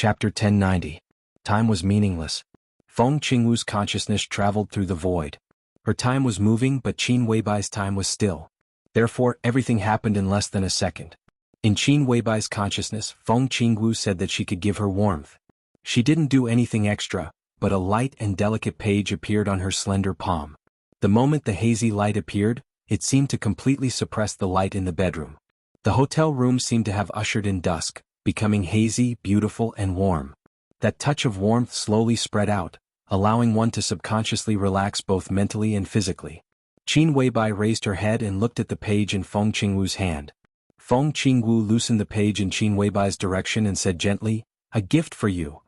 Chapter 1090. Time was meaningless. Feng Qingwu's consciousness traveled through the void. Her time was moving, but Qin Weibai's time was still. Therefore, everything happened in less than a second. In Qin Weibai's consciousness, Feng Qingwu said that she could give her warmth. She didn't do anything extra, but a light and delicate page appeared on her slender palm. The moment the hazy light appeared, it seemed to completely suppress the light in the bedroom. The hotel room seemed to have ushered in dusk, becoming hazy, beautiful, and warm. That touch of warmth slowly spread out, allowing one to subconsciously relax both mentally and physically. Qin Weibai raised her head and looked at the page in Feng Qingwu's hand. Feng Qingwu loosened the page in Qin Weibai's direction and said gently, "A gift for you."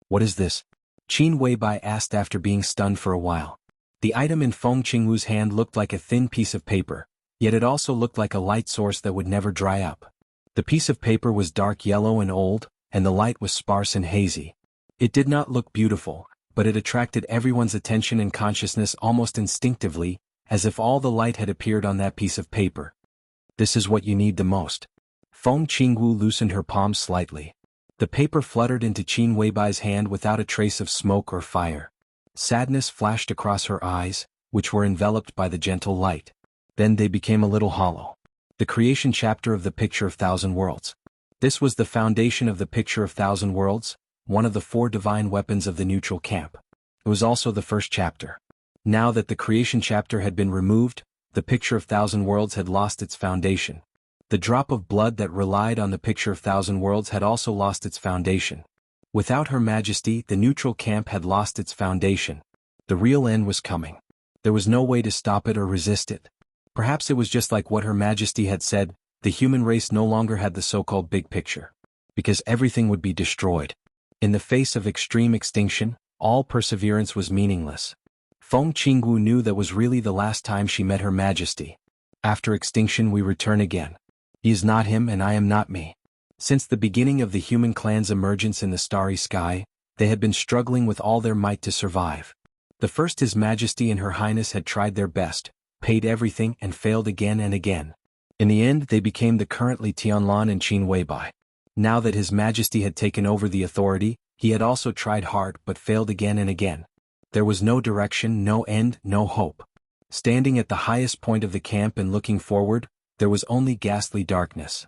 "What is this?" Qin Weibai asked after being stunned for a while. The item in Feng Qingwu's hand looked like a thin piece of paper, yet it also looked like a light source that would never dry up. The piece of paper was dark yellow and old, and the light was sparse and hazy. It did not look beautiful, but it attracted everyone's attention and consciousness almost instinctively, as if all the light had appeared on that piece of paper. "This is what you need the most." Feng Qingwu loosened her palm slightly. The paper fluttered into Qin Weibai's hand without a trace of smoke or fire. Sadness flashed across her eyes, which were enveloped by the gentle light. Then they became a little hollow. The creation chapter of the Picture of Thousand Worlds. This was the foundation of the Picture of Thousand Worlds, one of the 4 divine weapons of the neutral camp. It was also the first chapter. Now that the creation chapter had been removed, the Picture of Thousand Worlds had lost its foundation. The drop of blood that relied on the Picture of Thousand Worlds had also lost its foundation. Without Her Majesty, the neutral camp had lost its foundation. The real end was coming. There was no way to stop it or resist it. Perhaps it was just like what Her Majesty had said, the human race no longer had the so-called big picture. Because everything would be destroyed. In the face of extreme extinction, all perseverance was meaningless. Feng Qingwu knew that was really the last time she met Her Majesty. After extinction we return again. He is not him and I am not me. Since the beginning of the human clan's emergence in the starry sky, they had been struggling with all their might to survive. The first His Majesty and Her Highness had tried their best, paid everything and failed again and again. In the end they became the currently Tianlan and Qin Weibai. Now that His Majesty had taken over the authority, he had also tried hard but failed again and again. There was no direction, no end, no hope. Standing at the highest point of the camp and looking forward, there was only ghastly darkness.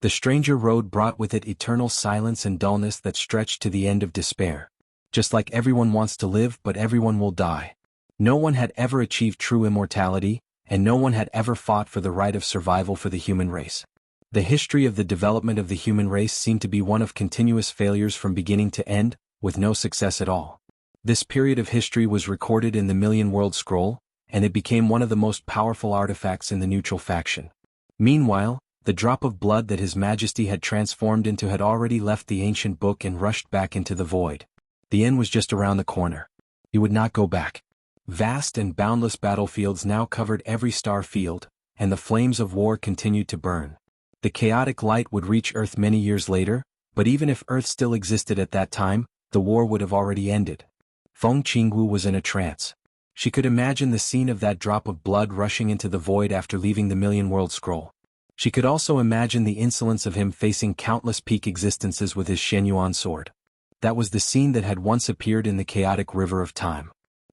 The stranger road brought with it eternal silence and dullness that stretched to the end of despair. Just like everyone wants to live but everyone will die. No one had ever achieved true immortality, and no one had ever fought for the right of survival for the human race. The history of the development of the human race seemed to be one of continuous failures from beginning to end, with no success at all. This period of history was recorded in the Million World Scroll, and it became one of the most powerful artifacts in the neutral faction. Meanwhile, the drop of blood that His Majesty had transformed into had already left the ancient book and rushed back into the void. The end was just around the corner. He would not go back. Vast and boundless battlefields now covered every star field, and the flames of war continued to burn. The chaotic light would reach Earth many years later, but even if Earth still existed at that time, the war would have already ended. Feng Qingwu was in a trance. She could imagine the scene of that drop of blood rushing into the void after leaving the Million World Scroll. She could also imagine the insolence of him facing countless peak existences with his Shenyuan sword. That was the scene that had once appeared in the chaotic river of time.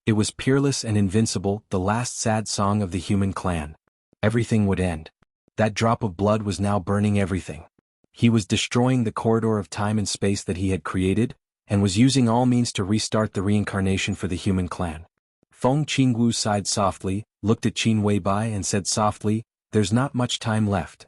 It was peerless and invincible, the last sad song of the human clan. Everything would end. That drop of blood was now burning everything. He was destroying the corridor of time and space that he had created, and was using all means to restart the reincarnation for the human clan. Feng Qingwu sighed softly, looked at Qin Weibai and said softly, "There's not much time left."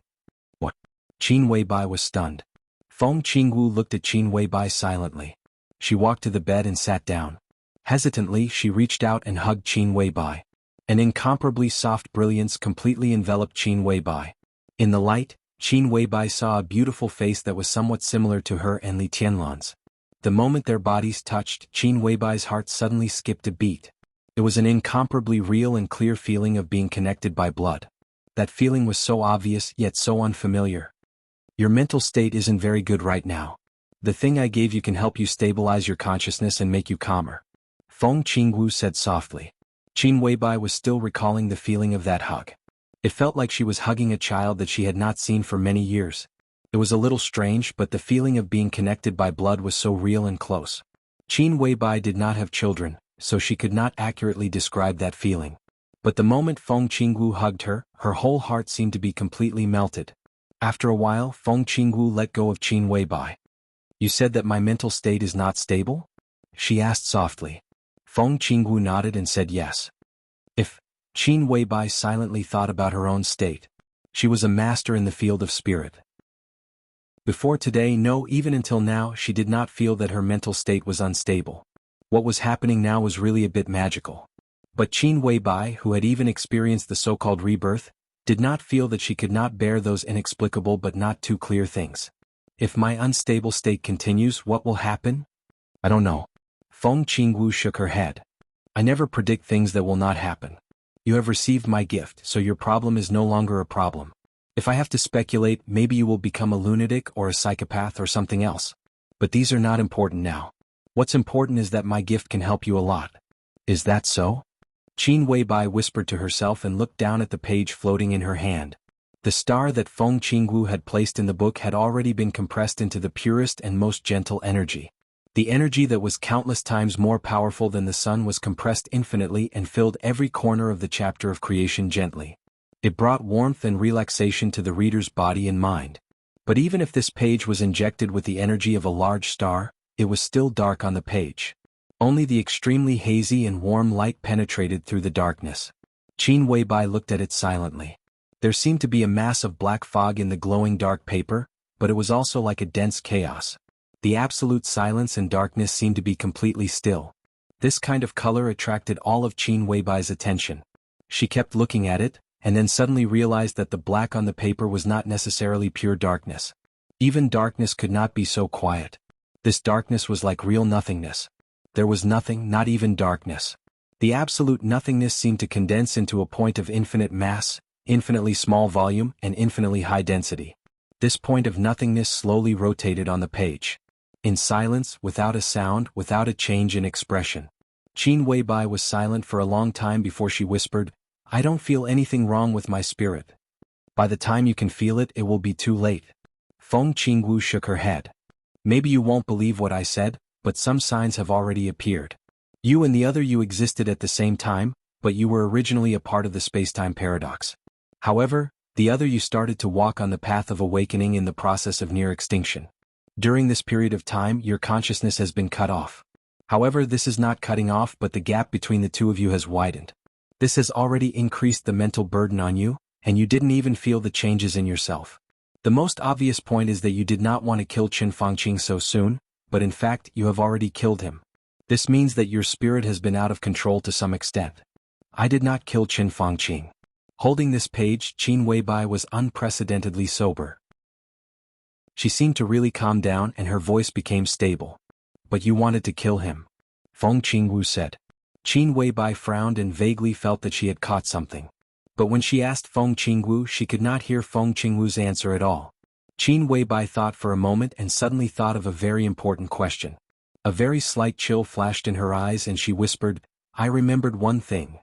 "What?" Qin Weibai was stunned. Feng Qingwu looked at Qin Weibai silently. She walked to the bed and sat down. Hesitantly she reached out and hugged Qin Weibai. An incomparably soft brilliance completely enveloped Qin Weibai. In the light, Qin Weibai saw a beautiful face that was somewhat similar to her and Li Tianlan's. The moment their bodies touched, Qin Weibai's heart suddenly skipped a beat. It was an incomparably real and clear feeling of being connected by blood. That feeling was so obvious yet so unfamiliar. "Your mental state isn't very good right now. The thing I gave you can help you stabilize your consciousness and make you calmer," Feng Qingwu said softly. Qin Weibai was still recalling the feeling of that hug. It felt like she was hugging a child that she had not seen for many years. It was a little strange, but the feeling of being connected by blood was so real and close. Qin Weibai did not have children, so she could not accurately describe that feeling. But the moment Feng Qingwu hugged her, her whole heart seemed to be completely melted. After a while, Feng Qingwu let go of Qin Weibai. "You said that my mental state is not stable?" she asked softly. Feng Qingwu nodded and said yes. If Qin Weibai silently thought about her own state. She was a master in the field of spirit. Before today, no, even until now, she did not feel that her mental state was unstable. What was happening now was really a bit magical. But Qin Weibai, who had even experienced the so-called rebirth, did not feel that she could not bear those inexplicable but not too clear things. If my unstable state continues, what will happen? I don't know. Feng Qingwu shook her head. I never predict things that will not happen. You have received my gift, so your problem is no longer a problem. If I have to speculate, maybe you will become a lunatic or a psychopath or something else. But these are not important now. What's important is that my gift can help you a lot. Is that so? Qin Weibai whispered to herself and looked down at the page floating in her hand. The star that Feng Qingwu had placed in the book had already been compressed into the purest and most gentle energy. The energy that was countless times more powerful than the sun was compressed infinitely and filled every corner of the chapter of creation gently. It brought warmth and relaxation to the reader's body and mind. But even if this page was injected with the energy of a large star, it was still dark on the page. Only the extremely hazy and warm light penetrated through the darkness. Qin Weibai looked at it silently. There seemed to be a mass of black fog in the glowing dark paper, but it was also like a dense chaos. The absolute silence and darkness seemed to be completely still. This kind of color attracted all of Qin Weibai's attention. She kept looking at it, and then suddenly realized that the black on the paper was not necessarily pure darkness. Even darkness could not be so quiet. This darkness was like real nothingness. There was nothing, not even darkness. The absolute nothingness seemed to condense into a point of infinite mass, infinitely small volume, and infinitely high density. This point of nothingness slowly rotated on the page. In silence, without a sound, without a change in expression. Qin Weibai was silent for a long time before she whispered, "I don't feel anything wrong with my spirit. By the time you can feel it, it will be too late." Feng Qingwu shook her head. "Maybe you won't believe what I said, but some signs have already appeared. You and the other you existed at the same time, but you were originally a part of the space-time paradox. However, the other you started to walk on the path of awakening in the process of near extinction. During this period of time, your consciousness has been cut off. However, this is not cutting off, but the gap between the two of you has widened. This has already increased the mental burden on you, and you didn't even feel the changes in yourself. The most obvious point is that you did not want to kill Qin Fangqing so soon, but in fact, you have already killed him. This means that your spirit has been out of control to some extent. I did not kill Qin Fangqing." Holding this page, Qin Weibai was unprecedentedly sober. She seemed to really calm down and her voice became stable. "But you wanted to kill him," Feng Qingwu said. Qin Weibai frowned and vaguely felt that she had caught something. But when she asked Feng Qingwu, she could not hear Feng Qingwu's answer at all. Qin Weibai thought for a moment and suddenly thought of a very important question. A very slight chill flashed in her eyes and she whispered, "I remembered one thing."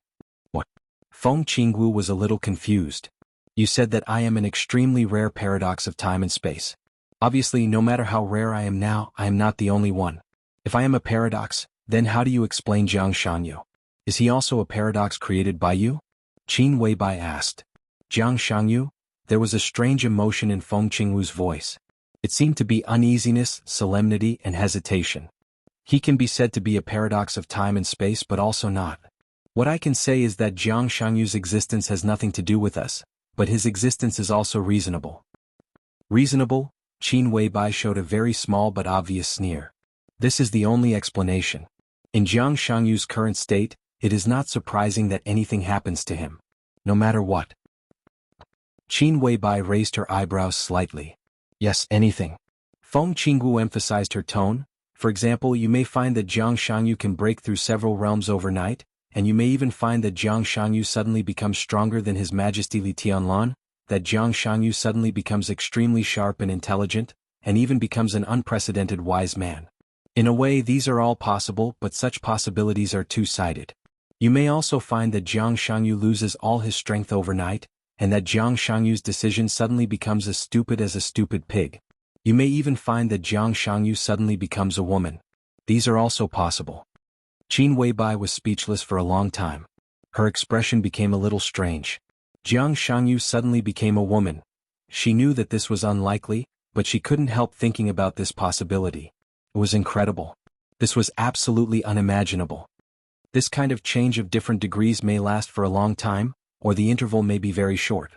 "What?" Feng Qingwu was a little confused. "You said that I am an extremely rare paradox of time and space. Obviously, no matter how rare I am now, I am not the only one. If I am a paradox, then how do you explain Jiang Shangyu? Is he also a paradox created by you?" Qin Weibai asked. "Jiang Shangyu?" There was a strange emotion in Feng Qingwu's voice. It seemed to be uneasiness, solemnity, and hesitation. "He can be said to be a paradox of time and space but also not. What I can say is that Jiang Shangyu's existence has nothing to do with us, but his existence is also reasonable." "Reasonable?" Qin Weibai showed a very small but obvious sneer. "This is the only explanation. In Jiang Shangyu's current state, it is not surprising that anything happens to him. No matter what." Qin Weibai raised her eyebrows slightly. "Yes, anything." Feng Qingwu emphasized her tone. "For example, you may find that Jiang Shangyu can break through several realms overnight, and you may even find that Jiang Shangyu suddenly becomes stronger than His Majesty Li Tianlan, that Jiang Shangyu suddenly becomes extremely sharp and intelligent, and even becomes an unprecedented wise man. In a way, these are all possible, but such possibilities are two-sided. You may also find that Jiang Shangyu loses all his strength overnight, and that Jiang Shangyu's decision suddenly becomes as stupid as a stupid pig. You may even find that Jiang Shangyu suddenly becomes a woman. These are also possible. Qin Weibai was speechless for a long time. Her expression became a little strange. Jiang Shangyu suddenly became a woman. She knew that this was unlikely, but she couldn't help thinking about this possibility. It was incredible. This was absolutely unimaginable. This kind of change of different degrees may last for a long time, or the interval may be very short.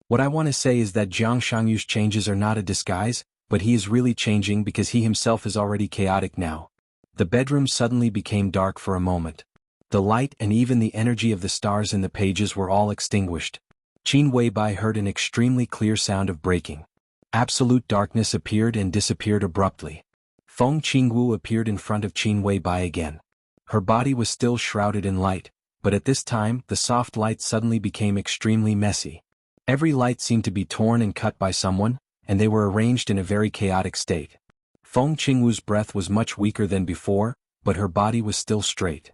What I want to say is that Jiang Shangyu's changes are not a disguise, but he is really changing because he himself is already chaotic now. The bedroom suddenly became dark for a moment. The light and even the energy of the stars in the pages were all extinguished. Qin Weibai heard an extremely clear sound of breaking. Absolute darkness appeared and disappeared abruptly. Feng Qingwu appeared in front of Qin Weibai again. Her body was still shrouded in light, but at this time the soft light suddenly became extremely messy. Every light seemed to be torn and cut by someone, and they were arranged in a very chaotic state. Feng Qingwu's breath was much weaker than before, but her body was still straight.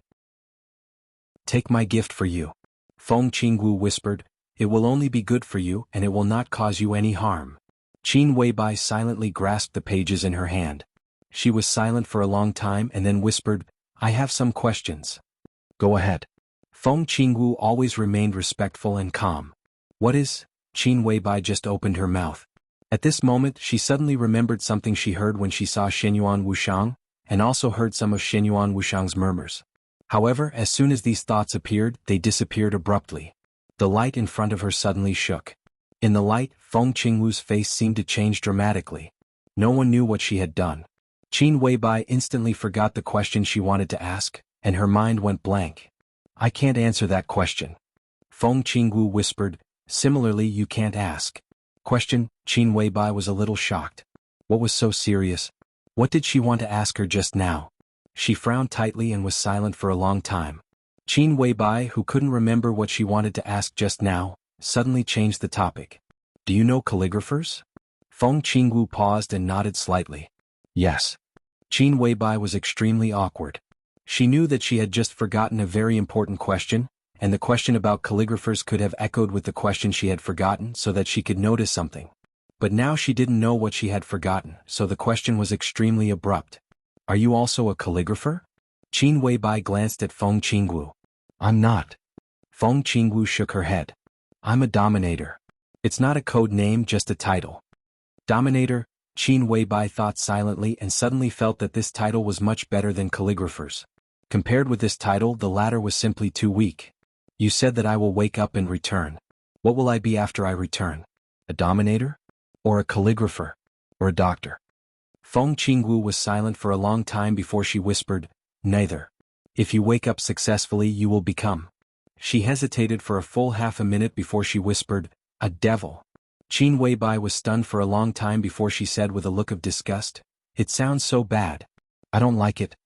"Take my gift for you," Feng Qingwu whispered. "It will only be good for you and it will not cause you any harm." Qin Weibai silently grasped the pages in her hand. She was silent for a long time and then whispered, "I have some questions." "Go ahead." Feng Qingwu always remained respectful and calm. "What is?" Qin Weibai just opened her mouth. At this moment she suddenly remembered something she heard when she saw Shenyuan Wushang, and also heard some of Shenyuan Wushang's murmurs. However, as soon as these thoughts appeared, they disappeared abruptly. The light in front of her suddenly shook. In the light, Feng Qingwu's face seemed to change dramatically. No one knew what she had done. Qin Weibai instantly forgot the question she wanted to ask, and her mind went blank. "I can't answer that question." Feng Qingwu whispered, "Similarly you can't ask." Question. Qin Weibai was a little shocked. What was so serious? What did she want to ask her just now? She frowned tightly and was silent for a long time. Qin Weibai, who couldn't remember what she wanted to ask just now, suddenly changed the topic. "Do you know calligraphers?" Feng Qingwu paused and nodded slightly. "Yes." Qin Weibai was extremely awkward. She knew that she had just forgotten a very important question, and the question about calligraphers could have echoed with the question she had forgotten so that she could notice something. But now she didn't know what she had forgotten, so the question was extremely abrupt. "Are you also a calligrapher?" Qin Weibai glanced at Feng Qingwu. "I'm not." Feng Qingwu shook her head. "I'm a dominator. It's not a code name, just a title." Dominator? Qin Weibai thought silently and suddenly felt that this title was much better than calligraphers. Compared with this title, the latter was simply too weak. "You said that I will wake up and return. What will I be after I return? A dominator? Or a calligrapher? Or a doctor?" Feng Qingwu was silent for a long time before she whispered, "Neither. If you wake up successfully you will become." She hesitated for a full half a minute before she whispered, "A devil." Qin Weibai was stunned for a long time before she said with a look of disgust, "It sounds so bad. I don't like it."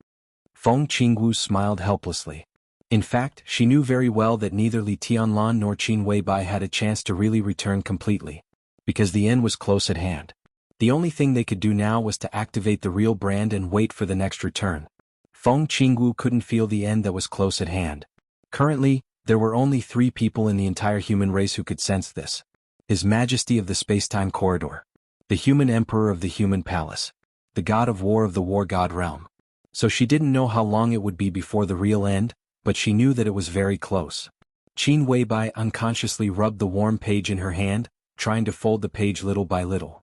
Feng Qingwu smiled helplessly. In fact, she knew very well that neither Li Tianlan nor Qin Weibai had a chance to really return completely, because the end was close at hand. The only thing they could do now was to activate the real brand and wait for the next return. Feng Qingwu couldn't feel the end that was close at hand. Currently, there were only 3 people in the entire human race who could sense this. His Majesty of the Space-Time Corridor, the Human Emperor of the Human Palace, the God of War of the War God Realm. So she didn't know how long it would be before the real end, but she knew that it was very close. Qin Weibai unconsciously rubbed the warm page in her hand, trying to fold the page little by little.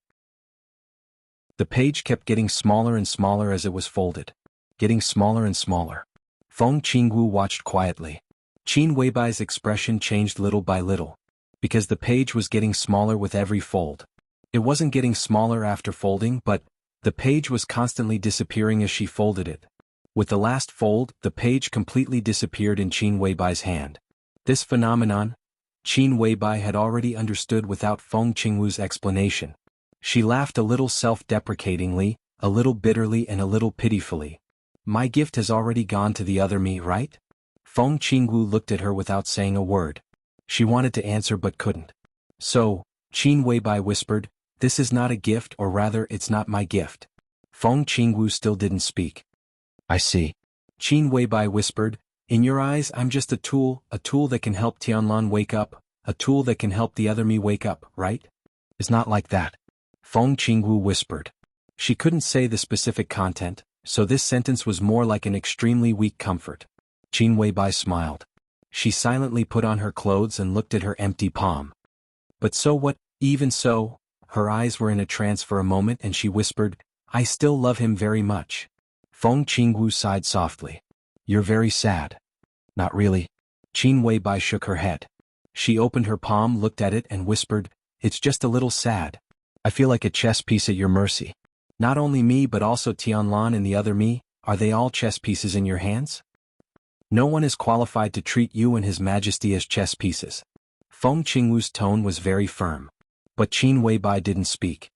The page kept getting smaller and smaller as it was folded. Getting smaller and smaller. Feng Qingwu watched quietly. Qin Weibai's expression changed little by little. Because the page was getting smaller with every fold. It wasn't getting smaller after folding, but the page was constantly disappearing as she folded it. With the last fold, the page completely disappeared in Qin Weibai's hand. This phenomenon, Qin Weibai had already understood without Feng Qingwu's explanation. She laughed a little self-deprecatingly, a little bitterly and a little pitifully. "My gift has already gone to the other me, right?" Feng Qingwu looked at her without saying a word. She wanted to answer but couldn't. "So," Qin Weibai whispered, "this is not a gift, or rather it's not my gift." Feng Qingwu still didn't speak. "I see." Qin Weibai whispered, "In your eyes I'm just a tool that can help Tianlan wake up, a tool that can help the other me wake up, right?" "It's not like that." Feng Qingwu whispered. She couldn't say the specific content, so this sentence was more like an extremely weak comfort. Qin Weibai smiled. She silently put on her clothes and looked at her empty palm. But so what, even so, her eyes were in a trance for a moment and she whispered, I still love him very much. Feng Qingwu sighed softly. You're very sad. Not really. Qin Weibai shook her head. She opened her palm, looked at it and whispered, it's just a little sad. I feel like a chess piece at your mercy. Not only me but also Tianlan and the other me, are they all chess pieces in your hands? No one is qualified to treat you and His Majesty as chess pieces. Feng Qingwu's tone was very firm. But Qin Weibai didn't speak.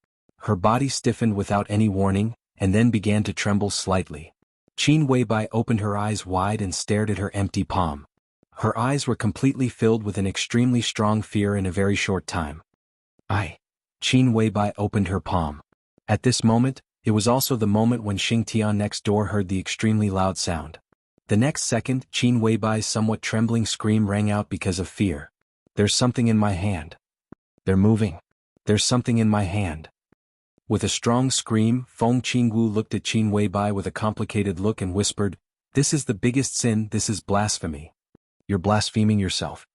Her body stiffened without any warning, and then began to tremble slightly. Qin Weibai opened her eyes wide and stared at her empty palm. Her eyes were completely filled with an extremely strong fear in a very short time. Qin Weibai opened her palm. At this moment, it was also the moment when Xing Tian next door heard the extremely loud sound. The next second, Qin Weibai's somewhat trembling scream rang out because of fear. There's something in my hand. They're moving. There's something in my hand. With a strong scream, Feng Qingwu looked at Qin Weibai with a complicated look and whispered, this is the biggest sin, this is blasphemy. You're blaspheming yourself.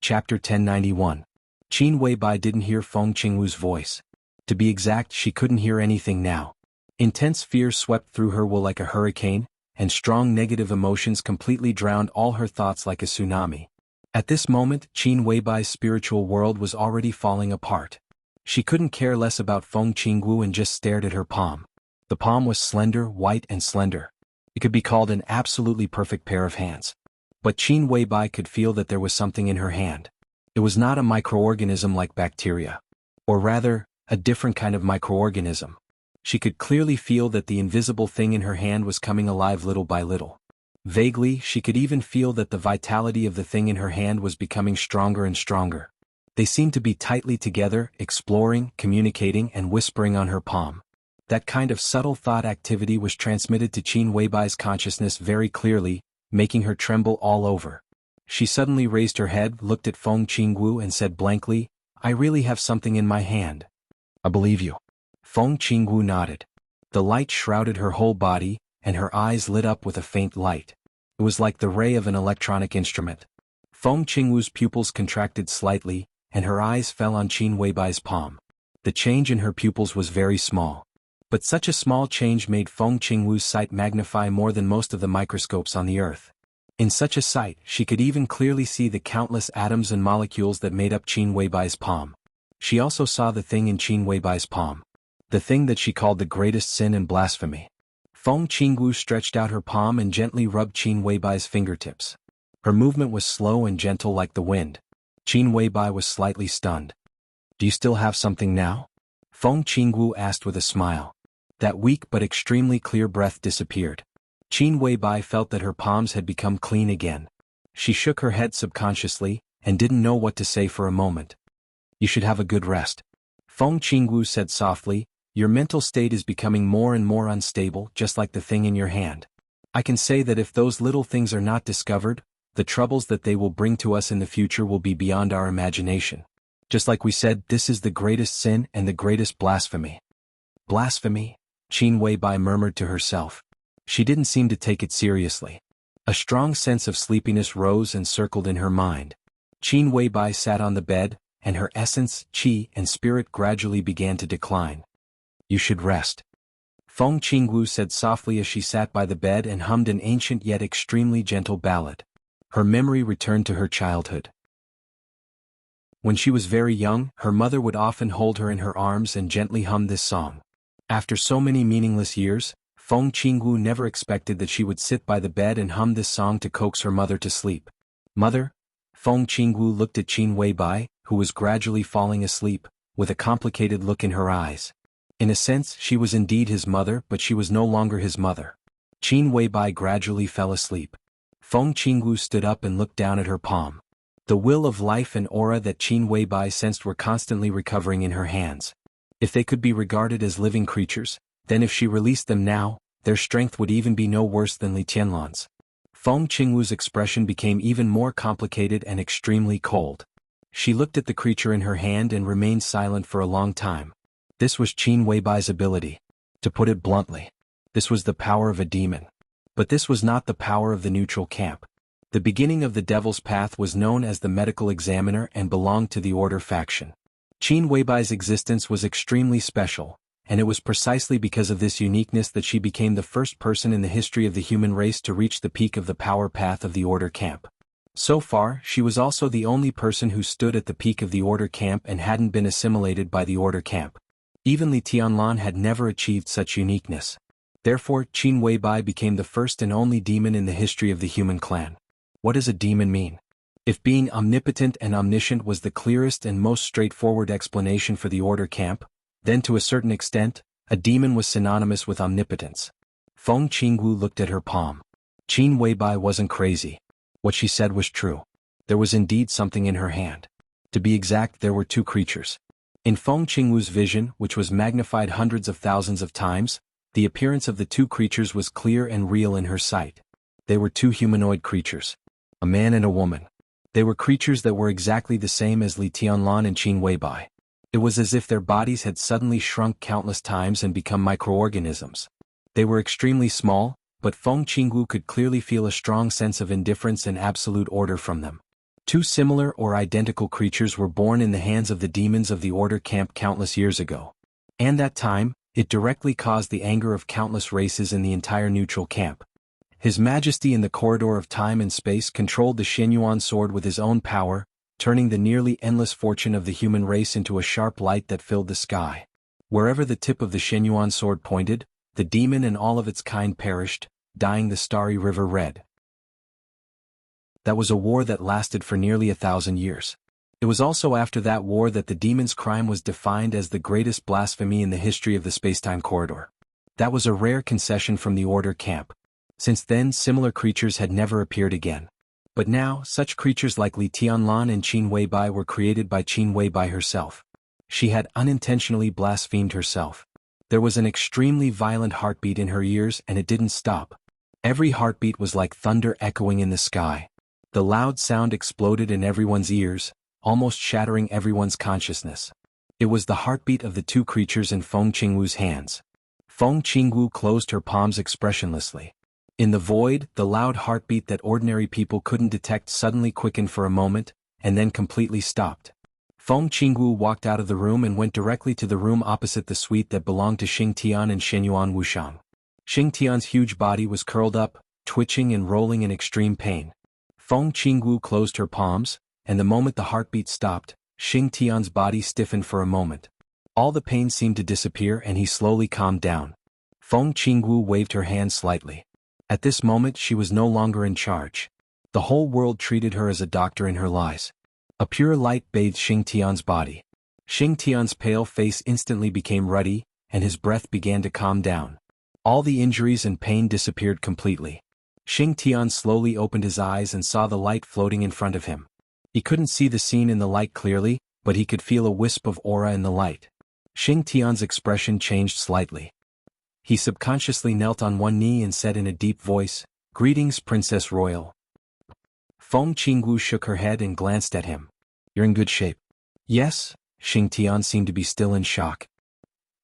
Chapter 1091. Qin Weibai didn't hear Feng Qingwu's voice. To be exact, she couldn't hear anything now. Intense fear swept through her will like a hurricane, and strong negative emotions completely drowned all her thoughts like a tsunami. At this moment, Qin Weibai's spiritual world was already falling apart. She couldn't care less about Feng Qingwu and just stared at her palm. The palm was slender, white and slender. It could be called an absolutely perfect pair of hands. But Qin Weibai could feel that there was something in her hand. It was not a microorganism like bacteria. Or rather, a different kind of microorganism. She could clearly feel that the invisible thing in her hand was coming alive little by little. Vaguely, she could even feel that the vitality of the thing in her hand was becoming stronger and stronger. They seemed to be tightly together, exploring, communicating and whispering on her palm. That kind of subtle thought activity was transmitted to Qin Weibai's consciousness very clearly, making her tremble all over. She suddenly raised her head, looked at Feng Qingwu and said blankly, I really have something in my hand. I believe you. Feng Qingwu nodded. The light shrouded her whole body, and her eyes lit up with a faint light. It was like the ray of an electronic instrument. Feng Qingwu's pupils contracted slightly, and her eyes fell on Qin Weibai's palm. The change in her pupils was very small. But such a small change made Feng Qingwu's sight magnify more than most of the microscopes on the earth. In such a sight, she could even clearly see the countless atoms and molecules that made up Qin Weibai's palm. She also saw the thing in Qin Weibai's palm. The thing that she called the greatest sin and blasphemy. Feng Qingwu stretched out her palm and gently rubbed Qin Weibai's fingertips. Her movement was slow and gentle like the wind. Qin Weibai was slightly stunned. Do you still have something now? Feng Qingwu asked with a smile. That weak but extremely clear breath disappeared. Qin Weibai felt that her palms had become clean again. She shook her head subconsciously, and didn't know what to say for a moment. You should have a good rest. Feng Qingwu said softly, your mental state is becoming more and more unstable, just like the thing in your hand. I can say that if those little things are not discovered, the troubles that they will bring to us in the future will be beyond our imagination. Just like we said, this is the greatest sin and the greatest blasphemy. Blasphemy? Qin Weibai murmured to herself. She didn't seem to take it seriously. A strong sense of sleepiness rose and circled in her mind. Qin Weibai sat on the bed, and her essence, qi, and spirit gradually began to decline. You should rest. Feng Qingwu said softly as she sat by the bed and hummed an ancient yet extremely gentle ballad. Her memory returned to her childhood. When she was very young, her mother would often hold her in her arms and gently hum this song. After so many meaningless years, Feng Qingwu never expected that she would sit by the bed and hum this song to coax her mother to sleep. Mother? Feng Qingwu looked at Qin Weibai, who was gradually falling asleep, with a complicated look in her eyes. In a sense, she was indeed his mother, but she was no longer his mother. Qin Weibai gradually fell asleep. Feng Qingwu stood up and looked down at her palm. The will of life and aura that Qin Weibai sensed were constantly recovering in her hands. If they could be regarded as living creatures, then if she released them now, their strength would even be no worse than Li Tianlan's. Feng Qingwu's expression became even more complicated and extremely cold. She looked at the creature in her hand and remained silent for a long time. This was Qin Weibai's ability. To put it bluntly, this was the power of a demon. But this was not the power of the neutral camp. The beginning of the Devil's Path was known as the Medical Examiner and belonged to the Order faction. Qin Weibai's existence was extremely special, and it was precisely because of this uniqueness that she became the first person in the history of the human race to reach the peak of the power path of the Order camp. So far, she was also the only person who stood at the peak of the Order camp and hadn't been assimilated by the Order camp. Even Li Tianlan had never achieved such uniqueness. Therefore, Qin Weibai became the first and only demon in the history of the human clan. What does a demon mean? If being omnipotent and omniscient was the clearest and most straightforward explanation for the Order camp, then to a certain extent, a demon was synonymous with omnipotence. Feng Qingwu looked at her palm. Qin Weibai wasn't crazy. What she said was true. There was indeed something in her hand. To be exact, there were two creatures. In Feng Qingwu's vision, which was magnified hundreds of thousands of times, the appearance of the two creatures was clear and real in her sight. They were two humanoid creatures. A man and a woman. They were creatures that were exactly the same as Li Tianlan and Qin Weibai. It was as if their bodies had suddenly shrunk countless times and become microorganisms. They were extremely small, but Feng Qingwu could clearly feel a strong sense of indifference and absolute order from them. Two similar or identical creatures were born in the hands of the demons of the Order camp countless years ago. And that time, it directly caused the anger of countless races in the entire neutral camp. His Majesty in the corridor of time and space controlled the Shenyuan sword with his own power, turning the nearly endless fortune of the human race into a sharp light that filled the sky. Wherever the tip of the Shenyuan sword pointed, the demon and all of its kind perished, dyeing the starry river red. That was a war that lasted for nearly 1,000 years. It was also after that war that the demon's crime was defined as the greatest blasphemy in the history of the spacetime corridor. That was a rare concession from the Order camp. Since then, similar creatures had never appeared again. But now, such creatures like Li Tianlan and Qin Weibai were created by Qin Weibai herself. She had unintentionally blasphemed herself. There was an extremely violent heartbeat in her ears and it didn't stop. Every heartbeat was like thunder echoing in the sky. The loud sound exploded in everyone's ears, almost shattering everyone's consciousness. It was the heartbeat of the two creatures in Feng Qingwu's hands. Feng Qingwu closed her palms expressionlessly. In the void, the loud heartbeat that ordinary people couldn't detect suddenly quickened for a moment, and then completely stopped. Feng Qingwu walked out of the room and went directly to the room opposite the suite that belonged to Xing Tian and Shenyuan Wuxiang. Xing Tian's huge body was curled up, twitching and rolling in extreme pain. Feng Qingwu closed her palms, and the moment the heartbeat stopped, Xing Tian's body stiffened for a moment. All the pain seemed to disappear and he slowly calmed down. Feng Qingwu waved her hand slightly. At this moment she was no longer in charge. The whole world treated her as a doctor in her lies. A pure light bathed Xing Tian's body. Xing Tian's pale face instantly became ruddy, and his breath began to calm down. All the injuries and pain disappeared completely. Xing Tian slowly opened his eyes and saw the light floating in front of him. He couldn't see the scene in the light clearly, but he could feel a wisp of aura in the light. Xing Tian's expression changed slightly. He subconsciously knelt on one knee and said in a deep voice, "Greetings, Princess Royal." Feng Qingwu shook her head and glanced at him. "You're in good shape." "Yes." Xing Tian seemed to be still in shock.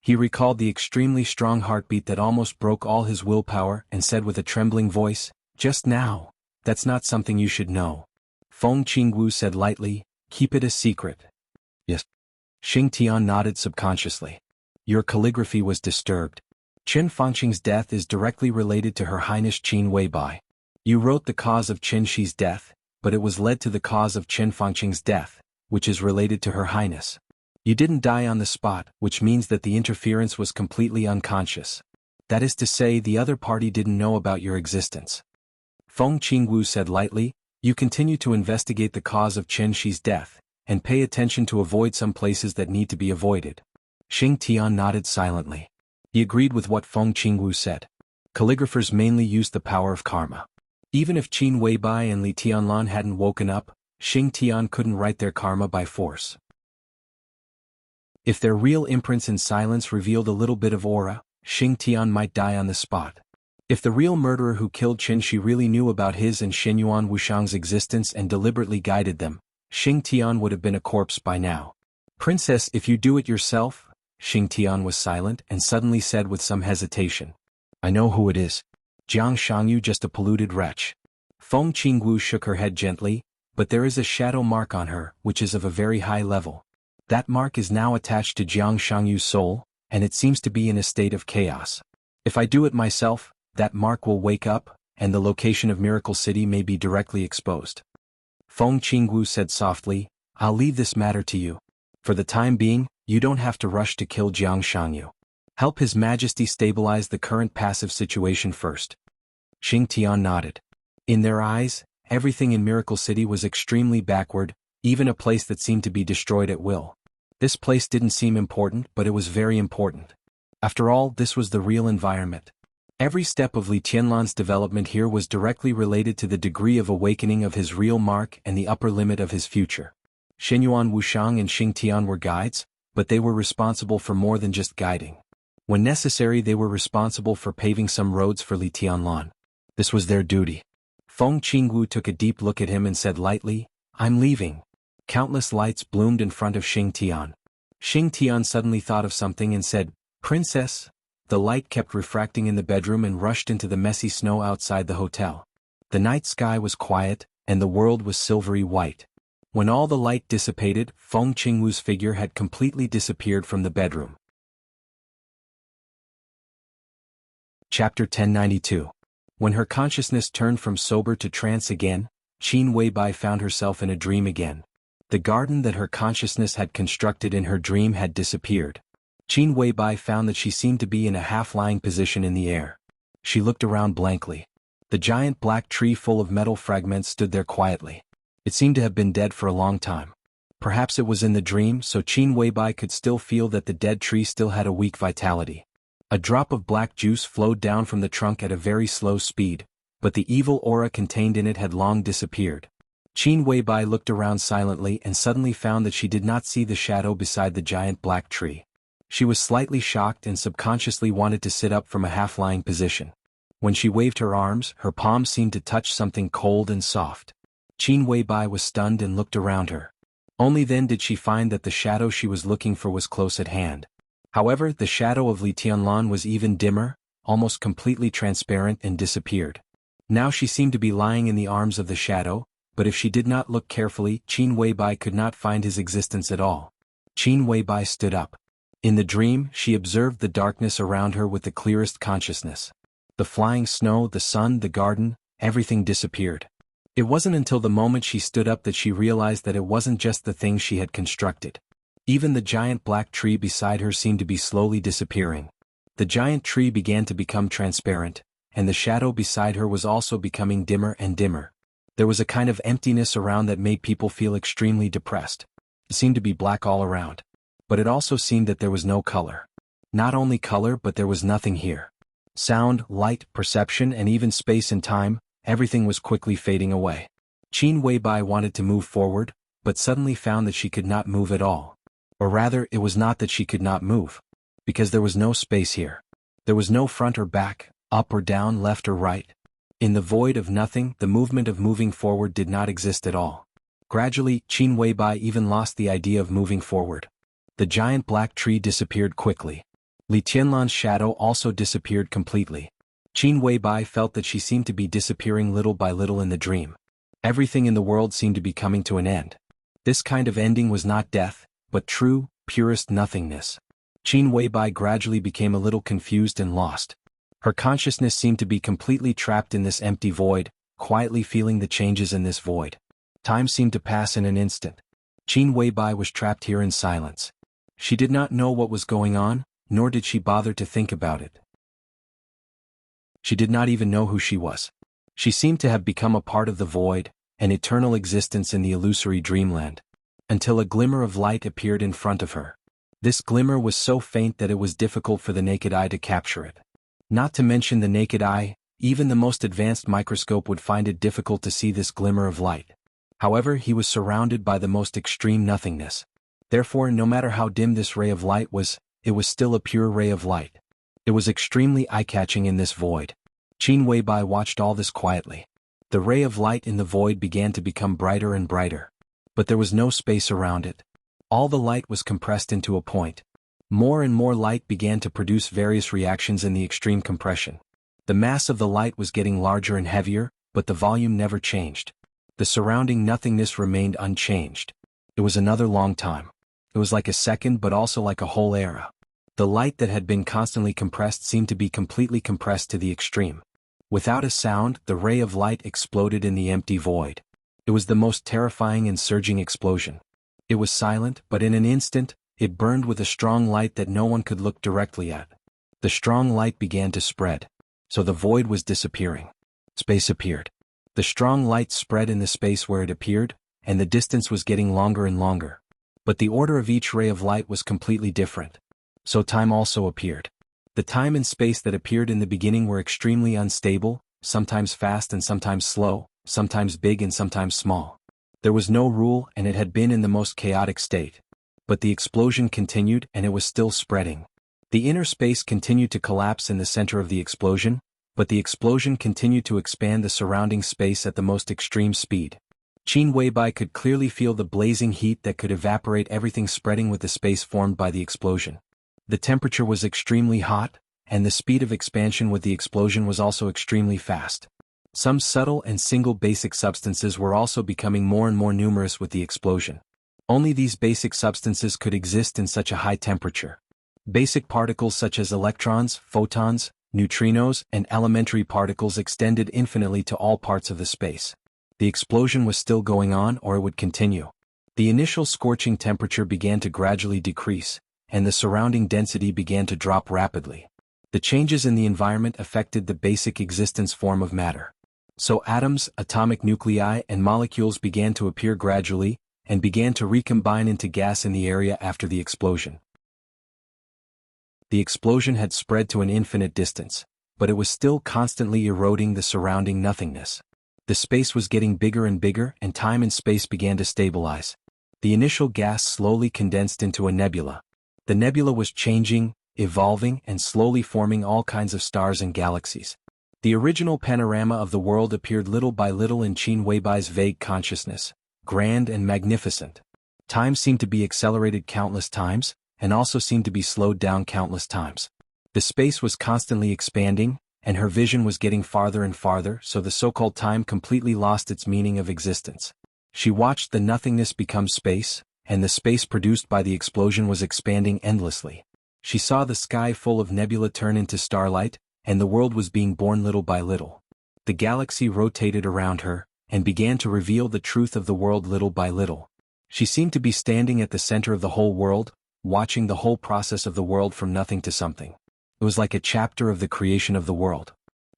He recalled the extremely strong heartbeat that almost broke all his willpower and said with a trembling voice, "Just now. That's not something you should know." Feng Qingwu said lightly, "Keep it a secret." "Yes." Xing Tian nodded subconsciously. "Your calligraphy was disturbed. Qin Fangqing's death is directly related to Her Highness Qin Weibai. You wrote the cause of Qin Shi's death, but it was led to the cause of Qin Fangqing's death, which is related to Her Highness. You didn't die on the spot, which means that the interference was completely unconscious. That is to say, the other party didn't know about your existence." Feng Qingwu said lightly, "You continue to investigate the cause of Qin Shi's death, and pay attention to avoid some places that need to be avoided." Xing Tian nodded silently. He agreed with what Feng Qingwu said. Calligraphers mainly used the power of karma. Even if Qin Weibai and Li Tianlan hadn't woken up, Xing Tian couldn't write their karma by force. If their real imprints in silence revealed a little bit of aura, Xing Tian might die on the spot. If the real murderer who killed Qin Shi really knew about his and Shenyuan Wuxiang's existence and deliberately guided them, Xing Tian would have been a corpse by now. Princess, if you do it yourself? Xing Tian was silent and suddenly said with some hesitation. I know who it is. Jiang Shangyu, just a polluted wretch. Feng Qingwu shook her head gently, but there is a shadow mark on her, which is of a very high level. That mark is now attached to Jiang Shangyu's soul, and it seems to be in a state of chaos. If I do it myself, that mark will wake up, and the location of Miracle City may be directly exposed. Feng Qingwu said softly, I'll leave this matter to you. For the time being, you don't have to rush to kill Jiang Shangyu. Help His Majesty stabilize the current passive situation first. Xing Tian nodded. In their eyes, everything in Miracle City was extremely backward, even a place that seemed to be destroyed at will. This place didn't seem important, but it was very important. After all, this was the real environment. Every step of Li Tianlan's development here was directly related to the degree of awakening of his real mark and the upper limit of his future. Shenyuan Wushang and Xing Tian were guides, but they were responsible for more than just guiding. When necessary, they were responsible for paving some roads for Li Tianlan. This was their duty. Feng Qingwu took a deep look at him and said lightly, I'm leaving. Countless lights bloomed in front of Xing Tian. Xing Tian suddenly thought of something and said, Princess? The light kept refracting in the bedroom and rushed into the messy snow outside the hotel. The night sky was quiet, and the world was silvery white. When all the light dissipated, Feng Qingwu's figure had completely disappeared from the bedroom. Chapter 1092. When her consciousness turned from sober to trance again, Qin Weibai found herself in a dream again. The garden that her consciousness had constructed in her dream had disappeared. Qin Weibai found that she seemed to be in a half-lying position in the air. She looked around blankly. The giant black tree full of metal fragments stood there quietly. It seemed to have been dead for a long time. Perhaps it was in the dream, so Qin Weibai could still feel that the dead tree still had a weak vitality. A drop of black juice flowed down from the trunk at a very slow speed, but the evil aura contained in it had long disappeared. Qin Weibai looked around silently and suddenly found that she did not see the shadow beside the giant black tree. She was slightly shocked and subconsciously wanted to sit up from a half-lying position. When she waved her arms, her palms seemed to touch something cold and soft. Qin Weibai was stunned and looked around her. Only then did she find that the shadow she was looking for was close at hand. However, the shadow of Li Tianlan was even dimmer, almost completely transparent, and disappeared. Now she seemed to be lying in the arms of the shadow, but if she did not look carefully, Qin Weibai could not find his existence at all. Qin Weibai stood up. In the dream, she observed the darkness around her with the clearest consciousness. The flying snow, the sun, the garden, everything disappeared. It wasn't until the moment she stood up that she realized that it wasn't just the things she had constructed. Even the giant black tree beside her seemed to be slowly disappearing. The giant tree began to become transparent, and the shadow beside her was also becoming dimmer and dimmer. There was a kind of emptiness around that made people feel extremely depressed. It seemed to be black all around. But it also seemed that there was no color. Not only color, but there was nothing here. Sound, light, perception, and even space and time, everything was quickly fading away. Qin Weibai wanted to move forward, but suddenly found that she could not move at all. Or rather, it was not that she could not move. Because there was no space here. There was no front or back, up or down, left or right. In the void of nothing, the movement of moving forward did not exist at all. Gradually, Qin Weibai even lost the idea of moving forward. The giant black tree disappeared quickly. Li Tianlan's shadow also disappeared completely. Qin Weibai felt that she seemed to be disappearing little by little in the dream. Everything in the world seemed to be coming to an end. This kind of ending was not death, but true, purest nothingness. Qin Weibai gradually became a little confused and lost. Her consciousness seemed to be completely trapped in this empty void, quietly feeling the changes in this void. Time seemed to pass in an instant. Qin Weibai was trapped here in silence. She did not know what was going on, nor did she bother to think about it. She did not even know who she was. She seemed to have become a part of the void, an eternal existence in the illusory dreamland. Until a glimmer of light appeared in front of her. This glimmer was so faint that it was difficult for the naked eye to capture it. Not to mention the naked eye, even the most advanced microscope would find it difficult to see this glimmer of light. However, he was surrounded by the most extreme nothingness. Therefore, no matter how dim this ray of light was, it was still a pure ray of light. It was extremely eye-catching in this void. Qin Weibai watched all this quietly. The ray of light in the void began to become brighter and brighter. but there was no space around it. All the light was compressed into a point. More and more light began to produce various reactions in the extreme compression. The mass of the light was getting larger and heavier, but the volume never changed. The surrounding nothingness remained unchanged. It was another long time. It was like a second but also like a whole era. The light that had been constantly compressed seemed to be completely compressed to the extreme. Without a sound, the ray of light exploded in the empty void. It was the most terrifying and surging explosion. It was silent, but in an instant, it burned with a strong light that no one could look directly at. The strong light began to spread. So the void was disappearing. Space appeared. The strong light spread in the space where it appeared, and the distance was getting longer and longer. But the order of each ray of light was completely different. So time also appeared. The time and space that appeared in the beginning were extremely unstable, sometimes fast and sometimes slow, sometimes big and sometimes small. There was no rule and it had been in the most chaotic state. But the explosion continued and it was still spreading. The inner space continued to collapse in the center of the explosion, but the explosion continued to expand the surrounding space at the most extreme speed. Qin Weibai could clearly feel the blazing heat that could evaporate everything spreading with the space formed by the explosion. The temperature was extremely hot, and the speed of expansion with the explosion was also extremely fast. Some subtle and single basic substances were also becoming more and more numerous with the explosion. Only these basic substances could exist in such a high temperature. Basic particles such as electrons, photons, neutrinos, and elementary particles extended infinitely to all parts of the space. The explosion was still going on or it would continue. The initial scorching temperature began to gradually decrease, and the surrounding density began to drop rapidly. The changes in the environment affected the basic existence form of matter. So atoms, atomic nuclei, and molecules began to appear gradually, and began to recombine into gas in the area after the explosion. The explosion had spread to an infinite distance, but it was still constantly eroding the surrounding nothingness. The space was getting bigger and bigger and time and space began to stabilize. The initial gas slowly condensed into a nebula. The nebula was changing, evolving, and slowly forming all kinds of stars and galaxies. The original panorama of the world appeared little by little in Qin Weibai's vague consciousness, grand and magnificent. Time seemed to be accelerated countless times, and also seemed to be slowed down countless times. The space was constantly expanding, and her vision was getting farther and farther, so the so-called time completely lost its meaning of existence. She watched the nothingness become space, and the space produced by the explosion was expanding endlessly. She saw the sky full of nebula turn into starlight, and the world was being born little by little. The galaxy rotated around her, and began to reveal the truth of the world little by little. She seemed to be standing at the center of the whole world, watching the whole process of the world from nothing to something. It was like a chapter of the creation of the world.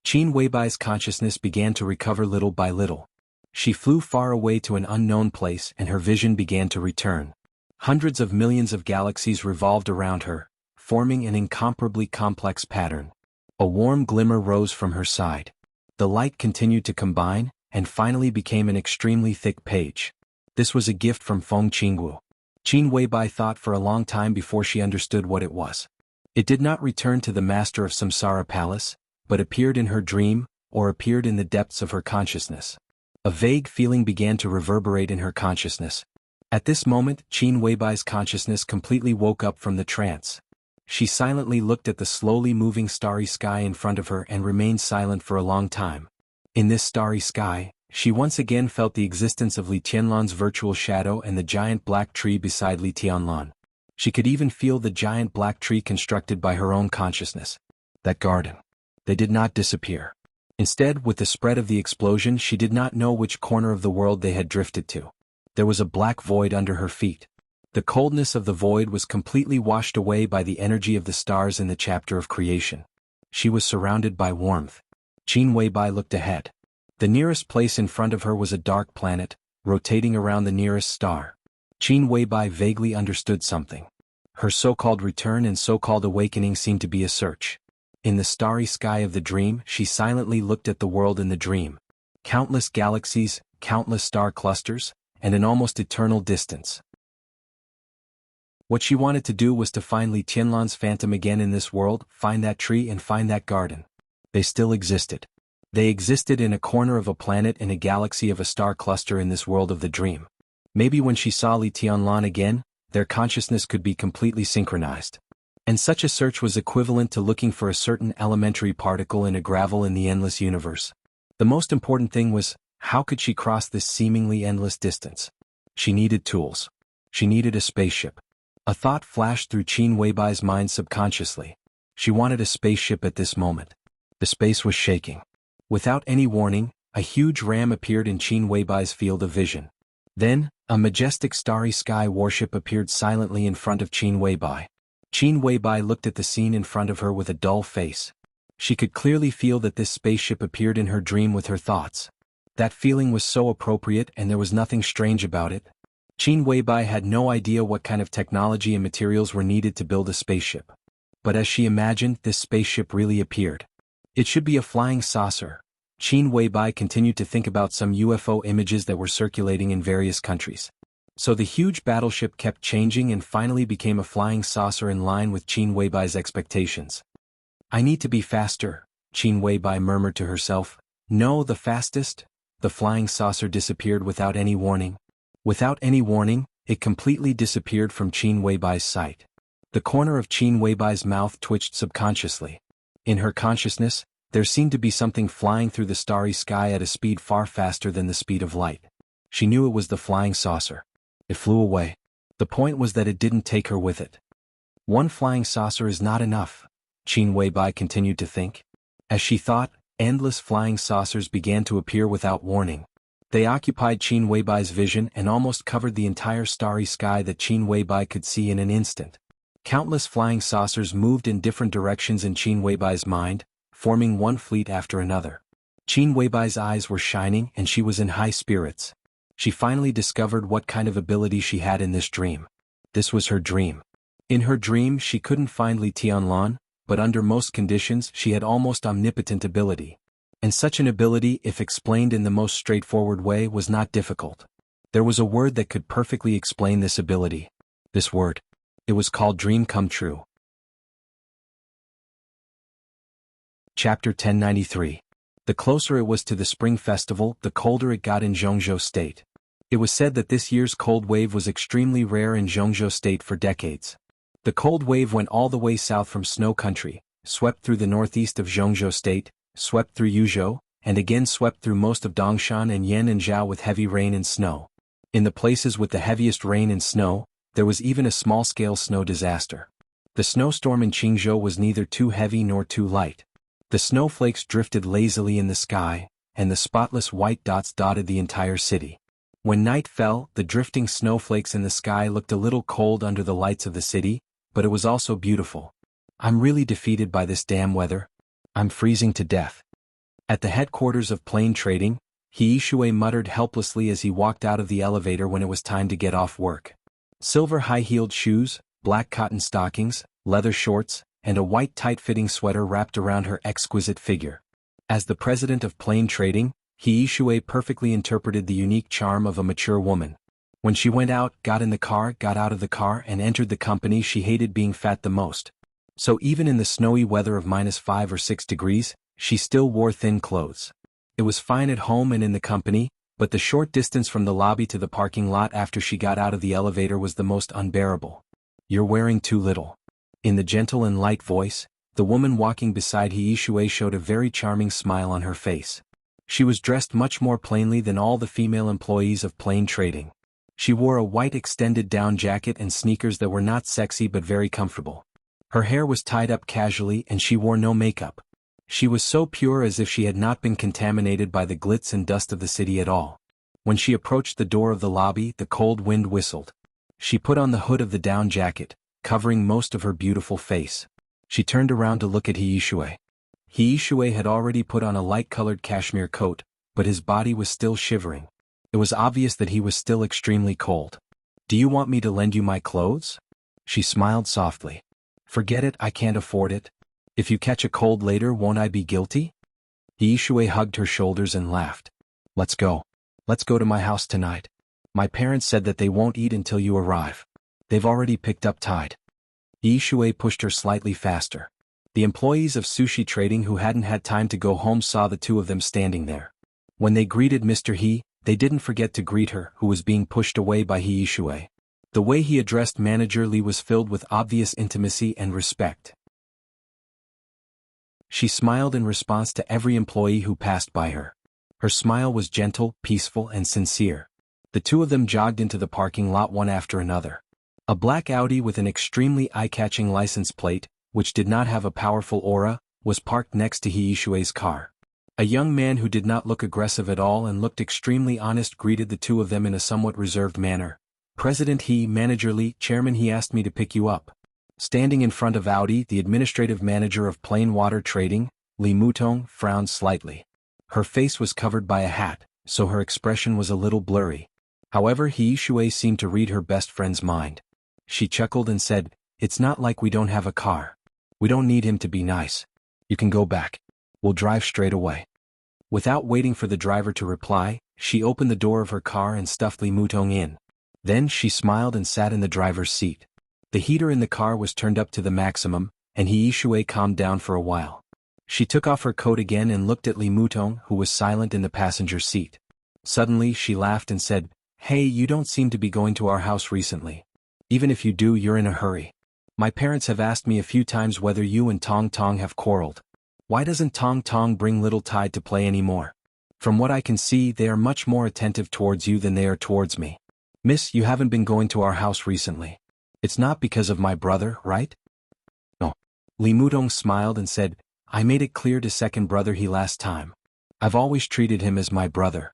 Qin Weibai's consciousness began to recover little by little. She flew far away to an unknown place and her vision began to return. Hundreds of millions of galaxies revolved around her, forming an incomparably complex pattern. A warm glimmer rose from her side. The light continued to combine, and finally became an extremely thick page. This was a gift from Feng Qingwu. Qin Weibai thought for a long time before she understood what it was. It did not return to the master of Samsara Palace, but appeared in her dream, or appeared in the depths of her consciousness. A vague feeling began to reverberate in her consciousness. At this moment, Qin Weibai's consciousness completely woke up from the trance. She silently looked at the slowly moving starry sky in front of her and remained silent for a long time. In this starry sky, she once again felt the existence of Li Tianlan's virtual shadow and the giant black tree beside Li Tianlan. She could even feel the giant black tree constructed by her own consciousness. That garden. They did not disappear. Instead, with the spread of the explosion, she did not know which corner of the world they had drifted to. There was a black void under her feet. The coldness of the void was completely washed away by the energy of the stars in the chapter of creation. She was surrounded by warmth. Qin Weibai looked ahead. The nearest place in front of her was a dark planet, rotating around the nearest star. Qin Weibai vaguely understood something. Her so-called return and so-called awakening seemed to be a search. In the starry sky of the dream, she silently looked at the world in the dream. Countless galaxies, countless star clusters, and an almost eternal distance. What she wanted to do was to find Li Tianlan's phantom again in this world, find that tree and find that garden. They still existed. They existed in a corner of a planet in a galaxy of a star cluster in this world of the dream. Maybe when she saw Li Tianlan again, their consciousness could be completely synchronized. And such a search was equivalent to looking for a certain elementary particle in a gravel in the endless universe. The most important thing was, how could she cross this seemingly endless distance? She needed tools. She needed a spaceship. A thought flashed through Qin Weibai's mind subconsciously. She wanted a spaceship at this moment. The space was shaking. Without any warning, a huge ram appeared in Qin Weibai's field of vision. Then, a majestic starry sky warship appeared silently in front of Qin Weibai. Qin Weibai looked at the scene in front of her with a dull face. She could clearly feel that this spaceship appeared in her dream with her thoughts. That feeling was so appropriate and there was nothing strange about it. Qin Weibai had no idea what kind of technology and materials were needed to build a spaceship. But as she imagined, this spaceship really appeared. It should be a flying saucer. Qin Weibai continued to think about some UFO images that were circulating in various countries. So the huge battleship kept changing and finally became a flying saucer in line with Qin Weibai's expectations. I need to be faster, Qin Weibai murmured to herself. No, the fastest? The flying saucer disappeared without any warning. Without any warning, it completely disappeared from Qin Weibai's sight. The corner of Qin Weibai's mouth twitched subconsciously. In her consciousness, there seemed to be something flying through the starry sky at a speed far faster than the speed of light. She knew it was the flying saucer. It flew away. The point was that it didn't take her with it. One flying saucer is not enough, Qin Weibai continued to think. As she thought, endless flying saucers began to appear without warning. They occupied Qin Weibai's vision and almost covered the entire starry sky that Qin Weibai could see in an instant. Countless flying saucers moved in different directions in Qin Weibai's mind, forming one fleet after another. Qin Weibai's eyes were shining and she was in high spirits. She finally discovered what kind of ability she had in this dream. This was her dream. In her dream she couldn't find Li Tianlan, but under most conditions she had almost omnipotent ability. And such an ability, if explained in the most straightforward way, was not difficult. There was a word that could perfectly explain this ability. This word. It was called dream come true. Chapter 1093. The closer it was to the Spring Festival, the colder it got in Zhongzhou State. It was said that this year's cold wave was extremely rare in Zhongzhou State for decades. The cold wave went all the way south from Snow Country, swept through the northeast of Zhongzhou State, swept through Yuzhou, and again swept through most of Dongshan and Yan and Zhao with heavy rain and snow. In the places with the heaviest rain and snow, there was even a small-scale snow disaster. The snowstorm in Qingzhou was neither too heavy nor too light. The snowflakes drifted lazily in the sky, and the spotless white dots dotted the entire city. When night fell, the drifting snowflakes in the sky looked a little cold under the lights of the city, but it was also beautiful. I'm really defeated by this damn weather. I'm freezing to death. At the headquarters of Plain Trading, He Yishui muttered helplessly as he walked out of the elevator when it was time to get off work. Silver high-heeled shoes, black cotton stockings, leather shorts, and a white tight-fitting sweater wrapped around her exquisite figure. As the president of Plain Trading, He Yishui perfectly interpreted the unique charm of a mature woman. When she went out, got in the car, got out of the car, and entered the company, she hated being fat the most. So even in the snowy weather of -5 or 6 degrees, she still wore thin clothes. It was fine at home and in the company, but the short distance from the lobby to the parking lot after she got out of the elevator was the most unbearable. You're wearing too little. In the gentle and light voice, the woman walking beside He Yishui showed a very charming smile on her face. She was dressed much more plainly than all the female employees of Plain Trading. She wore a white extended down jacket and sneakers that were not sexy but very comfortable. Her hair was tied up casually and she wore no makeup. She was so pure as if she had not been contaminated by the glitz and dust of the city at all. When she approached the door of the lobby, the cold wind whistled. She put on the hood of the down jacket, covering most of her beautiful face. She turned around to look at He Yishui. He Yishui had already put on a light-colored cashmere coat, but his body was still shivering. It was obvious that he was still extremely cold. Do you want me to lend you my clothes? She smiled softly. Forget it, I can't afford it. If you catch a cold later, won't I be guilty? He Yishui hugged her shoulders and laughed. Let's go. Let's go to my house tonight. My parents said that they won't eat until you arrive. They've already picked up Tide. He Yishui pushed her slightly faster. The employees of Sushi Trading who hadn't had time to go home saw the two of them standing there. When they greeted Mr. He, They didn't forget to greet her, who was being pushed away by He Yishui. The way he addressed Manager Li was filled with obvious intimacy and respect. She smiled in response to every employee who passed by her. Her smile was gentle, peaceful, and sincere. The two of them jogged into the parking lot one after another. A black Audi with an extremely eye-catching license plate, which did not have a powerful aura, was parked next to He Yishui's car. A young man who did not look aggressive at all and looked extremely honest greeted the two of them in a somewhat reserved manner. "President He, Manager Li, Chairman He asked me to pick you up." Standing in front of Audi, the administrative manager of Plain Water Trading, Li Mutong, frowned slightly. Her face was covered by a hat, so her expression was a little blurry. However, He Yishui seemed to read her best friend's mind. She chuckled and said, "It's not like we don't have a car. We don't need him to be nice. You can go back. We'll drive straight away." Without waiting for the driver to reply, she opened the door of her car and stuffed Li Mutong in. Then she smiled and sat in the driver's seat. The heater in the car was turned up to the maximum, and He Yishui calmed down for a while. She took off her coat again and looked at Li Mutong, who was silent in the passenger seat. Suddenly she laughed and said, "Hey, you don't seem to be going to our house recently. Even if you do, you're in a hurry. My parents have asked me a few times whether you and Tong Tong have quarreled. Why doesn't Tong Tong bring little Tide to play anymore? From what I can see, they are much more attentive towards you than they are towards me. Miss, you haven't been going to our house recently. It's not because of my brother, right?" "No." Li Mutong smiled and said, "I made it clear to second brother He last time. I've always treated him as my brother."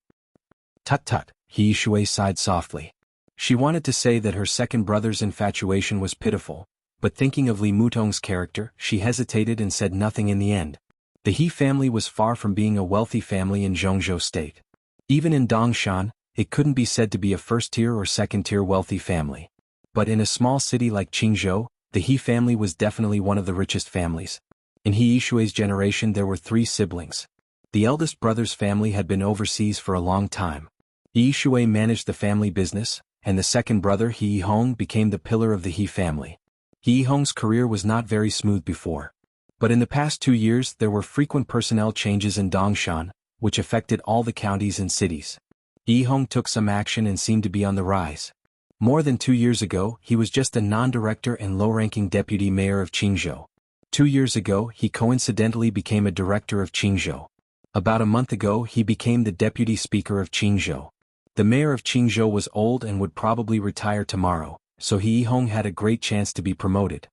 "Tut tut," He Yishui sighed softly. She wanted to say that her second brother's infatuation was pitiful, but thinking of Li Mutong's character, she hesitated and said nothing in the end. The He family was far from being a wealthy family in Zhongzhou State. Even in Dongshan, it couldn't be said to be a first-tier or second-tier wealthy family. But in a small city like Qingzhou, the He family was definitely one of the richest families. In He Yishui's generation there were 3 siblings. The eldest brother's family had been overseas for a long time. He Yishui managed the family business, and the second brother He Yihong became the pillar of the He family. He Yihong's career was not very smooth before. But in the past 2 years there were frequent personnel changes in Dongshan, which affected all the counties and cities. Yihong took some action and seemed to be on the rise. More than 2 years ago, he was just a non-director and low-ranking deputy mayor of Qingzhou. 2 years ago, he coincidentally became a director of Qingzhou. About a month ago, he became the deputy speaker of Qingzhou. The mayor of Qingzhou was old and would probably retire tomorrow, so He Yihong had a great chance to be promoted.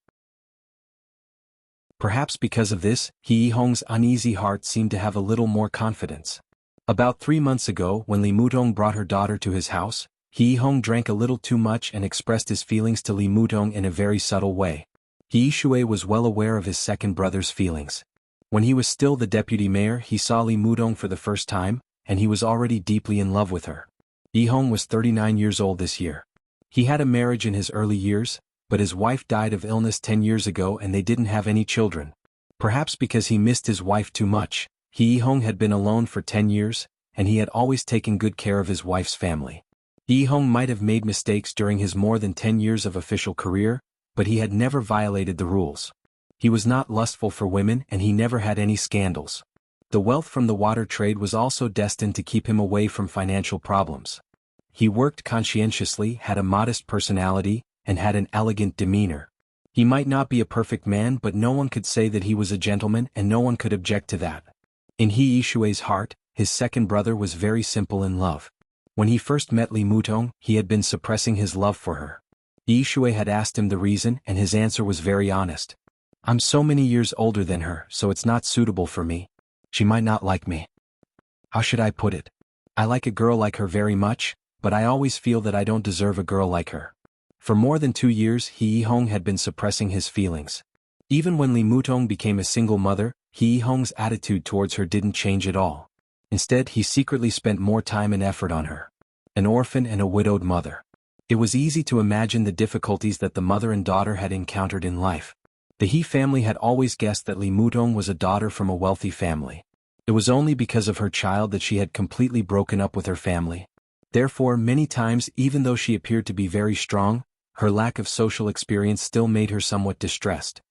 Perhaps because of this, He Yihong's uneasy heart seemed to have a little more confidence. About 3 months ago, when Li Mutong brought her daughter to his house, He Yihong drank a little too much and expressed his feelings to Li Mutong in a very subtle way. He Yishui was well aware of his second brother's feelings. When he was still the deputy mayor, he saw Li Mutong for the first time, and he was already deeply in love with her. Yihong was 39 years old this year. He had a marriage in his early years, but his wife died of illness 10 years ago and they didn't have any children. Perhaps because he missed his wife too much, He Yihong had been alone for 10 years, and he had always taken good care of his wife's family. Yihong might have made mistakes during his more than 10 years of official career, but he had never violated the rules. He was not lustful for women and he never had any scandals. The wealth from the water trade was also destined to keep him away from financial problems. He worked conscientiously, had a modest personality, and had an elegant demeanor. He might not be a perfect man, but no one could say that he was a gentleman and no one could object to that. In He Yishui's heart, his second brother was very simple in love. When he first met Li Mutong, he had been suppressing his love for her. Yishui had asked him the reason and his answer was very honest. "I'm so many years older than her, so it's not suitable for me. She might not like me. How should I put it? I like a girl like her very much, but I always feel that I don't deserve a girl like her." For more than 2 years, He Yihong had been suppressing his feelings. Even when Li Mutong became a single mother, He Yihong's attitude towards her didn't change at all. Instead, he secretly spent more time and effort on her. An orphan and a widowed mother. It was easy to imagine the difficulties that the mother and daughter had encountered in life. The He family had always guessed that Li Mutong was a daughter from a wealthy family. It was only because of her child that she had completely broken up with her family. Therefore, many times, even though she appeared to be very strong, her lack of social experience still made her somewhat distressed.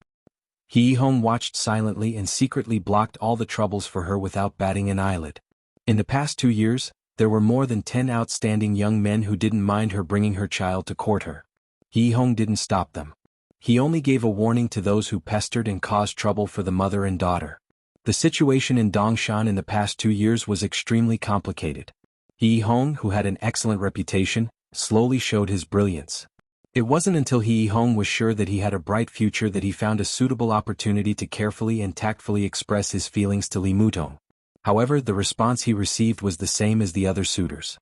He Yihong watched silently and secretly blocked all the troubles for her without batting an eyelid. In the past 2 years, There were more than 10 outstanding young men who didn't mind her bringing her child to court her. He Hong didn't stop them. He only gave a warning to those who pestered and caused trouble for the mother and daughter. The situation in Dongshan in the past 2 years was extremely complicated. He Hong, who had an excellent reputation, slowly showed his brilliance. It wasn't until He Hong was sure that he had a bright future that he found a suitable opportunity to carefully and tactfully express his feelings to Li Mutong. However, the response he received was the same as the other suitors.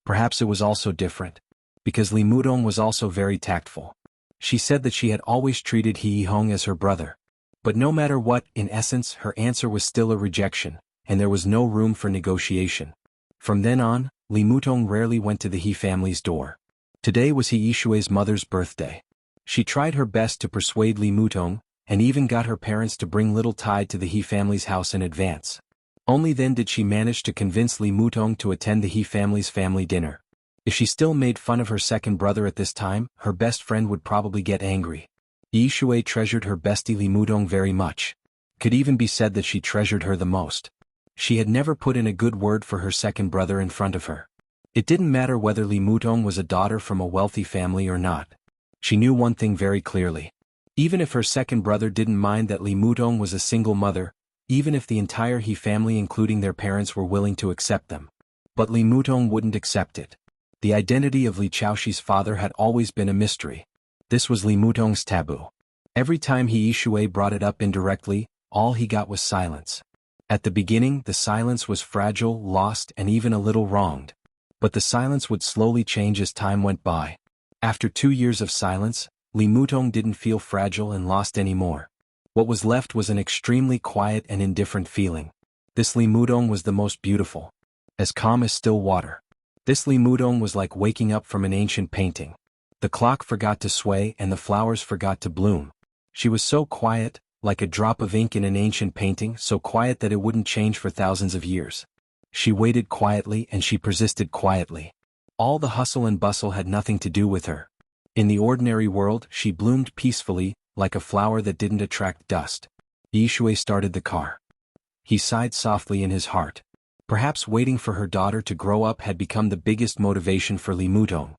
Perhaps it was also different, because Li Mutong was also very tactful. She said that she had always treated He Hong as her brother. But no matter what, in essence, her answer was still a rejection, and there was no room for negotiation. From then on, Li Mutong rarely went to the He family's door. Today was He Yishui's mother's birthday. She tried her best to persuade Li Mutong, and even got her parents to bring little Tide to the He family's house in advance. Only then did she manage to convince Li Mutong to attend the He family's family dinner. If she still made fun of her second brother at this time, her best friend would probably get angry. Yishui treasured her bestie Li Mutong very much. Could even be said that she treasured her the most. She had never put in a good word for her second brother in front of her. It didn't matter whether Li Mutong was a daughter from a wealthy family or not. She knew one thing very clearly. Even if her second brother didn't mind that Li Mutong was a single mother, even if the entire He family including their parents were willing to accept them. But Li Mutong wouldn't accept it. The identity of Li Chaoxi's father had always been a mystery. This was Li Mutong's taboo. Every time He Yishui brought it up indirectly, all he got was silence. At the beginning, the silence was fragile, lost, and even a little wronged. But the silence would slowly change as time went by. After 2 years of silence, Li Mutong didn't feel fragile and lost anymore. What was left was an extremely quiet and indifferent feeling. This Li Mutong was the most beautiful. As calm as still water. This Li Mutong was like waking up from an ancient painting. The clock forgot to sway and the flowers forgot to bloom. She was so quiet, like a drop of ink in an ancient painting, so quiet that it wouldn't change for thousands of years. She waited quietly and she persisted quietly. All the hustle and bustle had nothing to do with her. In the ordinary world, she bloomed peacefully, like a flower that didn't attract dust. Yishui started the car. He sighed softly in his heart. Perhaps waiting for her daughter to grow up had become the biggest motivation for Li Mutong.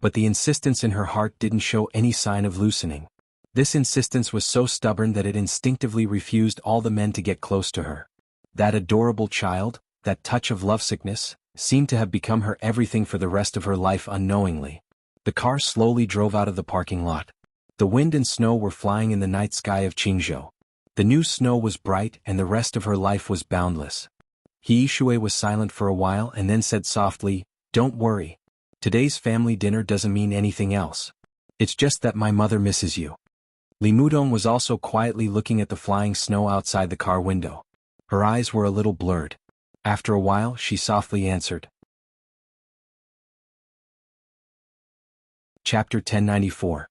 But the insistence in her heart didn't show any sign of loosening. This insistence was so stubborn that it instinctively refused all the men to get close to her. That adorable child, that touch of lovesickness, seemed to have become her everything for the rest of her life unknowingly. The car slowly drove out of the parking lot. The wind and snow were flying in the night sky of Qingzhou. The new snow was bright and the rest of her life was boundless. He Yishui was silent for a while and then said softly, "Don't worry. Today's family dinner doesn't mean anything else. It's just that my mother misses you." Li Mutong was also quietly looking at the flying snow outside the car window. Her eyes were a little blurred. After a while, she softly answered. Chapter 1094.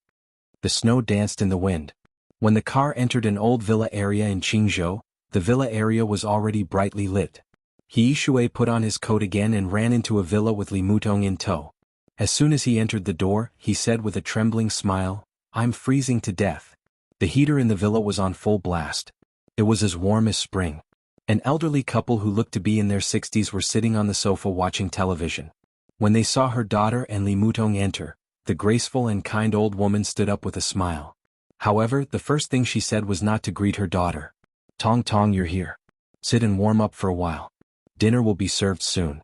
The snow danced in the wind. When the car entered an old villa area in Qingzhou, the villa area was already brightly lit. He Yishui put on his coat again and ran into a villa with Li Mutong in tow. As soon as he entered the door, he said with a trembling smile, "I'm freezing to death." The heater in the villa was on full blast. It was as warm as spring. An elderly couple who looked to be in their 60s were sitting on the sofa watching television. When they saw her daughter and Li Mutong enter, the graceful and kind old woman stood up with a smile. However, the first thing she said was not to greet her daughter. "Tong Tong, you're here. Sit and warm up for a while. Dinner will be served soon."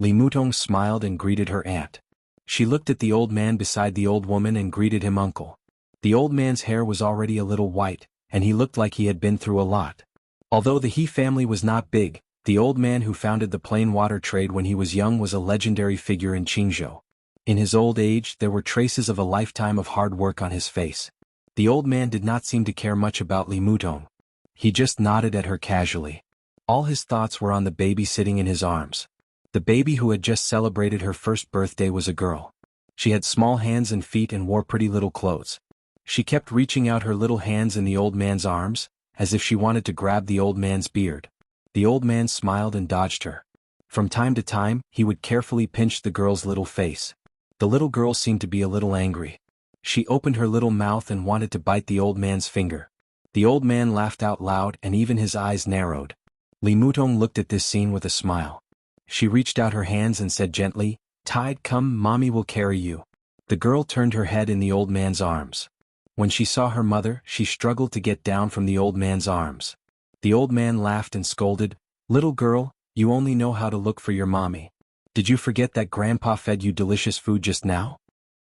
Li Mutong smiled and greeted her aunt. She looked at the old man beside the old woman and greeted him uncle. The old man's hair was already a little white, and he looked like he had been through a lot. Although the He family was not big, the old man who founded the plain water trade when he was young was a legendary figure in Qingzhou. In his old age, there were traces of a lifetime of hard work on his face. The old man did not seem to care much about Li Mutong. He just nodded at her casually. All his thoughts were on the baby sitting in his arms. The baby who had just celebrated her first birthday was a girl. She had small hands and feet and wore pretty little clothes. She kept reaching out her little hands in the old man's arms, as if she wanted to grab the old man's beard. The old man smiled and dodged her. From time to time, he would carefully pinch the girl's little face. The little girl seemed to be a little angry. She opened her little mouth and wanted to bite the old man's finger. The old man laughed out loud and even his eyes narrowed. Li Mutong looked at this scene with a smile. She reached out her hands and said gently, "Tide, come, mommy will carry you." The girl turned her head in the old man's arms. When she saw her mother, she struggled to get down from the old man's arms. The old man laughed and scolded, "Little girl, you only know how to look for your mommy. Did you forget that grandpa fed you delicious food just now?"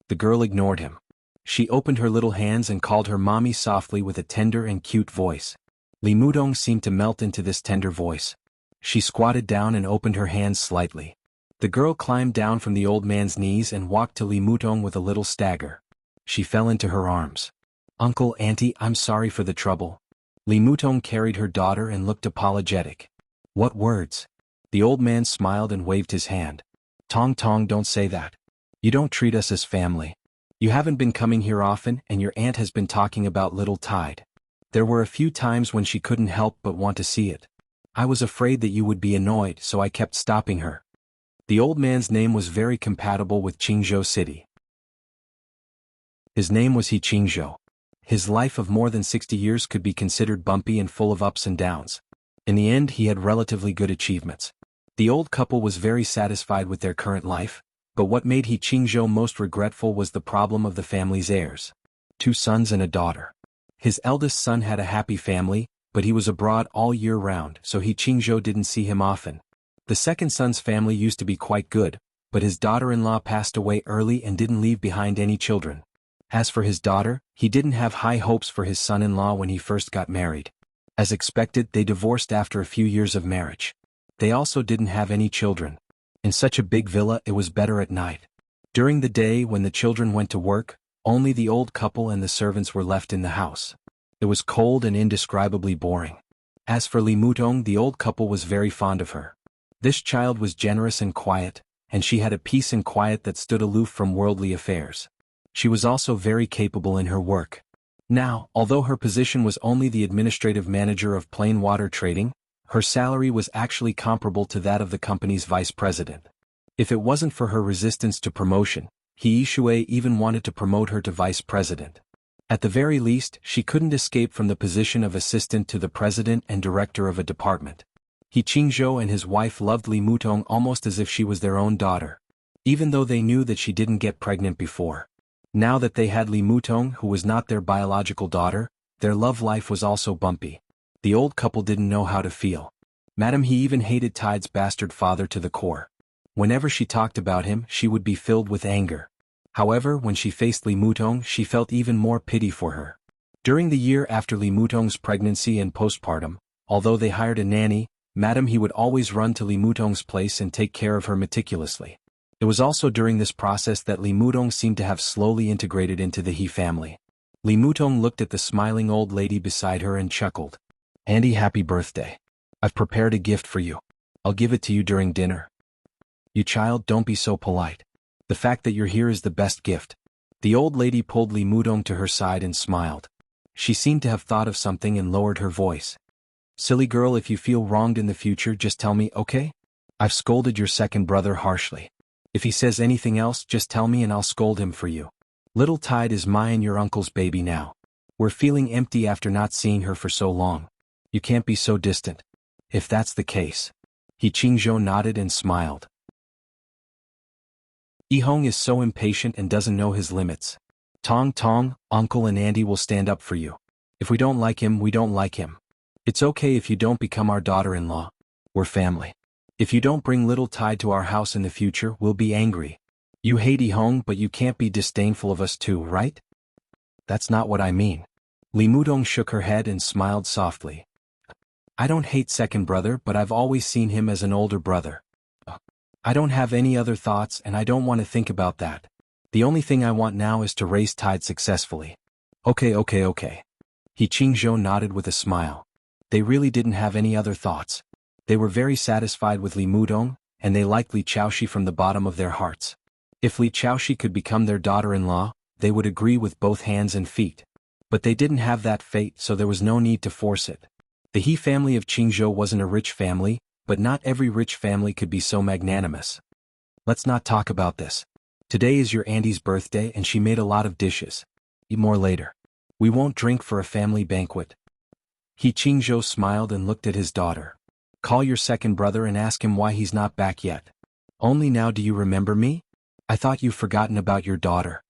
The girl ignored him. She opened her little hands and called her mommy softly with a tender and cute voice. Li Mudong seemed to melt into this tender voice. She squatted down and opened her hands slightly. The girl climbed down from the old man's knees and walked to Li Mudong with a little stagger. She fell into her arms. "Uncle, Auntie, I'm sorry for the trouble." Li Mudong carried her daughter and looked apologetic. "What words?" The old man smiled and waved his hand. "Tong Tong, don't say that. You don't treat us as family. You haven't been coming here often and your aunt has been talking about little Tide. There were a few times when she couldn't help but want to see it. I was afraid that you would be annoyed, so I kept stopping her." The old man's name was very compatible with Qingzhou City. His name was He Qingzhou. His life of more than 60 years could be considered bumpy and full of ups and downs. In the end, he had relatively good achievements. The old couple was very satisfied with their current life, but what made He Qingzhou most regretful was the problem of the family's heirs. 2 sons and a daughter. His eldest son had a happy family, but he was abroad all year round, so He Qingzhou didn't see him often. The second son's family used to be quite good, but his daughter-in-law passed away early and didn't leave behind any children. As for his daughter, he didn't have high hopes for his son-in-law when he first got married. As expected, they divorced after a few years of marriage. They also didn't have any children. In such a big villa, it was better at night. During the day, when the children went to work, only the old couple and the servants were left in the house. It was cold and indescribably boring. As for Li Mudong, the old couple was very fond of her. This child was generous and quiet, and she had a peace and quiet that stood aloof from worldly affairs. She was also very capable in her work. Now, although her position was only the administrative manager of plain water trading, her salary was actually comparable to that of the company's vice president. If it wasn't for her resistance to promotion, He Yishui even wanted to promote her to vice president. At the very least, she couldn't escape from the position of assistant to the president and director of a department. He Qingzhou and his wife loved Li Mudong almost as if she was their own daughter, even though they knew that she didn't get pregnant before. Now that they had Li Mudong, who was not their biological daughter, their love life was also bumpy. The old couple didn't know how to feel. Madame He even hated Tide's bastard father to the core. Whenever she talked about him, she would be filled with anger. However, when she faced Li Mudong, she felt even more pity for her. During the year after Li Mudong's pregnancy and postpartum, although they hired a nanny, Madame He would always run to Li Mudong's place and take care of her meticulously. It was also during this process that Li Mudong seemed to have slowly integrated into the He family. Li Mudong looked at the smiling old lady beside her and chuckled. "Auntie, happy birthday. I've prepared a gift for you. I'll give it to you during dinner." "You child, don't be so polite. The fact that you're here is the best gift." The old lady pulled Li Mudong to her side and smiled. She seemed to have thought of something and lowered her voice. "Silly girl, if you feel wronged in the future, just tell me, okay? I've scolded your second brother harshly. If he says anything else, just tell me and I'll scold him for you. Little Tide is my and your uncle's baby now. We're feeling empty after not seeing her for so long. You can't be so distant." "If that's the case." He Qingzhou nodded and smiled. Yihong is so impatient and doesn't know his limits. "Tong Tong, uncle and auntie will stand up for you. If we don't like him, we don't like him. It's okay if you don't become our daughter-in-law. We're family. If you don't bring little Tide to our house in the future, we'll be angry. You hate Yihong, but you can't be disdainful of us too, right?" "That's not what I mean." Li Mudong shook her head and smiled softly. "I don't hate second brother, but I've always seen him as an older brother. I don't have any other thoughts and I don't want to think about that. The only thing I want now is to raise Tide successfully." Okay. He Qingzhou nodded with a smile. They really didn't have any other thoughts. They were very satisfied with Li Mudong, and they liked Li Chaoshi from the bottom of their hearts. If Li Chaoshi could become their daughter-in-law, they would agree with both hands and feet. But they didn't have that fate, so there was no need to force it. The He family of Qingzhou wasn't a rich family, but not every rich family could be so magnanimous. "Let's not talk about this. Today is your auntie's birthday and she made a lot of dishes. Eat more later. We won't drink for a family banquet." He Qingzhou smiled and looked at his daughter. Call your second brother and ask him why he's not back yet. Only now do you remember me? I thought you've forgotten about your daughter.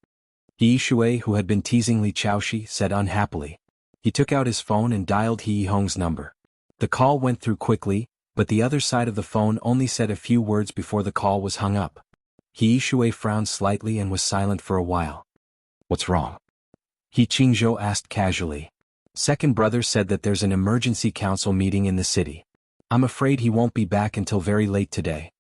He Shui, who had been teasing Li Chaoshi, said unhappily. He took out his phone and dialed He Hong's number. The call went through quickly, but the other side of the phone only said a few words before the call was hung up. He Shui frowned slightly and was silent for a while. What's wrong? He Qingzhou asked casually. Second brother said that there's an emergency council meeting in the city. I'm afraid he won't be back until very late today.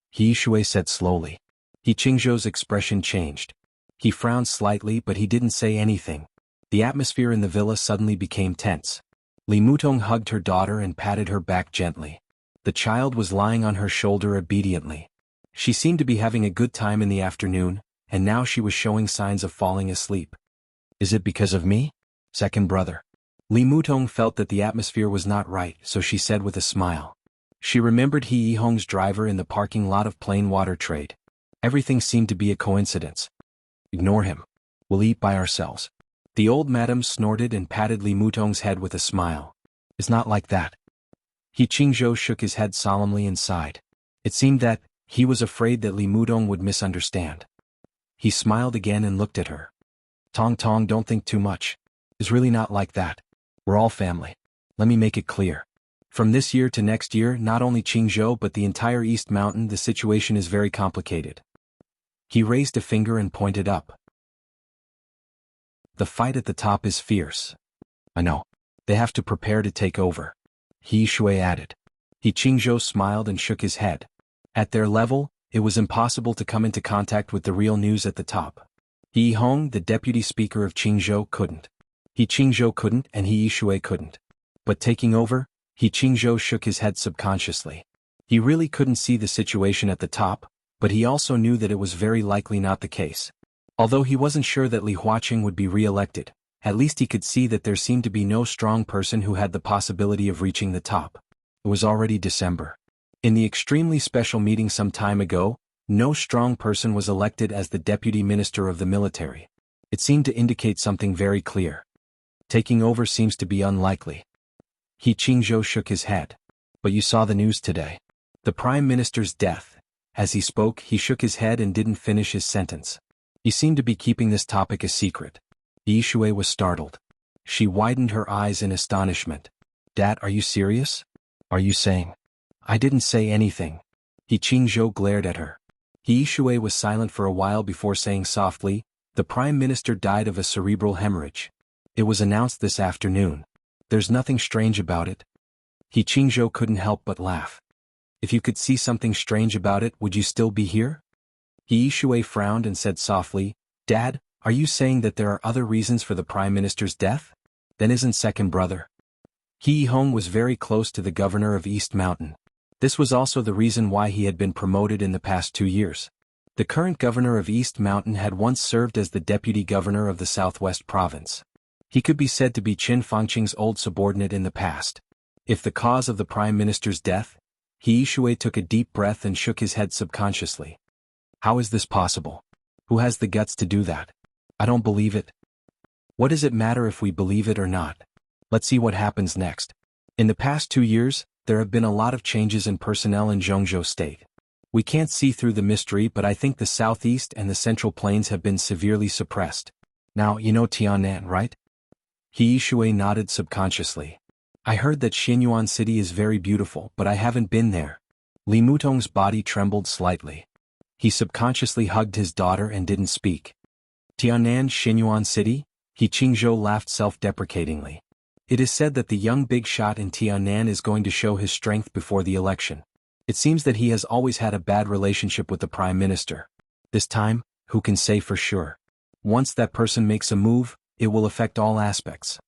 He Shui said slowly. He Qingzhou's expression changed. He frowned slightly, but he didn't say anything. The atmosphere in the villa suddenly became tense. Li Mutong hugged her daughter and patted her back gently. The child was lying on her shoulder obediently. She seemed to be having a good time in the afternoon, and now she was showing signs of falling asleep. Is it because of me? Second brother. Li Mutong felt that the atmosphere was not right, so she said with a smile. She remembered He Hong's driver in the parking lot of Plain Water Trade. Everything seemed to be a coincidence. Ignore him. We'll eat by ourselves. The old madam snorted and patted Li Mutong's head with a smile. It's not like that. He Qingzhou shook his head solemnly and sighed. It seemed that he was afraid that Li Mutong would misunderstand. He smiled again and looked at her. Tong Tong, don't think too much. It's really not like that. We're all family. Let me make it clear. From this year to next year, not only Qingzhou but the entire East Mountain, the situation is very complicated. He raised a finger and pointed up. The fight at the top is fierce. I know. They have to prepare to take over. He Shui added. He Qingzhou smiled and shook his head. At their level, it was impossible to come into contact with the real news at the top. He Hong, the deputy speaker of Qingzhou, couldn't. He Qingzhou couldn't and He Shui couldn't. But taking over, He Qingzhou shook his head subconsciously. He really couldn't see the situation at the top, but he also knew that it was very likely not the case. Although he wasn't sure that Li Huaqing would be re-elected, at least he could see that there seemed to be no strong person who had the possibility of reaching the top. It was already December. In the extremely special meeting some time ago, no strong person was elected as the deputy minister of the military. It seemed to indicate something very clear. Taking over seems to be unlikely. He Qingzhou shook his head. But you saw the news today. The prime minister's death. As he spoke, he shook his head and didn't finish his sentence. He seemed to be keeping this topic a secret. Yi Shui was startled. She widened her eyes in astonishment. Dad, are you serious? Are you saying? I didn't say anything. He Qingzhou glared at her. Yi Shui was silent for a while before saying softly, the prime minister died of a cerebral hemorrhage. It was announced this afternoon. There's nothing strange about it. He Qingzhou couldn't help but laugh. If you could see something strange about it, would you still be here? He Shui frowned and said softly, Dad, are you saying that there are other reasons for the prime minister's death? Then isn't second brother? He Hong was very close to the governor of East Mountain. This was also the reason why he had been promoted in the past 2 years. The current governor of East Mountain had once served as the deputy governor of the Southwest Province. He could be said to be Qin Fangqing's old subordinate in the past. If the cause of the prime minister's death, He Shui took a deep breath and shook his head subconsciously. How is this possible? Who has the guts to do that? I don't believe it. What does it matter if we believe it or not? Let's see what happens next. In the past 2 years, there have been a lot of changes in personnel in Zhongzhou State. We can't see through the mystery, but I think the southeast and the central plains have been severely suppressed. Now, you know Tianan, right? He Shui nodded subconsciously. I heard that Xinyuan City is very beautiful, but I haven't been there. Li Mutong's body trembled slightly. He subconsciously hugged his daughter and didn't speak. Tianan, Xinyuan City? He Qingzhou laughed self-deprecatingly. It is said that the young big shot in Tianan is going to show his strength before the election. It seems that he has always had a bad relationship with the prime minister. This time, who can say for sure? Once that person makes a move, it will affect all aspects.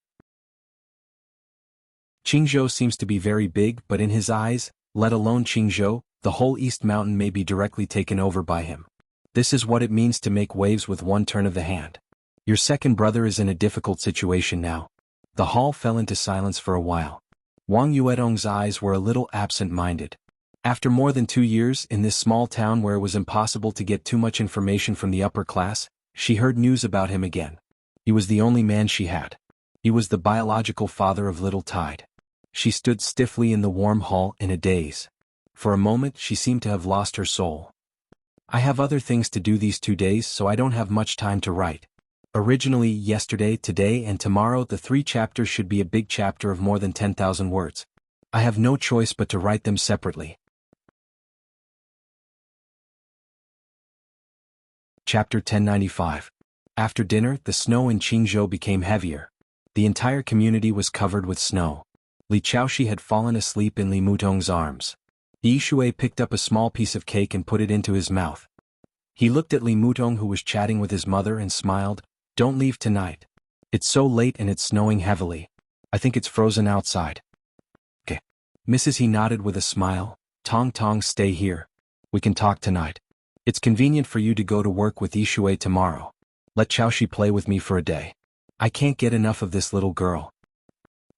Qingzhou seems to be very big, but in his eyes, let alone Qingzhou, the whole East Mountain may be directly taken over by him. This is what it means to make waves with one turn of the hand. Your second brother is in a difficult situation now. The hall fell into silence for a while. Wang Yuedong's eyes were a little absent-minded. After more than 2 years in this small town where it was impossible to get too much information from the upper class, she heard news about him again. He was the only man she had. He was the biological father of little Tide. She stood stiffly in the warm hall in a daze. For a moment she seemed to have lost her soul. I have other things to do these 2 days, so I don't have much time to write. Originally, yesterday, today, and tomorrow the 3 chapters should be a big chapter of more than 10,000 words. I have no choice but to write them separately. Chapter 1095. After dinner, the snow in Qingzhou became heavier. The entire community was covered with snow. Li Chaoxi had fallen asleep in Li Mutong's arms. Yi Shui picked up a small piece of cake and put it into his mouth. He looked at Li Mutong, who was chatting with his mother, and smiled. "Don't leave tonight. It's so late and it's snowing heavily. I think it's frozen outside." "Okay." Mrs. He nodded with a smile. "Tong Tong, stay here. We can talk tonight. It's convenient for you to go to work with Yi Shui tomorrow. Let Chaoxi play with me for a day. I can't get enough of this little girl.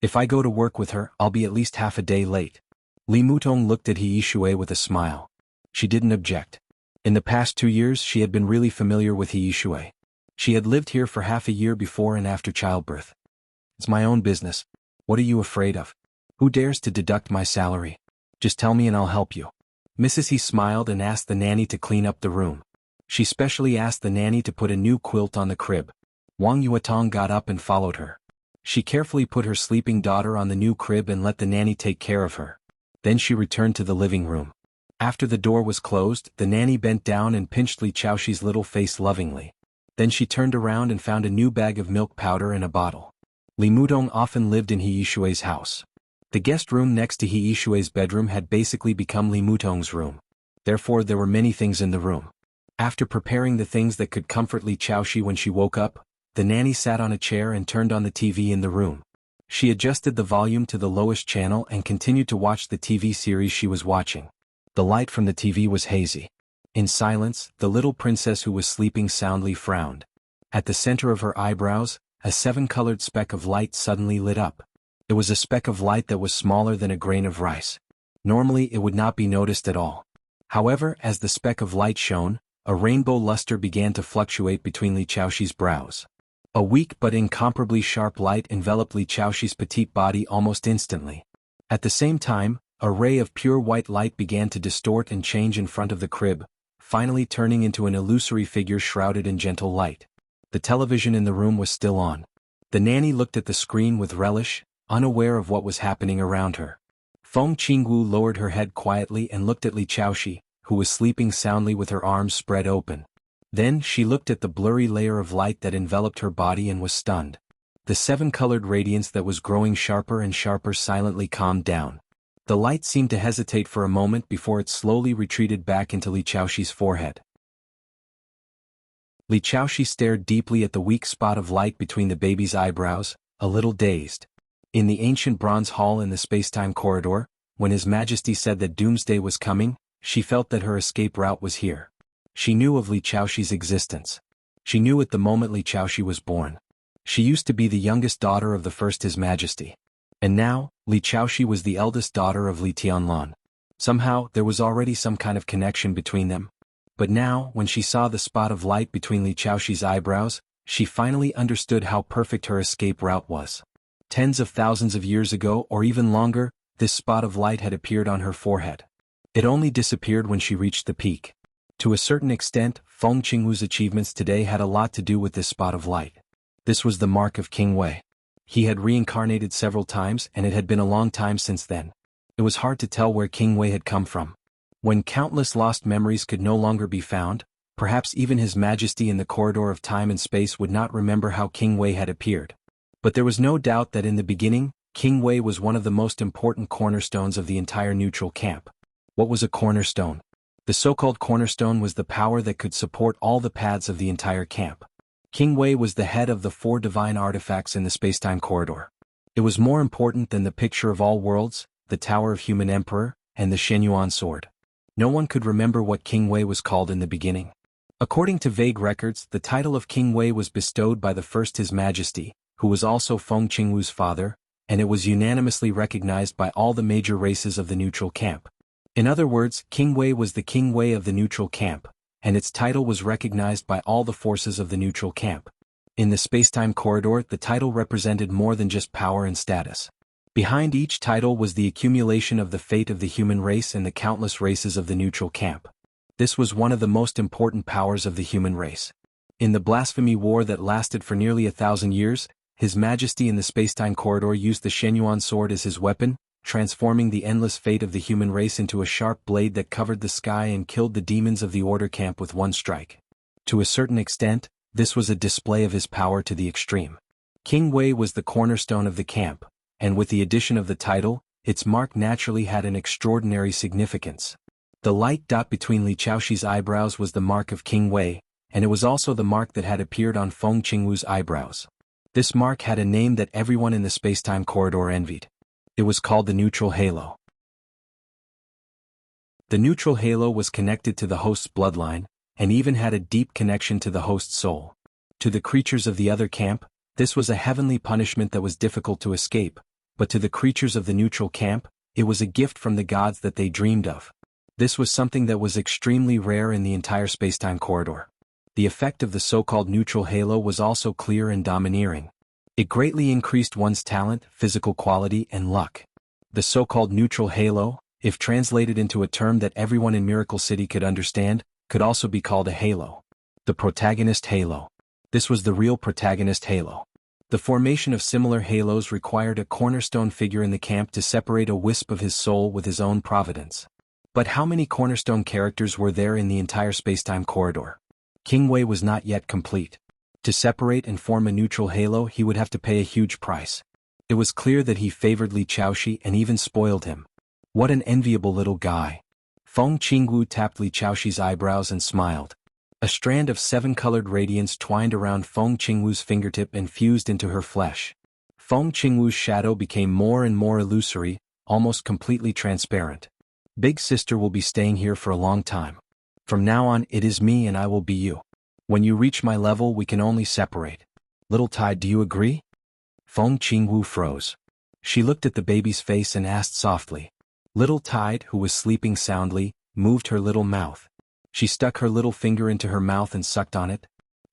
If I go to work with her, I'll be at least half a day late." Li Mutong looked at Yi Shui with a smile. She didn't object. In the past 2 years she had been really familiar with Yi Shui. She had lived here for half a year before and after childbirth. "It's my own business. What are you afraid of? Who dares to deduct my salary? Just tell me and I'll help you." Mrs. He smiled and asked the nanny to clean up the room. She specially asked the nanny to put a new quilt on the crib. Wang Yuetong got up and followed her. She carefully put her sleeping daughter on the new crib and let the nanny take care of her. Then she returned to the living room. After the door was closed, the nanny bent down and pinched Li Chaoxi's little face lovingly. Then she turned around and found a new bag of milk powder and a bottle. Li Mutong often lived in Yi Shui's house. The guest room next to Yi Shui's bedroom had basically become Li Mutong's room. Therefore there were many things in the room. After preparing the things that could comfort Li Chaoxi when she woke up, the nanny sat on a chair and turned on the TV in the room. She adjusted the volume to the lowest channel and continued to watch the TV series she was watching. The light from the TV was hazy. In silence, the little princess who was sleeping soundly frowned. At the center of her eyebrows, a 7-colored speck of light suddenly lit up. It was a speck of light that was smaller than a grain of rice. Normally it would not be noticed at all. However, as the speck of light shone, a rainbow luster began to fluctuate between Li Chaoxi's brows. A weak but incomparably sharp light enveloped Li Chaoxi's petite body almost instantly. At the same time, a ray of pure white light began to distort and change in front of the crib, finally turning into an illusory figure shrouded in gentle light. The television in the room was still on. The nanny looked at the screen with relish, unaware of what was happening around her. Feng Qingwu lowered her head quietly and looked at Li Chaoxi, who was sleeping soundly with her arms spread open. Then she looked at the blurry layer of light that enveloped her body and was stunned. The 7-colored radiance that was growing sharper and sharper silently calmed down. The light seemed to hesitate for a moment before it slowly retreated back into Li Chaoxi's forehead. Li Chaoxi stared deeply at the weak spot of light between the baby's eyebrows, a little dazed. In the ancient bronze hall in the space-time corridor, when His Majesty said that doomsday was coming, she felt that her escape route was here. She knew of Li Chaoxi's existence. She knew it the moment Li Chaoxi was born. She used to be the youngest daughter of the first His Majesty. And now, Li Chaoxi was the eldest daughter of Li Tianlan. Somehow, there was already some kind of connection between them. But now, when she saw the spot of light between Li Chaoxi's eyebrows, she finally understood how perfect her escape route was. Tens of thousands of years ago, or even longer, this spot of light had appeared on her forehead. It only disappeared when she reached the peak. To a certain extent, Feng Qingwu's achievements today had a lot to do with this spot of light. This was the mark of King Wei. He had reincarnated several times and it had been a long time since then. It was hard to tell where King Wei had come from. When countless lost memories could no longer be found, perhaps even His Majesty in the corridor of time and space would not remember how King Wei had appeared. But there was no doubt that in the beginning, King Wei was one of the most important cornerstones of the entire neutral camp. What was a cornerstone? The so-called cornerstone was the power that could support all the paths of the entire camp. King Wei was the head of the 4 divine artifacts in the space-time corridor. It was more important than the picture of all worlds, the Tower of Human Emperor, and the Shenyuan sword. No one could remember what King Wei was called in the beginning. According to vague records, the title of King Wei was bestowed by the first His Majesty, who was also Feng Qingwu's father, and it was unanimously recognized by all the major races of the neutral camp. In other words, King Wei was the King Wei of the neutral camp, and its title was recognized by all the forces of the neutral camp. In the space-time corridor, the title represented more than just power and status. Behind each title was the accumulation of the fate of the human race and the countless races of the neutral camp. This was one of the most important powers of the human race. In the blasphemy war that lasted for nearly 1,000 years, His Majesty in the Spacetime Corridor used the Shenyuan sword as his weapon, transforming the endless fate of the human race into a sharp blade that covered the sky and killed the demons of the Order camp with one strike. To a certain extent, this was a display of his power to the extreme. King Wei was the cornerstone of the camp, and with the addition of the title, its mark naturally had an extraordinary significance. The light dot between Li Chaoxi's eyebrows was the mark of King Wei, and it was also the mark that had appeared on Feng Qingwu's eyebrows. This mark had a name that everyone in the spacetime corridor envied. It was called the neutral halo. The neutral halo was connected to the host's bloodline, and even had a deep connection to the host's soul. To the creatures of the other camp, this was a heavenly punishment that was difficult to escape, but to the creatures of the neutral camp, it was a gift from the gods that they dreamed of. This was something that was extremely rare in the entire spacetime corridor. The effect of the so-called neutral halo was also clear and domineering. It greatly increased one's talent, physical quality, and luck. The so-called neutral halo, if translated into a term that everyone in Miracle City could understand, could also be called a halo. The protagonist halo. This was the real protagonist halo. The formation of similar halos required a cornerstone figure in the camp to separate a wisp of his soul with his own providence. But how many cornerstone characters were there in the entire spacetime corridor? King Wei was not yet complete. To separate and form a neutral halo, he would have to pay a huge price. It was clear that he favored Li Chaoxi and even spoiled him. What an enviable little guy. Feng Qingwu tapped Li Chaoxi's eyebrows and smiled. A strand of 7-colored radiance twined around Feng Qingwu's fingertip and fused into her flesh. Feng Qingwu's shadow became more and more illusory, almost completely transparent. Big sister will be staying here for a long time. From now on, it is me and I will be you. When you reach my level, we can only separate. Little Tide, do you agree? Feng Qingwu froze. She looked at the baby's face and asked softly. Little Tide, who was sleeping soundly, moved her little mouth. She stuck her little finger into her mouth and sucked on it.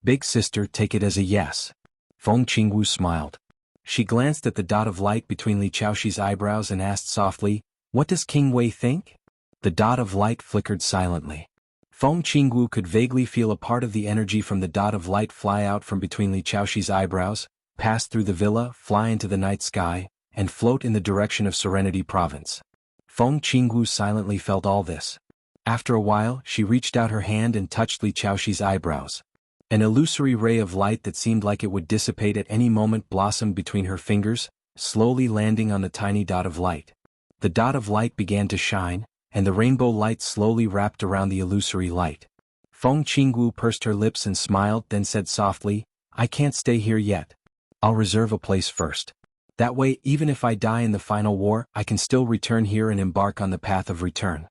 Big sister, take it as a yes. Feng Qingwu smiled. She glanced at the dot of light between Li Chaoxi's eyebrows and asked softly, what does King Wei think? The dot of light flickered silently. Feng Qingwu could vaguely feel a part of the energy from the dot of light fly out from between Li Chaoxi's eyebrows, pass through the villa, fly into the night sky, and float in the direction of Serenity Province. Feng Qingwu silently felt all this. After a while, she reached out her hand and touched Li Chaoxi's eyebrows. An illusory ray of light that seemed like it would dissipate at any moment blossomed between her fingers, slowly landing on the tiny dot of light. The dot of light began to shine, and the rainbow light slowly wrapped around the illusory light. Feng Qingwu pursed her lips and smiled, then said softly, I can't stay here yet. I'll reserve a place first. That way, even if I die in the final war, I can still return here and embark on the path of return.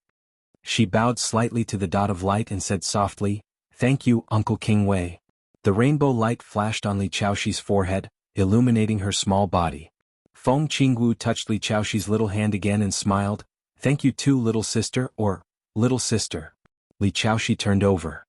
She bowed slightly to the dot of light and said softly, Thank you, Uncle King Wei. The rainbow light flashed on Li Chaoxi's forehead, illuminating her small body. Feng Qingwu touched Li Chaoxi's little hand again and smiled, Thank you too, little sister, or, little sister. Li Chaoxi turned over.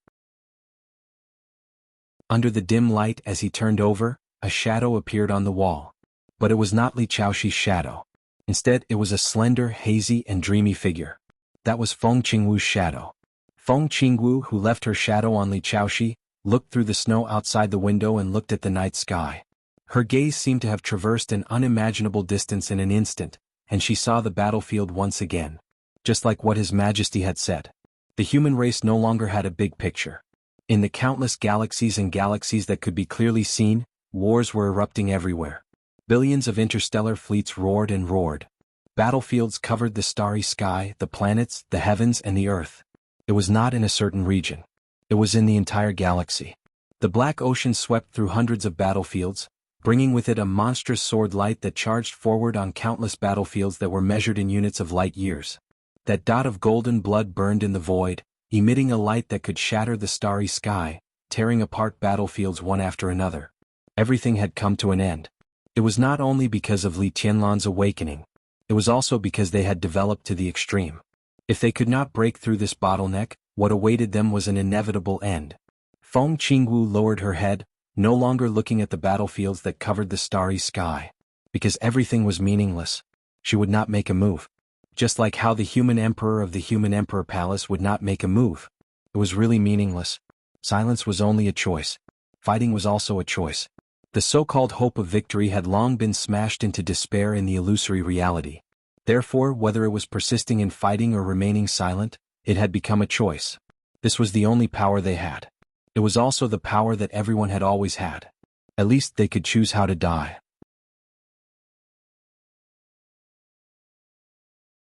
Under the dim light as he turned over, a shadow appeared on the wall. But it was not Li Chaoxi's shadow. Instead, it was a slender, hazy, and dreamy figure. That was Feng Qingwu's shadow. Feng Qingwu, who left her shadow on Li Chaoxi, looked through the snow outside the window and looked at the night sky. Her gaze seemed to have traversed an unimaginable distance in an instant, and she saw the battlefield once again. Just like what His Majesty had said. The human race no longer had a big picture. In the countless galaxies and galaxies that could be clearly seen, wars were erupting everywhere. Billions of interstellar fleets roared and roared. Battlefields covered the starry sky, the planets, the heavens, and the earth. It was not in a certain region. It was in the entire galaxy. The black ocean swept through hundreds of battlefields, bringing with it a monstrous sword light that charged forward on countless battlefields that were measured in units of light years. That dot of golden blood burned in the void, emitting a light that could shatter the starry sky, tearing apart battlefields one after another. Everything had come to an end. It was not only because of Li Tianlan's awakening. It was also because they had developed to the extreme. If they could not break through this bottleneck, what awaited them was an inevitable end. Feng Qingwu lowered her head, no longer looking at the battlefields that covered the starry sky. Because everything was meaningless, She would not make a move. Just like how the human emperor of the human emperor palace would not make a move. It was really meaningless. Silence was only a choice. Fighting was also a choice. The so-called hope of victory had long been smashed into despair in the illusory reality. Therefore, whether it was persisting in fighting or remaining silent, it had become a choice. This was the only power they had. It was also the power that everyone had always had. At least they could choose how to die.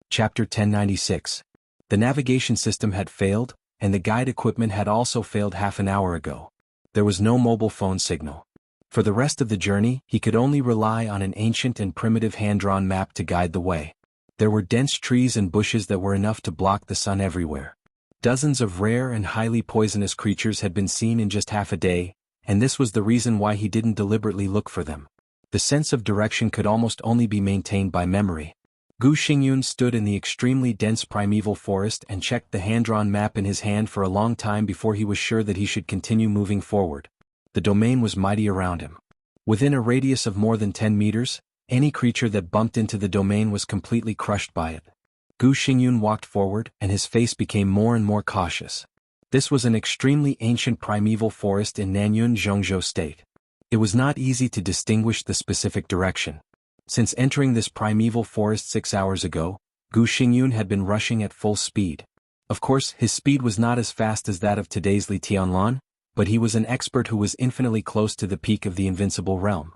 Chapter 1096. The navigation system had failed, and the guide equipment had also failed half an hour ago. There was no mobile phone signal. For the rest of the journey, he could only rely on an ancient and primitive hand-drawn map to guide the way. There were dense trees and bushes that were enough to block the sun everywhere. Dozens of rare and highly poisonous creatures had been seen in just half a day, and this was the reason why he didn't deliberately look for them. The sense of direction could almost only be maintained by memory. Gu Xingyun stood in the extremely dense primeval forest and checked the hand-drawn map in his hand for a long time before he was sure that he should continue moving forward. The domain was mighty around him. Within a radius of more than 10 meters, any creature that bumped into the domain was completely crushed by it. Gu Xingyun walked forward, and his face became more and more cautious. This was an extremely ancient primeval forest in Nanyun Zhongzhou State. It was not easy to distinguish the specific direction. Since entering this primeval forest 6 hours ago, Gu Xingyun had been rushing at full speed. Of course, his speed was not as fast as that of today's Li Tianlan, but he was an expert who was infinitely close to the peak of the invincible realm.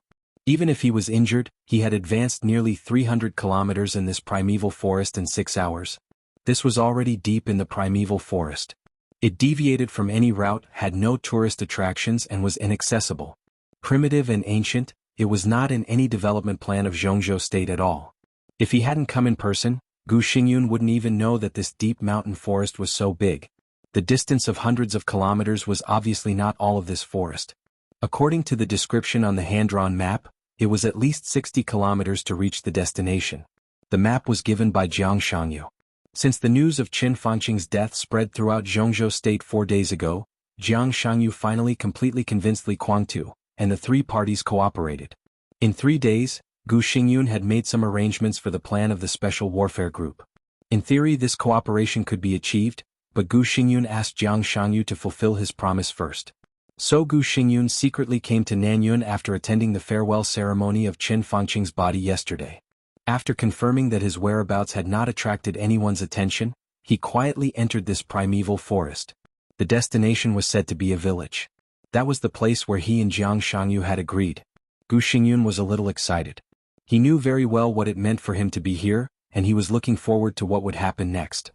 Even if he was injured, he had advanced nearly 300 kilometers in this primeval forest in 6 hours. This was already deep in the primeval forest. It deviated from any route, had no tourist attractions, and was inaccessible. Primitive and ancient, it was not in any development plan of Zhongzhou State at all. If he hadn't come in person, Gu Xingyun wouldn't even know that this deep mountain forest was so big. The distance of hundreds of kilometers was obviously not all of this forest. According to the description on the hand-drawn map, it was at least 60 kilometers to reach the destination. The map was given by Jiang Shangyu. Since the news of Qin Fangqing's death spread throughout Zhongzhou State 4 days ago, Jiang Shangyu finally completely convinced Li Guangtu, and the three parties cooperated. In 3 days, Gu Xingyun had made some arrangements for the plan of the Special Warfare Group. In theory, this cooperation could be achieved, but Gu Xingyun asked Jiang Shangyu to fulfill his promise first. So Gu Xingyun secretly came to Nanyun after attending the farewell ceremony of Qin Fangqing's body yesterday. After confirming that his whereabouts had not attracted anyone's attention, he quietly entered this primeval forest. The destination was said to be a village. That was the place where he and Jiang Shangyu had agreed. Gu Xingyun was a little excited. He knew very well what it meant for him to be here, and he was looking forward to what would happen next.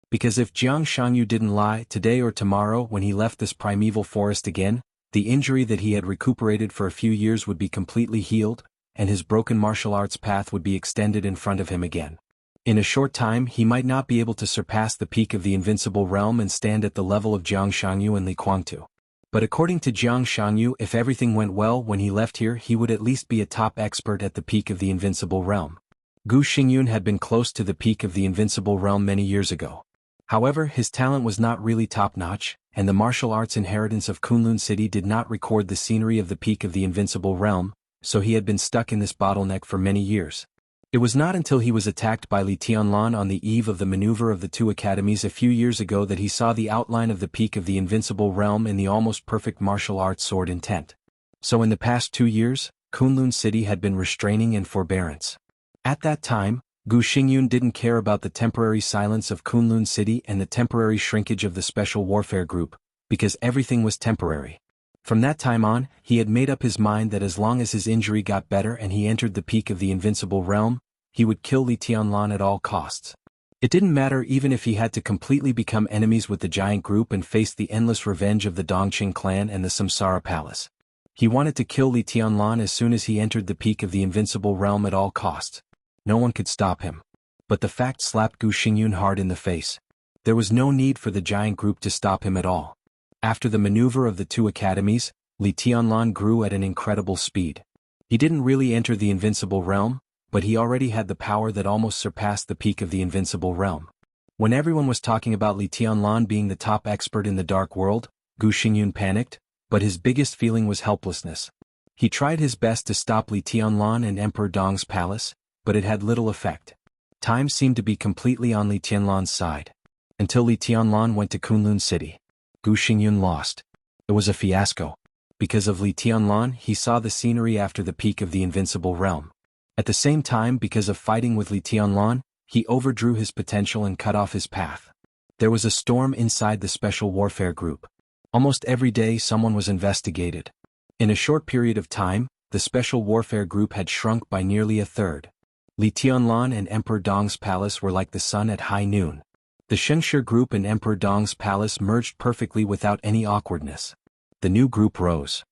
Because if Jiang Shangyu didn't lie, today or tomorrow when he left this primeval forest again, the injury that he had recuperated for a few years would be completely healed, and his broken martial arts path would be extended in front of him again. In a short time he might not be able to surpass the peak of the invincible realm and stand at the level of Jiang Shangyu and Li Guangtu. But according to Jiang Shangyu, if everything went well when he left here, he would at least be a top expert at the peak of the invincible realm. Gu Xingyun had been close to the peak of the invincible realm many years ago. However, his talent was not really top-notch, and the martial arts inheritance of Kunlun City did not record the scenery of the peak of the invincible realm, so he had been stuck in this bottleneck for many years. It was not until he was attacked by Li Tianlan on the eve of the maneuver of the two academies a few years ago that he saw the outline of the peak of the invincible realm in the almost perfect martial arts sword intent. So in the past 2 years, Kunlun City had been restraining and forbearance. At that time, Gu Xingyun didn't care about the temporary silence of Kunlun City and the temporary shrinkage of the Special Warfare Group, because everything was temporary. From that time on, he had made up his mind that as long as his injury got better and he entered the peak of the invincible realm, he would kill Li Tianlan at all costs. It didn't matter even if he had to completely become enemies with the giant group and face the endless revenge of the Dongqing clan and the Samsara Palace. He wanted to kill Li Tianlan as soon as he entered the peak of the invincible realm at all costs. No one could stop him. But the fact slapped Gu Xingyun hard in the face. There was no need for the giant group to stop him at all. After the maneuver of the two academies, Li Tianlan grew at an incredible speed. He didn't really enter the invincible realm, but he already had the power that almost surpassed the peak of the invincible realm. When everyone was talking about Li Tianlan being the top expert in the dark world, Gu Xingyun panicked, but his biggest feeling was helplessness. He tried his best to stop Li Tianlan and Emperor Dong's palace, but it had little effect. Time seemed to be completely on Li Tianlan's side. Until Li Tianlan went to Kunlun City. Gu Xingyun lost. It was a fiasco. Because of Li Tianlan, he saw the scenery after the peak of the invincible realm. At the same time, because of fighting with Li Tianlan, he overdrew his potential and cut off his path. There was a storm inside the Special Warfare Group. Almost every day someone was investigated. In a short period of time, the Special Warfare Group had shrunk by nearly a third. Li Tianlan and Emperor Dong's palace were like the sun at high noon. The Shengshi Group and Emperor Dong's palace merged perfectly without any awkwardness. The new group rose.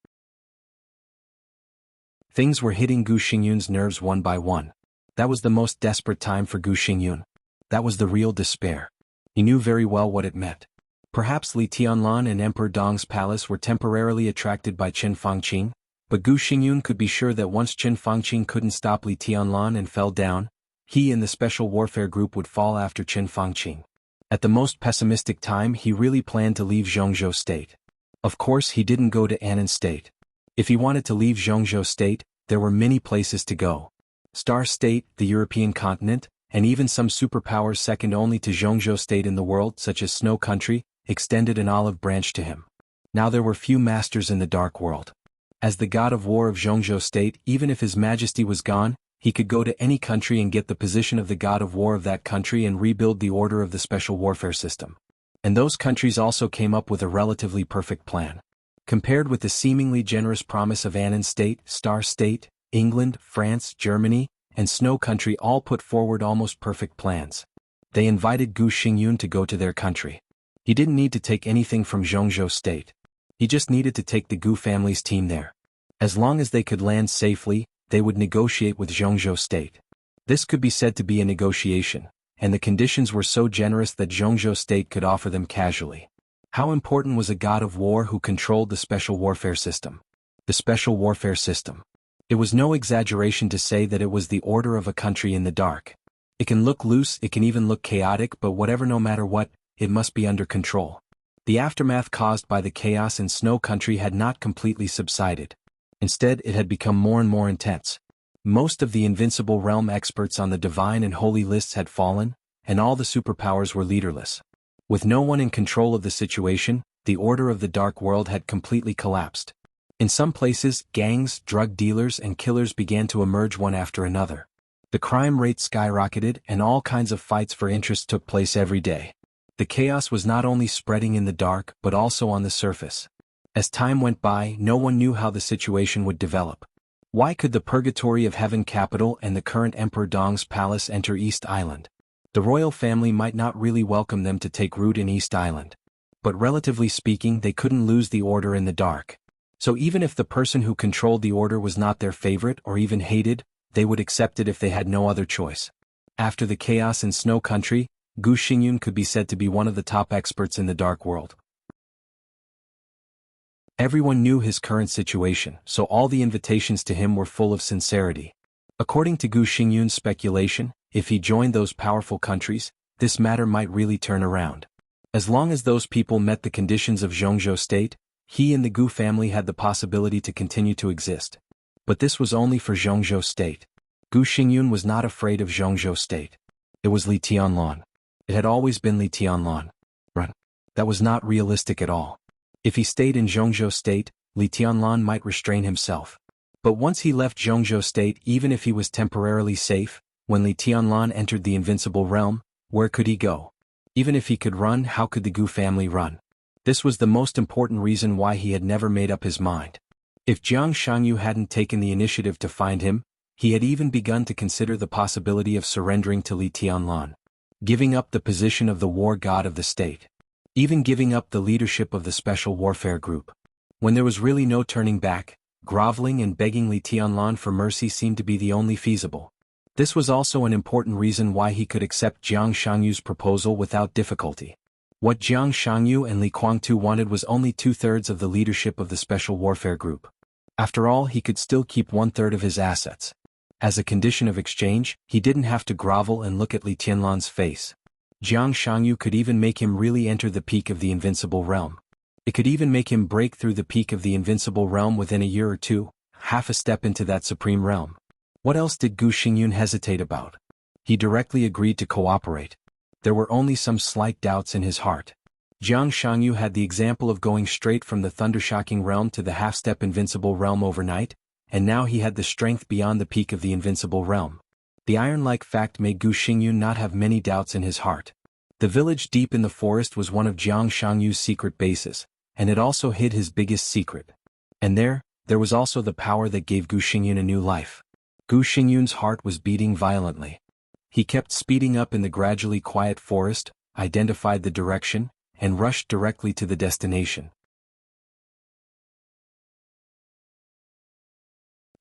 Things were hitting Gu Xingyun's nerves one by one. That was the most desperate time for Gu Xingyun. That was the real despair. He knew very well what it meant. Perhaps Li Tianlan and Emperor Dong's palace were temporarily attracted by Qin Fangqing, but Gu Xingyun could be sure that once Qin Fangqing couldn't stop Li Tianlan and fell down, he and the Special Warfare Group would fall after Qin Fangqing. At the most pessimistic time, he really planned to leave Zhongzhou State. Of course, he didn't go to Annan State. If he wanted to leave Zhongzhou State, there were many places to go. Star State, the European continent, and even some superpowers second only to Zhongzhou State in the world, such as Snow Country, extended an olive branch to him. Now there were few masters in the Dark World. As the god of war of Zhongzhou State, even if his majesty was gone, he could go to any country and get the position of the god of war of that country and rebuild the order of the special warfare system. And those countries also came up with a relatively perfect plan. Compared with the seemingly generous promise of Annan State, Star State, England, France, Germany, and Snow Country all put forward almost perfect plans. They invited Gu Xingyun to go to their country. He didn't need to take anything from Zhongzhou State. He just needed to take the Gu family's team there. As long as they could land safely, they would negotiate with Zhongzhou State. This could be said to be a negotiation, and the conditions were so generous that Zhongzhou State could offer them casually. How important was a god of war who controlled the special warfare system? The special warfare system. It was no exaggeration to say that it was the order of a country in the dark. It can look loose, it can even look chaotic, but whatever, no matter what, it must be under control. The aftermath caused by the chaos in Snow Country had not completely subsided. Instead, it had become more and more intense. Most of the invincible realm experts on the divine and holy lists had fallen, and all the superpowers were leaderless. With no one in control of the situation, the order of the dark world had completely collapsed. In some places, gangs, drug dealers, and killers began to emerge one after another. The crime rate skyrocketed, and all kinds of fights for interest took place every day. The chaos was not only spreading in the dark, but also on the surface. As time went by, no one knew how the situation would develop. Why could the purgatory of Heaven capital and the current Emperor Dong's palace enter East Island? The royal family might not really welcome them to take root in East Island. But relatively speaking, they couldn't lose the order in the dark. So even if the person who controlled the order was not their favorite or even hated, they would accept it if they had no other choice. After the chaos in Snow Country, Gu Xingyun could be said to be one of the top experts in the dark world. Everyone knew his current situation, so all the invitations to him were full of sincerity. According to Gu Xingyun's speculation, if he joined those powerful countries, this matter might really turn around. As long as those people met the conditions of Zhongzhou State, he and the Gu family had the possibility to continue to exist. But this was only for Zhongzhou State. Gu Xingyun was not afraid of Zhongzhou State. It was Li Tianlan. It had always been Li Tianlan. That was not realistic at all. If he stayed in Zhongzhou State, Li Tianlan might restrain himself. But once he left Zhongzhou State, even if he was temporarily safe, when Li Tianlan entered the invincible realm, where could he go? Even if he could run, how could the Gu family run? This was the most important reason why he had never made up his mind. If Jiang Shangyu hadn't taken the initiative to find him, he had even begun to consider the possibility of surrendering to Li Tianlan, giving up the position of the war god of the state, even giving up the leadership of the Special Warfare Group. When there was really no turning back, groveling and begging Li Tianlan for mercy seemed to be the only feasible. This was also an important reason why he could accept Jiang Shangyu's proposal without difficulty. What Jiang Shangyu and Li Guangtu wanted was only 2/3 of the leadership of the Special Warfare Group. After all, he could still keep 1/3 of his assets. As a condition of exchange, he didn't have to grovel and look at Li Tianlan's face. Jiang Shangyu could even make him really enter the peak of the invincible realm. It could even make him break through the peak of the invincible realm within a year or two. half a step into that supreme realm. What else did Gu Xingyun hesitate about? He directly agreed to cooperate. There were only some slight doubts in his heart. Jiang Shangyu had the example of going straight from the thundershocking realm to the half-step invincible realm overnight, and now he had the strength beyond the peak of the invincible realm. The iron-like fact made Gu Xingyun not have many doubts in his heart. The village deep in the forest was one of Jiang Shangyu's secret bases, and it also hid his biggest secret. And there was also the power that gave Gu Xingyun a new life. Gu Xingyun's heart was beating violently. He kept speeding up in the gradually quiet forest, identified the direction, and rushed directly to the destination.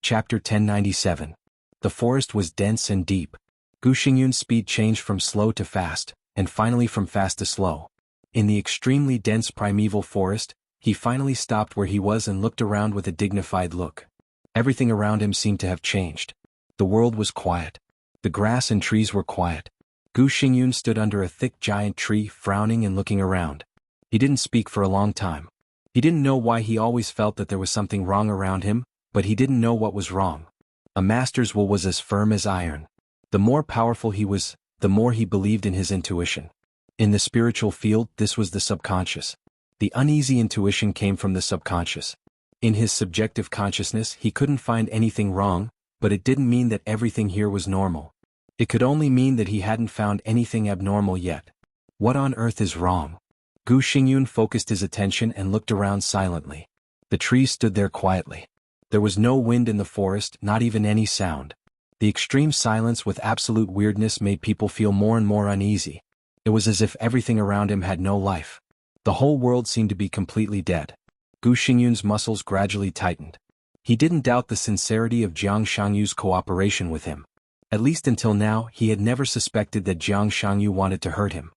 Chapter 1097. The forest was dense and deep. Gu Xingyun's speed changed from slow to fast, and finally from fast to slow. In the extremely dense primeval forest, he finally stopped where he was and looked around with a dignified look. Everything around him seemed to have changed. The world was quiet. The grass and trees were quiet. Gu Xingyun stood under a thick giant tree, frowning and looking around. He didn't speak for a long time. He didn't know why. He always felt that there was something wrong around him, but he didn't know what was wrong. A master's will was as firm as iron. The more powerful he was, the more he believed in his intuition. In the spiritual field, this was the subconscious. The uneasy intuition came from the subconscious. In his subjective consciousness, he couldn't find anything wrong, but it didn't mean that everything here was normal. It could only mean that he hadn't found anything abnormal yet. What on earth is wrong? Gu Xingyun focused his attention and looked around silently. The trees stood there quietly. There was no wind in the forest, not even any sound. The extreme silence with absolute weirdness made people feel more and more uneasy. It was as if everything around him had no life. The whole world seemed to be completely dead. Gu Xingyun's muscles gradually tightened. He didn't doubt the sincerity of Jiang Shangyu's cooperation with him. At least until now, he had never suspected that Jiang Shangyu wanted to hurt him.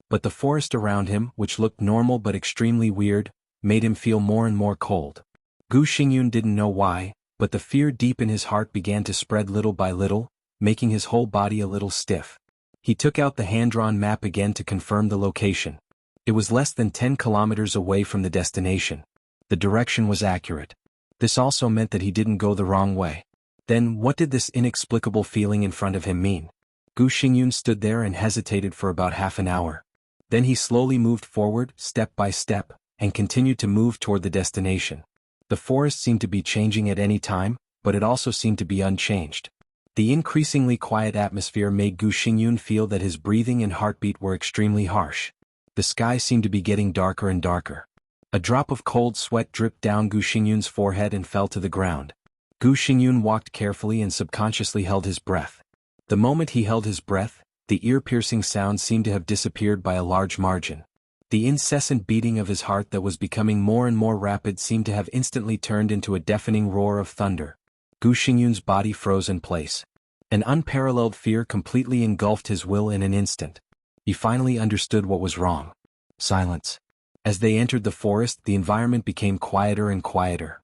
But the forest around him, which looked normal but extremely weird, made him feel more and more cold. Gu Xingyun didn't know why, but the fear deep in his heart began to spread little by little, making his whole body a little stiff. He took out the hand-drawn map again to confirm the location. It was less than 10 kilometers away from the destination. The direction was accurate. This also meant that he didn't go the wrong way. Then, what did this inexplicable feeling in front of him mean? Gu Xingyun stood there and hesitated for about half an hour. Then he slowly moved forward, step by step, and continued to move toward the destination. The forest seemed to be changing at any time, but it also seemed to be unchanged. The increasingly quiet atmosphere made Gu Xingyun feel that his breathing and heartbeat were extremely harsh. The sky seemed to be getting darker and darker. A drop of cold sweat dripped down Gu Xingyun's forehead and fell to the ground. Gu Xingyun walked carefully and subconsciously held his breath. The moment he held his breath, the ear-piercing sound seemed to have disappeared by a large margin. The incessant beating of his heart that was becoming more and more rapid seemed to have instantly turned into a deafening roar of thunder. Gu Xingyun's body froze in place. An unparalleled fear completely engulfed his will in an instant. He finally understood what was wrong. Silence. As they entered the forest, the environment became quieter and quieter.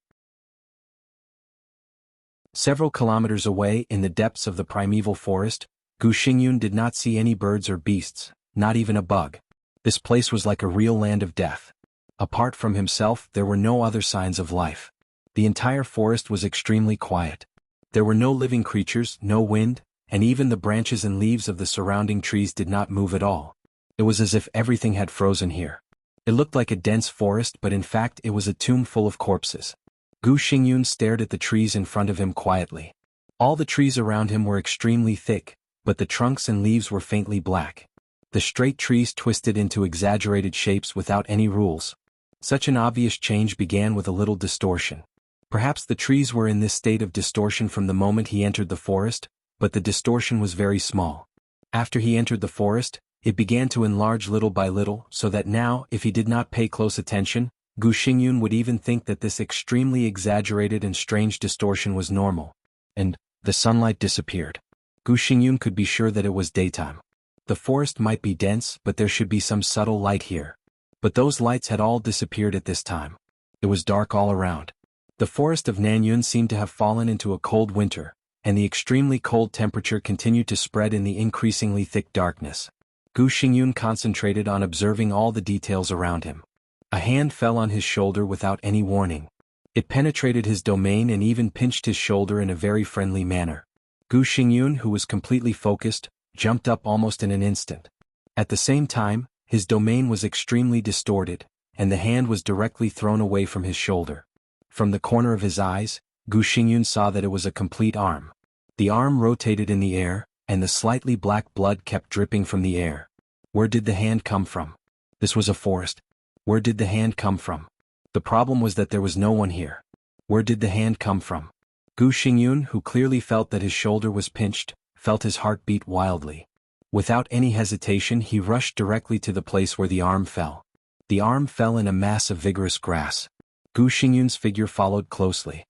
Several kilometers away, in the depths of the primeval forest, Gu Xingyun did not see any birds or beasts, not even a bug. This place was like a real land of death. Apart from himself, there were no other signs of life. The entire forest was extremely quiet. There were no living creatures, no wind, and even the branches and leaves of the surrounding trees did not move at all. It was as if everything had frozen here. It looked like a dense forest, but in fact it was a tomb full of corpses. Gu Xingyun stared at the trees in front of him quietly. All the trees around him were extremely thick, but the trunks and leaves were faintly black. The straight trees twisted into exaggerated shapes without any rules. Such an obvious change began with a little distortion. Perhaps the trees were in this state of distortion from the moment he entered the forest, but the distortion was very small. After he entered the forest, it began to enlarge little by little, so that now, if he did not pay close attention, Gu Xingyun would even think that this extremely exaggerated and strange distortion was normal. And the sunlight disappeared. Gu Xingyun could be sure that it was daytime. The forest might be dense, but there should be some subtle light here. But those lights had all disappeared at this time. It was dark all around. The forest of Nanyun seemed to have fallen into a cold winter, and the extremely cold temperature continued to spread in the increasingly thick darkness. Gu Xingyun concentrated on observing all the details around him. A hand fell on his shoulder without any warning. It penetrated his domain and even pinched his shoulder in a very friendly manner. Gu Xingyun, who was completely focused, jumped up almost in an instant. At the same time, his domain was extremely distorted, and the hand was directly thrown away from his shoulder. From the corner of his eyes, Gu Xingyun saw that it was a complete arm. The arm rotated in the air, and the slightly black blood kept dripping from the air. Where did the hand come from? This was a forest. Where did the hand come from? The problem was that there was no one here. Where did the hand come from? Gu Xingyun, who clearly felt that his shoulder was pinched, felt his heart beat wildly. Without any hesitation, he rushed directly to the place where the arm fell. The arm fell in a mass of vigorous grass. Gu Xingyun's figure followed closely.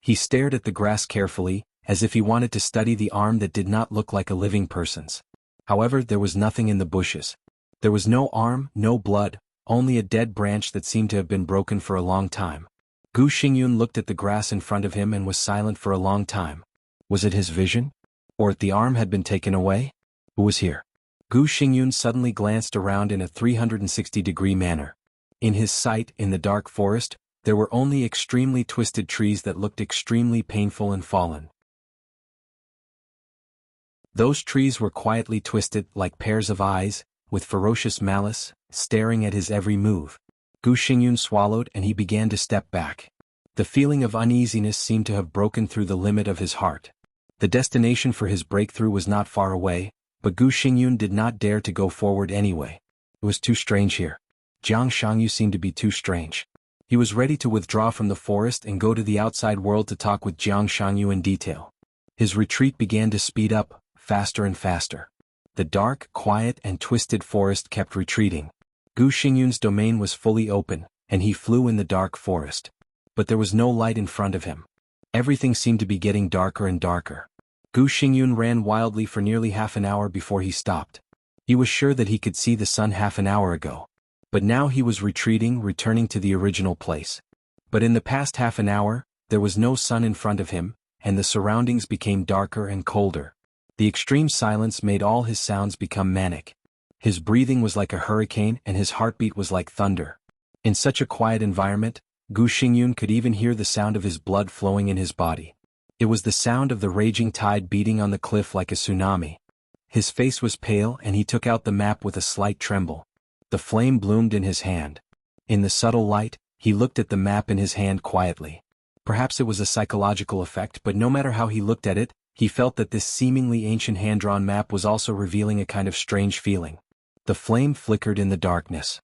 He stared at the grass carefully, as if he wanted to study the arm that did not look like a living person's. However, there was nothing in the bushes. There was no arm, no blood, only a dead branch that seemed to have been broken for a long time. Gu Xingyun looked at the grass in front of him and was silent for a long time. Was it his vision? Or the arm had been taken away? Who was here? Gu Xingyun suddenly glanced around in a 360-degree manner. In his sight, in the dark forest, there were only extremely twisted trees that looked extremely painful and fallen. Those trees were quietly twisted like pairs of eyes, with ferocious malice, staring at his every move. Gu Xingyun swallowed and he began to step back. The feeling of uneasiness seemed to have broken through the limit of his heart. The destination for his breakthrough was not far away, but Gu Xingyun did not dare to go forward anyway. It was too strange here. Jiang Shangyu seemed to be too strange. He was ready to withdraw from the forest and go to the outside world to talk with Jiang Shangyu in detail. His retreat began to speed up, faster and faster. The dark, quiet and twisted forest kept retreating. Gu Xingyun's domain was fully open, and he flew in the dark forest. But there was no light in front of him. Everything seemed to be getting darker and darker. Gu Xingyun ran wildly for nearly half an hour before he stopped. He was sure that he could see the sun half an hour ago. But now he was retreating, returning to the original place. But in the past half an hour, there was no sun in front of him, and the surroundings became darker and colder. The extreme silence made all his sounds become manic. His breathing was like a hurricane and his heartbeat was like thunder. In such a quiet environment, Gu Xingyun could even hear the sound of his blood flowing in his body. It was the sound of the raging tide beating on the cliff like a tsunami. His face was pale and he took out the map with a slight tremble. The flame bloomed in his hand. In the subtle light, he looked at the map in his hand quietly. Perhaps it was a psychological effect, but no matter how he looked at it, he felt that this seemingly ancient hand-drawn map was also revealing a kind of strange feeling. The flame flickered in the darkness.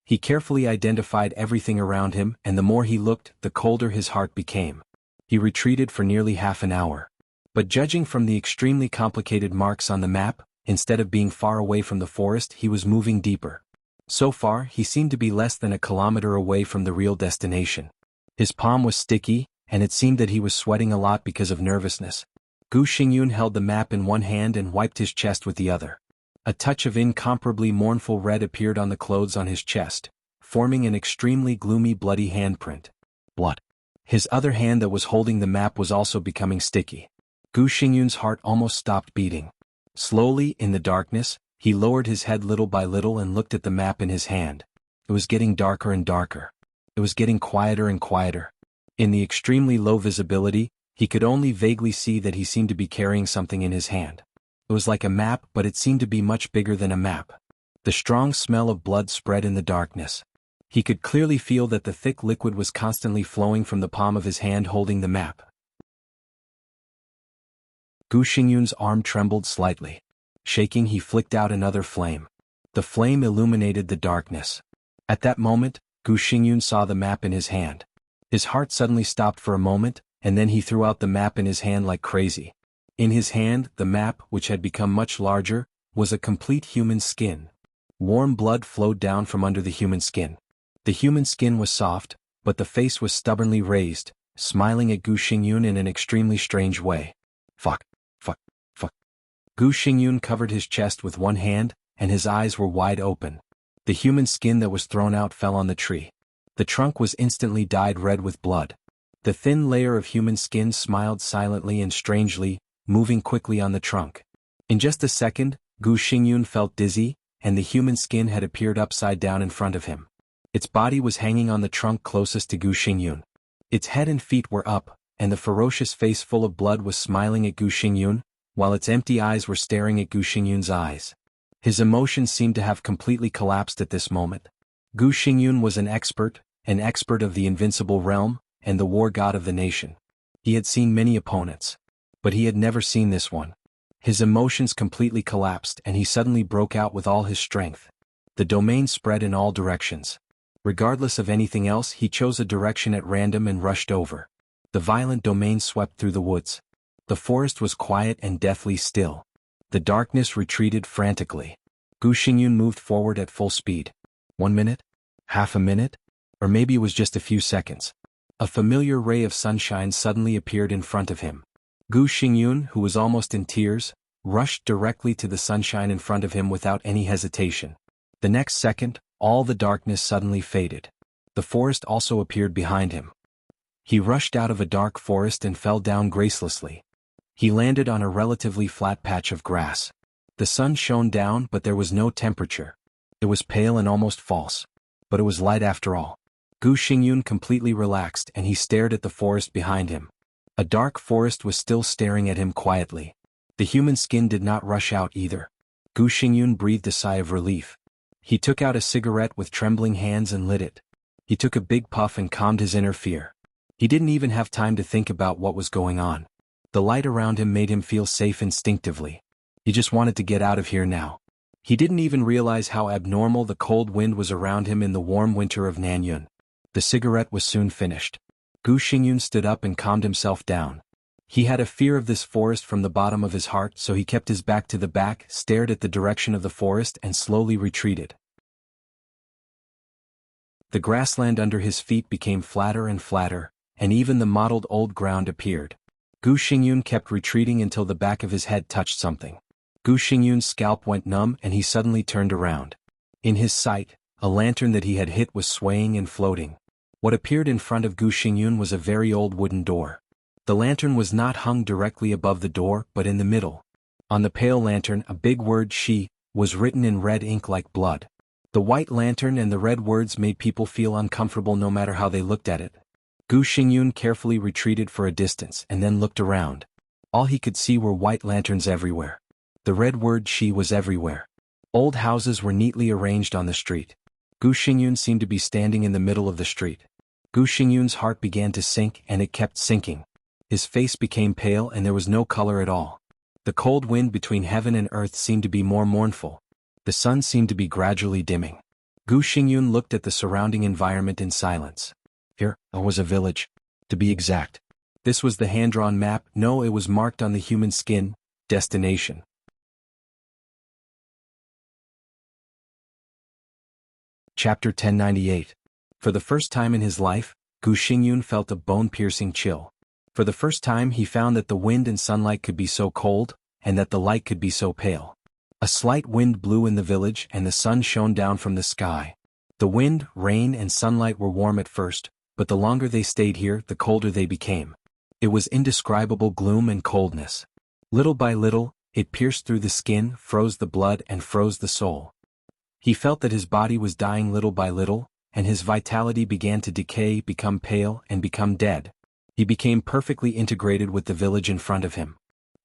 He carefully identified everything around him, and the more he looked, the colder his heart became. He retreated for nearly half an hour. But judging from the extremely complicated marks on the map, instead of being far away from the forest, he was moving deeper. So far, he seemed to be less than a kilometer away from the real destination. His palm was sticky, and it seemed that he was sweating a lot because of nervousness. Gu Xingyun held the map in one hand and wiped his chest with the other. A touch of incomparably mournful red appeared on the clothes on his chest, forming an extremely gloomy bloody handprint. Blood. His other hand that was holding the map was also becoming sticky. Gu Xingyun's heart almost stopped beating. Slowly, in the darkness, he lowered his head little by little and looked at the map in his hand. It was getting darker and darker. It was getting quieter and quieter. In the extremely low visibility, he could only vaguely see that he seemed to be carrying something in his hand. It was like a map, but it seemed to be much bigger than a map. The strong smell of blood spread in the darkness. He could clearly feel that the thick liquid was constantly flowing from the palm of his hand holding the map. Gu Xingyun's arm trembled slightly. Shaking, he flicked out another flame. The flame illuminated the darkness. At that moment, Gu Xingyun saw the map in his hand. His heart suddenly stopped for a moment, and then he threw out the map in his hand like crazy. In his hand, the map, which had become much larger, was a complete human skin. Warm blood flowed down from under the human skin. The human skin was soft, but the face was stubbornly raised, smiling at Gu Xingyun in an extremely strange way. Fuck. Gu Xingyun covered his chest with one hand, and his eyes were wide open. The human skin that was thrown out fell on the tree. The trunk was instantly dyed red with blood. The thin layer of human skin smiled silently and strangely, moving quickly on the trunk. In just a second, Gu Xingyun felt dizzy, and the human skin had appeared upside down in front of him. Its body was hanging on the trunk closest to Gu Xingyun. Its head and feet were up, and the ferocious face full of blood was smiling at Gu Xingyun, while its empty eyes were staring at Gu Xingyun's eyes. His emotions seemed to have completely collapsed at this moment. Gu Xingyun was an expert of the invincible realm, and the war god of the nation. He had seen many opponents, but he had never seen this one. His emotions completely collapsed and he suddenly broke out with all his strength. The domain spread in all directions. Regardless of anything else, he chose a direction at random and rushed over. The violent domain swept through the woods. The forest was quiet and deathly still. The darkness retreated frantically. Gu Xingyun moved forward at full speed. 1 minute? Half a minute? Or maybe it was just a few seconds. A familiar ray of sunshine suddenly appeared in front of him. Gu Xingyun, who was almost in tears, rushed directly to the sunshine in front of him without any hesitation. The next second, all the darkness suddenly faded. The forest also appeared behind him. He rushed out of a dark forest and fell down gracelessly. He landed on a relatively flat patch of grass. The sun shone down, but there was no temperature. It was pale and almost false. But it was light after all. Gu Xingyun completely relaxed and he stared at the forest behind him. A dark forest was still staring at him quietly. The human skin did not rush out either. Gu Xingyun breathed a sigh of relief. He took out a cigarette with trembling hands and lit it. He took a big puff and calmed his inner fear. He didn't even have time to think about what was going on. The light around him made him feel safe instinctively. He just wanted to get out of here now. He didn't even realize how abnormal the cold wind was around him in the warm winter of Nanyun. The cigarette was soon finished. Gu Xingyun stood up and calmed himself down. He had a fear of this forest from the bottom of his heart, so he kept his back to the back, stared at the direction of the forest and slowly retreated. The grassland under his feet became flatter and flatter, and even the mottled old ground appeared. Gu Xingyun kept retreating until the back of his head touched something. Gu Xingyun's scalp went numb and he suddenly turned around. In his sight, a lantern that he had hit was swaying and floating. What appeared in front of Gu Xingyun was a very old wooden door. The lantern was not hung directly above the door but in the middle. On the pale lantern a big word "Shi" was written in red ink like blood. The white lantern and the red words made people feel uncomfortable no matter how they looked at it. Gu Xingyun carefully retreated for a distance and then looked around. All he could see were white lanterns everywhere. The red word "Shi" was everywhere. Old houses were neatly arranged on the street. Gu Xingyun seemed to be standing in the middle of the street. Gu Xingyun's heart began to sink and it kept sinking. His face became pale and there was no color at all. The cold wind between heaven and earth seemed to be more mournful. The sun seemed to be gradually dimming. Gu Xingyun looked at the surrounding environment in silence. Here was a village. To be exact. This was the hand-drawn map. No, it was marked on the human skin. Destination. Chapter 1098. For the first time in his life, Gu Xingyun felt a bone-piercing chill. For the first time he found that the wind and sunlight could be so cold, and that the light could be so pale. A slight wind blew in the village and the sun shone down from the sky. The wind, rain and sunlight were warm at first, but the longer they stayed here, the colder they became. It was indescribable gloom and coldness. Little by little, it pierced through the skin, froze the blood and froze the soul. He felt that his body was dying little by little, and his vitality began to decay, become pale and become dead. He became perfectly integrated with the village in front of him.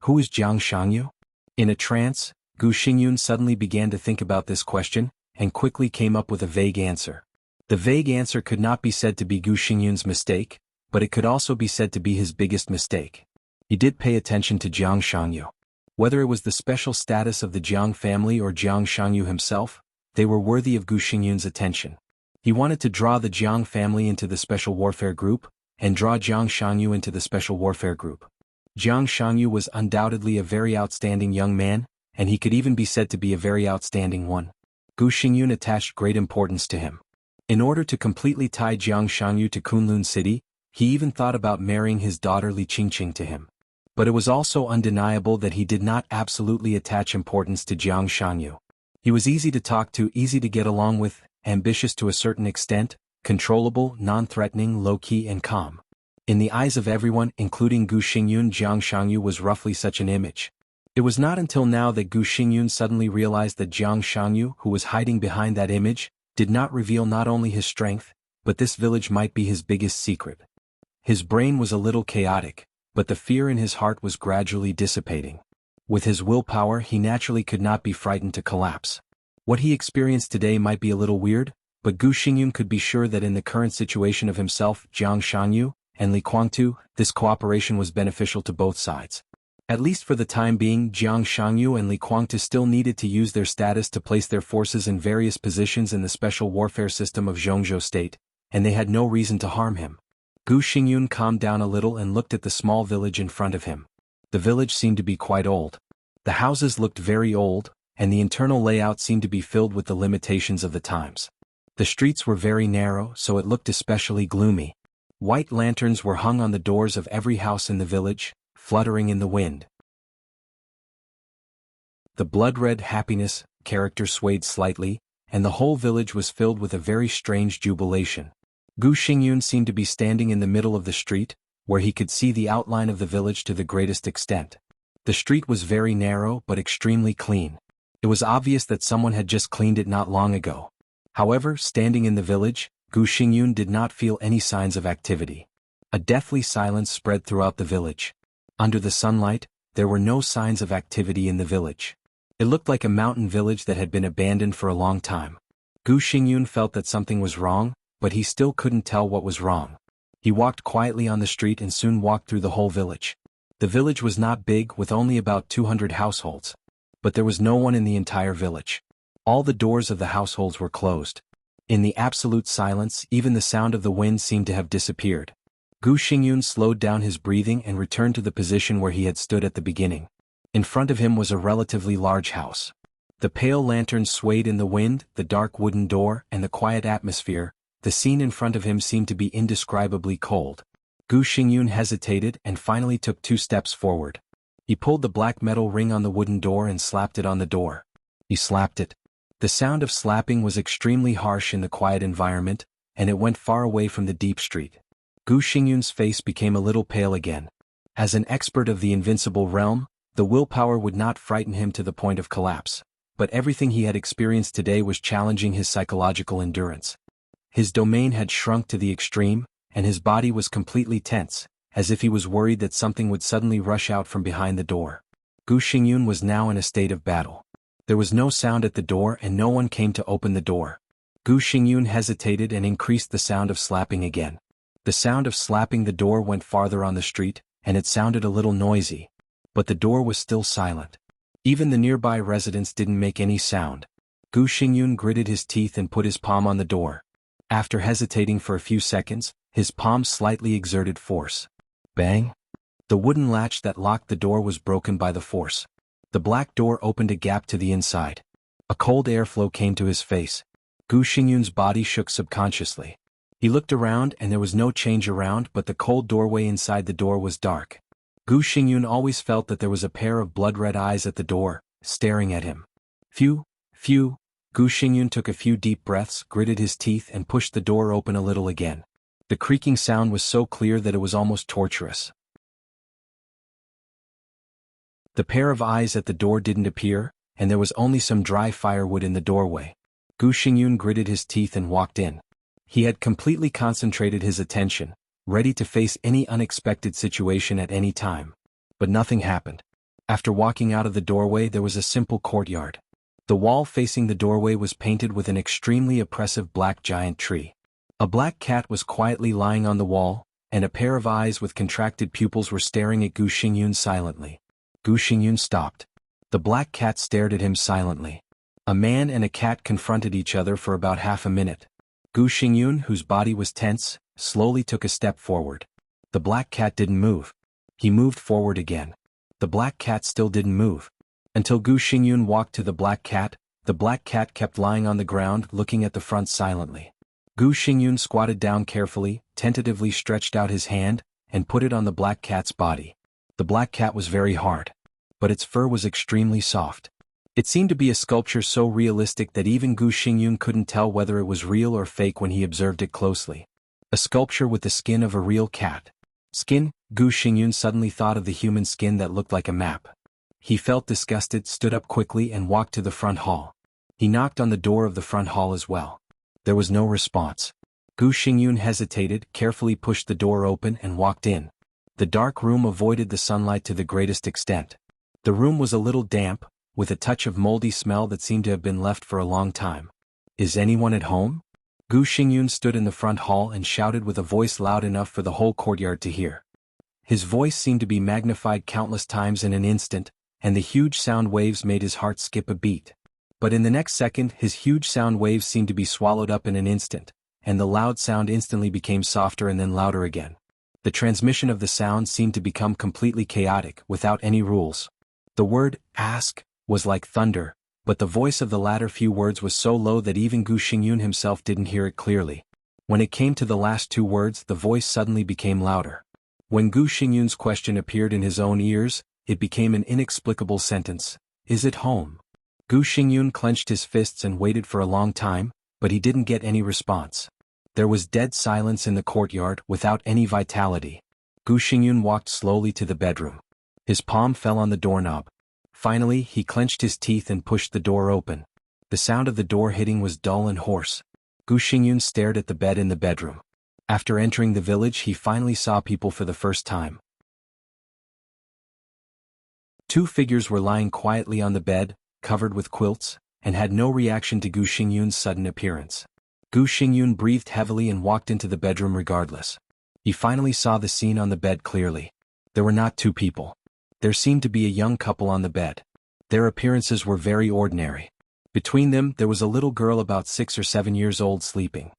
Who is Jiang Shangyu? In a trance, Gu Xingyun suddenly began to think about this question, and quickly came up with a vague answer. The vague answer could not be said to be Gu Xingyun's mistake, but it could also be said to be his biggest mistake. He did pay attention to Jiang Shangyu. Whether it was the special status of the Jiang family or Jiang Shangyu himself, they were worthy of Gu Xingyun's attention. He wanted to draw the Jiang family into the special warfare group, and draw Jiang Shangyu into the special warfare group. Jiang Shangyu was undoubtedly a very outstanding young man, and he could even be said to be a very outstanding one. Gu Xingyun attached great importance to him. In order to completely tie Jiang Shangyu to Kunlun City, he even thought about marrying his daughter Li Qingqing to him. But it was also undeniable that he did not absolutely attach importance to Jiang Shangyu. He was easy to talk to, easy to get along with, ambitious to a certain extent, controllable, non-threatening, low-key and calm. In the eyes of everyone, including Gu Xingyun, Jiang Shangyu was roughly such an image. It was not until now that Gu Xingyun suddenly realized that Jiang Shangyu, who was hiding behind that image, did not reveal not only his strength, but this village might be his biggest secret. His brain was a little chaotic, but the fear in his heart was gradually dissipating. With his willpower, he naturally could not be frightened to collapse. What he experienced today might be a little weird, but Gu Xingyun could be sure that in the current situation of himself, Jiang Shangyu, and Li Guangtu, this cooperation was beneficial to both sides. At least for the time being, Jiang Shangyu and Li Guangtu still needed to use their status to place their forces in various positions in the special warfare system of Zhongzhou State, and they had no reason to harm him. Gu Xingyun calmed down a little and looked at the small village in front of him. The village seemed to be quite old. The houses looked very old, and the internal layout seemed to be filled with the limitations of the times. The streets were very narrow, so it looked especially gloomy. White lanterns were hung on the doors of every house in the village, fluttering in the wind. The blood-red happiness character swayed slightly, and the whole village was filled with a very strange jubilation. Gu Xingyun seemed to be standing in the middle of the street, where he could see the outline of the village to the greatest extent. The street was very narrow but extremely clean. It was obvious that someone had just cleaned it not long ago. However, standing in the village, Gu Xingyun did not feel any signs of activity. A deathly silence spread throughout the village. Under the sunlight, there were no signs of activity in the village. It looked like a mountain village that had been abandoned for a long time. Gu Xingyun felt that something was wrong, but he still couldn't tell what was wrong. He walked quietly on the street and soon walked through the whole village. The village was not big, with only about 200 households. But there was no one in the entire village. All the doors of the households were closed. In the absolute silence, even the sound of the wind seemed to have disappeared. Gu Xingyun slowed down his breathing and returned to the position where he had stood at the beginning. In front of him was a relatively large house. The pale lanterns swayed in the wind, the dark wooden door, and the quiet atmosphere. The scene in front of him seemed to be indescribably cold. Gu Xingyun hesitated and finally took 2 steps forward. He pulled the black metal ring on the wooden door and slapped it on the door. He slapped it. The sound of slapping was extremely harsh in the quiet environment, and it went far away from the deep street. Gu Xingyun's face became a little pale again. As an expert of the invincible realm, the willpower would not frighten him to the point of collapse, but everything he had experienced today was challenging his psychological endurance. His domain had shrunk to the extreme, and his body was completely tense, as if he was worried that something would suddenly rush out from behind the door. Gu Xingyun was now in a state of battle. There was no sound at the door and no one came to open the door. Gu Xingyun hesitated and increased the sound of slapping again. The sound of slapping the door went farther on the street, and it sounded a little noisy. But the door was still silent. Even the nearby residents didn't make any sound. Gu Xingyun gritted his teeth and put his palm on the door. After hesitating for a few seconds, his palm slightly exerted force. Bang! The wooden latch that locked the door was broken by the force. The black door opened a gap to the inside. A cold airflow came to his face. Gu Xingyun's body shook subconsciously. He looked around and there was no change around, but the cold doorway inside the door was dark. Gu Xingyun always felt that there was a pair of blood-red eyes at the door, staring at him. Phew, phew. Gu Xingyun took a few deep breaths, gritted his teeth and pushed the door open a little again. The creaking sound was so clear that it was almost torturous. The pair of eyes at the door didn't appear, and there was only some dry firewood in the doorway. Gu Xingyun gritted his teeth and walked in. He had completely concentrated his attention, ready to face any unexpected situation at any time. But nothing happened. After walking out of the doorway, there was a simple courtyard. The wall facing the doorway was painted with an extremely oppressive black giant tree. A black cat was quietly lying on the wall, and a pair of eyes with contracted pupils were staring at Gu Xingyun silently. Gu Xingyun stopped. The black cat stared at him silently. A man and a cat confronted each other for about half a minute. Gu Xingyun, whose body was tense, slowly took a step forward. The black cat didn't move. He moved forward again. The black cat still didn't move. Until Gu Xingyun walked to the black cat kept lying on the ground looking at the front silently. Gu Xingyun squatted down carefully, tentatively stretched out his hand, and put it on the black cat's body. The black cat was very hard. But its fur was extremely soft. It seemed to be a sculpture so realistic that even Gu Xingyun couldn't tell whether it was real or fake when he observed it closely. A sculpture with the skin of a real cat. Skin? Gu Xingyun suddenly thought of the human skin that looked like a map. He felt disgusted, stood up quickly and walked to the front hall. He knocked on the door of the front hall as well. There was no response. Gu Xingyun hesitated, carefully pushed the door open and walked in. The dark room avoided the sunlight to the greatest extent. The room was a little damp, with a touch of moldy smell that seemed to have been left for a long time. "Is anyone at home?" Gu Xingyun stood in the front hall and shouted with a voice loud enough for the whole courtyard to hear. His voice seemed to be magnified countless times in an instant, and the huge sound waves made his heart skip a beat. But in the next second his huge sound waves seemed to be swallowed up in an instant, and the loud sound instantly became softer and then louder again. The transmission of the sound seemed to become completely chaotic, without any rules. The word, "ask," was like thunder, but the voice of the latter few words was so low that even Gu Xingyun himself didn't hear it clearly. When it came to the last two words, the voice suddenly became louder. When Gu Xingyun's question appeared in his own ears, it became an inexplicable sentence. "Is it home?" Gu Xingyun clenched his fists and waited for a long time, but he didn't get any response. There was dead silence in the courtyard, without any vitality. Gu Xingyun walked slowly to the bedroom. His palm fell on the doorknob. Finally, he clenched his teeth and pushed the door open. The sound of the door hitting was dull and hoarse. Gu Xingyun stared at the bed in the bedroom. After entering the village, he finally saw people for the first time. Two figures were lying quietly on the bed, covered with quilts, and had no reaction to Gu Xingyun's sudden appearance. Gu Xingyun breathed heavily and walked into the bedroom regardless. He finally saw the scene on the bed clearly. There were not two people. There seemed to be a young couple on the bed. Their appearances were very ordinary. Between them there was a little girl about 6 or 7 years old sleeping.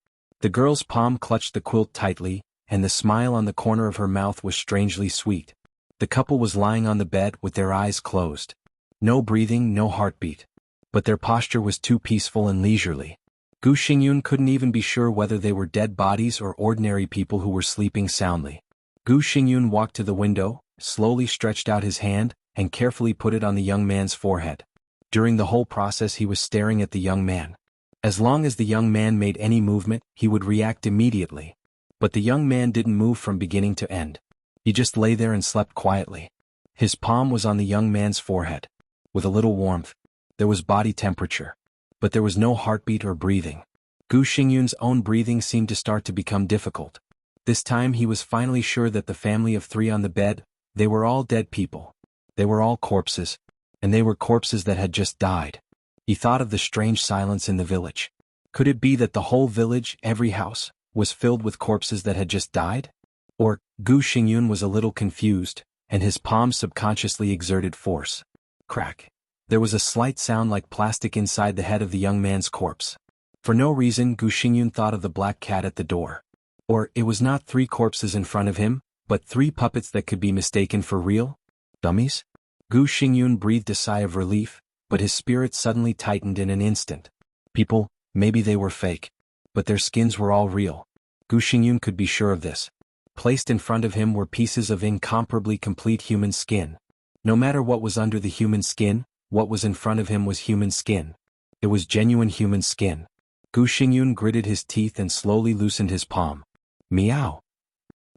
The girl's palm clutched the quilt tightly, and the smile on the corner of her mouth was strangely sweet. The couple was lying on the bed with their eyes closed. No breathing, no heartbeat. But their posture was too peaceful and leisurely. Gu Xingyun couldn't even be sure whether they were dead bodies or ordinary people who were sleeping soundly. Gu Xingyun walked to the window, slowly stretched out his hand, and carefully put it on the young man's forehead. During the whole process he was staring at the young man. As long as the young man made any movement, he would react immediately. But the young man didn't move from beginning to end. He just lay there and slept quietly. His palm was on the young man's forehead. With a little warmth. There was body temperature. But there was no heartbeat or breathing. Gu Xingyun's own breathing seemed to start to become difficult. This time he was finally sure that the family of 3 on the bed, they were all dead people. They were all corpses. And they were corpses that had just died. He thought of the strange silence in the village. Could it be that the whole village, every house, was filled with corpses that had just died? Or, Gu Xingyun was a little confused, and his palm subconsciously exerted force. Crack. There was a slight sound like plastic inside the head of the young man's corpse. For no reason, Gu Xingyun thought of the black cat at the door. Or, it was not 3 corpses in front of him, but 3 puppets that could be mistaken for real? Dummies? Gu Xingyun breathed a sigh of relief, but his spirit suddenly tightened in an instant. People, maybe they were fake. But their skins were all real. Gu Xingyun could be sure of this. Placed in front of him were pieces of incomparably complete human skin. No matter what was under the human skin, what was in front of him was human skin. It was genuine human skin. Gu Xingyun gritted his teeth and slowly loosened his palm. Meow.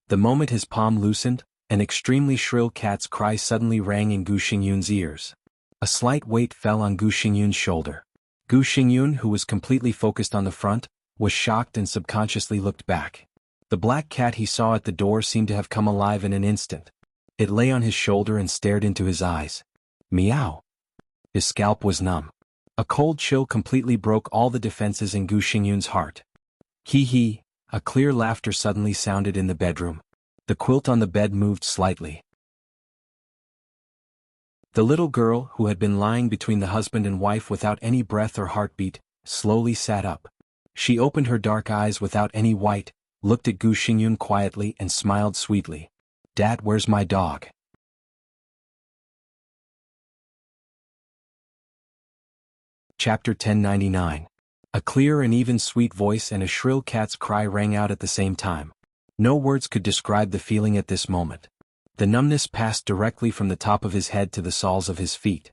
The moment his palm loosened, an extremely shrill cat's cry suddenly rang in Gu Xingyun's ears. A slight weight fell on Gu Xingyun's shoulder. Gu Xingyun, who was completely focused on the front, was shocked and subconsciously looked back. The black cat he saw at the door seemed to have come alive in an instant. It lay on his shoulder and stared into his eyes. Meow. His scalp was numb. A cold chill completely broke all the defenses in Gu Xingyun's heart. Hee. A clear laughter suddenly sounded in the bedroom. The quilt on the bed moved slightly. The little girl, who had been lying between the husband and wife without any breath or heartbeat, slowly sat up. She opened her dark eyes without any white, looked at Gu Xingyun quietly and smiled sweetly. Dad, where's my dog? Chapter 1099. A clear and even sweet voice and a shrill cat's cry rang out at the same time. No words could describe the feeling at this moment. The numbness passed directly from the top of his head to the soles of his feet.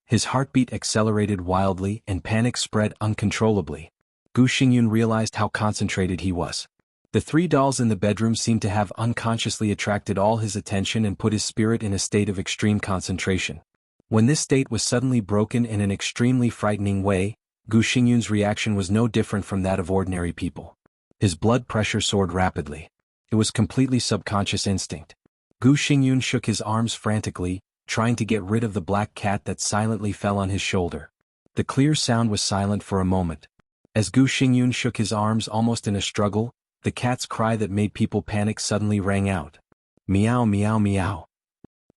His heartbeat accelerated wildly and panic spread uncontrollably. Gu Xingyun realized how concentrated he was. The 3 dolls in the bedroom seemed to have unconsciously attracted all his attention and put his spirit in a state of extreme concentration. When this state was suddenly broken in an extremely frightening way, Gu Xingyun's reaction was no different from that of ordinary people. His blood pressure soared rapidly. It was completely subconscious instinct. Gu Xingyun shook his arms frantically, trying to get rid of the black cat that silently fell on his shoulder. The clear sound was silent for a moment. As Gu Xingyun shook his arms almost in a struggle, the cat's cry that made people panic suddenly rang out. Meow meow meow.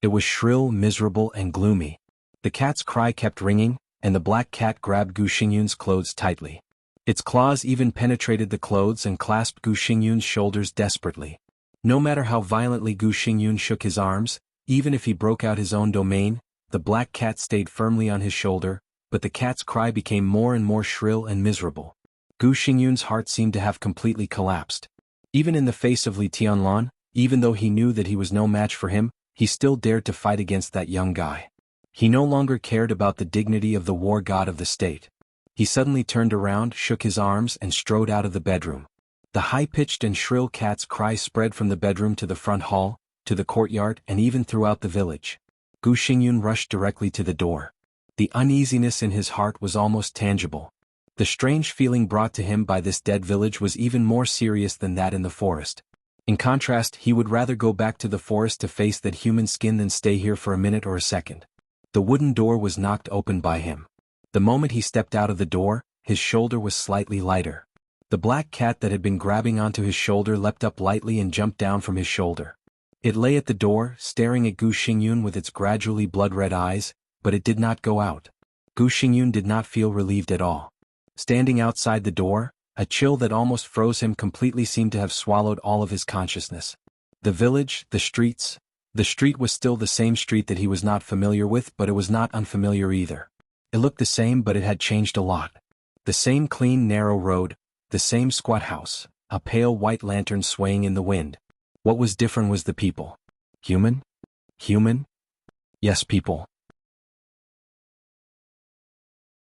It was shrill, miserable, and gloomy. The cat's cry kept ringing, and the black cat grabbed Gu Xingyun's clothes tightly. Its claws even penetrated the clothes and clasped Gu Xingyun's shoulders desperately. No matter how violently Gu Xingyun shook his arms, even if he broke out his own domain, the black cat stayed firmly on his shoulder, but the cat's cry became more and more shrill and miserable. Gu Xingyun's heart seemed to have completely collapsed. Even in the face of Li Tianlan, even though he knew that he was no match for him, he still dared to fight against that young guy. He no longer cared about the dignity of the war god of the state. He suddenly turned around, shook his arms, and strode out of the bedroom. The high-pitched and shrill cat's cry spread from the bedroom to the front hall, to the courtyard, and even throughout the village. Gu Xingyun rushed directly to the door. The uneasiness in his heart was almost tangible. The strange feeling brought to him by this dead village was even more serious than that in the forest. In contrast, he would rather go back to the forest to face that human skin than stay here for a minute or a second. The wooden door was knocked open by him. The moment he stepped out of the door, his shoulder was slightly lighter. The black cat that had been grabbing onto his shoulder leapt up lightly and jumped down from his shoulder. It lay at the door, staring at Gu Xingyun with its gradually blood-red eyes, but it did not go out. Gu Xingyun did not feel relieved at all. Standing outside the door, a chill that almost froze him completely seemed to have swallowed all of his consciousness. The village, the streets. The street was still the same street that he was not familiar with, but it was not unfamiliar either. It looked the same, but it had changed a lot. The same clean, narrow road, the same squat house, a pale white lantern swaying in the wind. What was different was the people. Human? Human? Yes, people.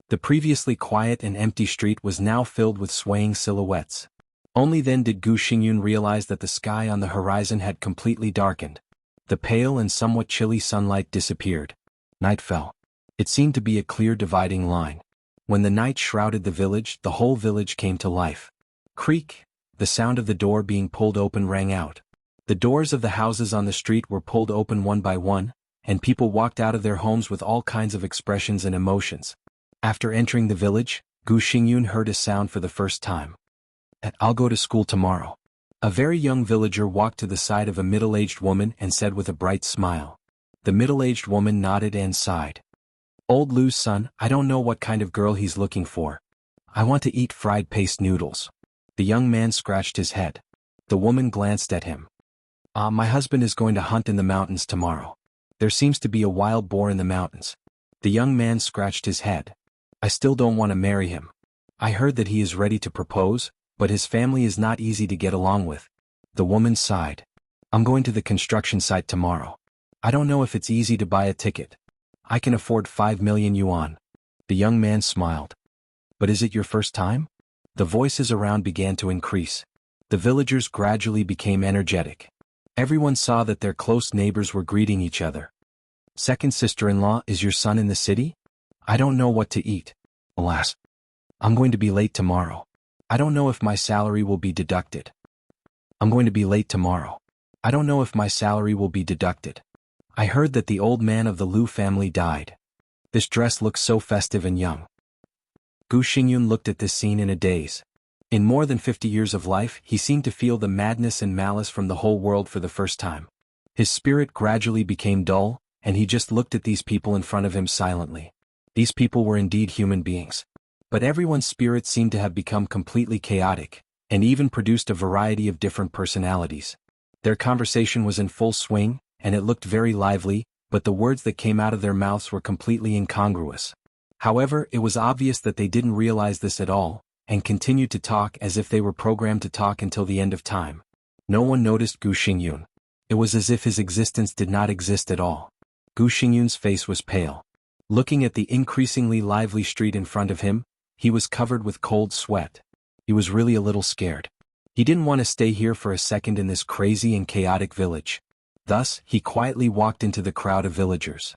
The previously quiet and empty street was now filled with swaying silhouettes. Only then did Gu Xingyun realize that the sky on the horizon had completely darkened. The pale and somewhat chilly sunlight disappeared. Night fell. It seemed to be a clear dividing line. When the night shrouded the village, the whole village came to life. Creak! The sound of the door being pulled open rang out. The doors of the houses on the street were pulled open one by one, and people walked out of their homes with all kinds of expressions and emotions. After entering the village, Gu Xingyun heard a sound for the first time. I'll go to school tomorrow. A very young villager walked to the side of a middle-aged woman and said with a bright smile. The middle-aged woman nodded and sighed. Old Lu's son, I don't know what kind of girl he's looking for. I want to eat fried paste noodles. The young man scratched his head. The woman glanced at him. My husband is going to hunt in the mountains tomorrow. There seems to be a wild boar in the mountains. The young man scratched his head. I still don't want to marry him. I heard that he is ready to propose, but his family is not easy to get along with. The woman sighed. I'm going to the construction site tomorrow. I don't know if it's easy to buy a ticket. I can afford 5 million yuan. The young man smiled. But is it your first time? The voices around began to increase. The villagers gradually became energetic. Everyone saw that their close neighbors were greeting each other. Second sister-in-law, is your son in the city? I don't know what to eat. Alas. I'm going to be late tomorrow. I don't know if my salary will be deducted. I'm going to be late tomorrow. I don't know if my salary will be deducted. I heard that the old man of the Lu family died. This dress looks so festive and young. Gu Xingyun looked at this scene in a daze. In more than 50 years of life, he seemed to feel the madness and malice from the whole world for the first time. His spirit gradually became dull, and he just looked at these people in front of him silently. These people were indeed human beings. But everyone's spirit seemed to have become completely chaotic, and even produced a variety of different personalities. Their conversation was in full swing, and it looked very lively, but the words that came out of their mouths were completely incongruous. However, it was obvious that they didn't realize this at all, and continued to talk as if they were programmed to talk until the end of time. No one noticed Gu Xingyun. It was as if his existence did not exist at all. Gu Xingyun's face was pale. Looking at the increasingly lively street in front of him, he was covered with cold sweat. He was really a little scared. He didn't want to stay here for a second in this crazy and chaotic village. Thus, he quietly walked into the crowd of villagers.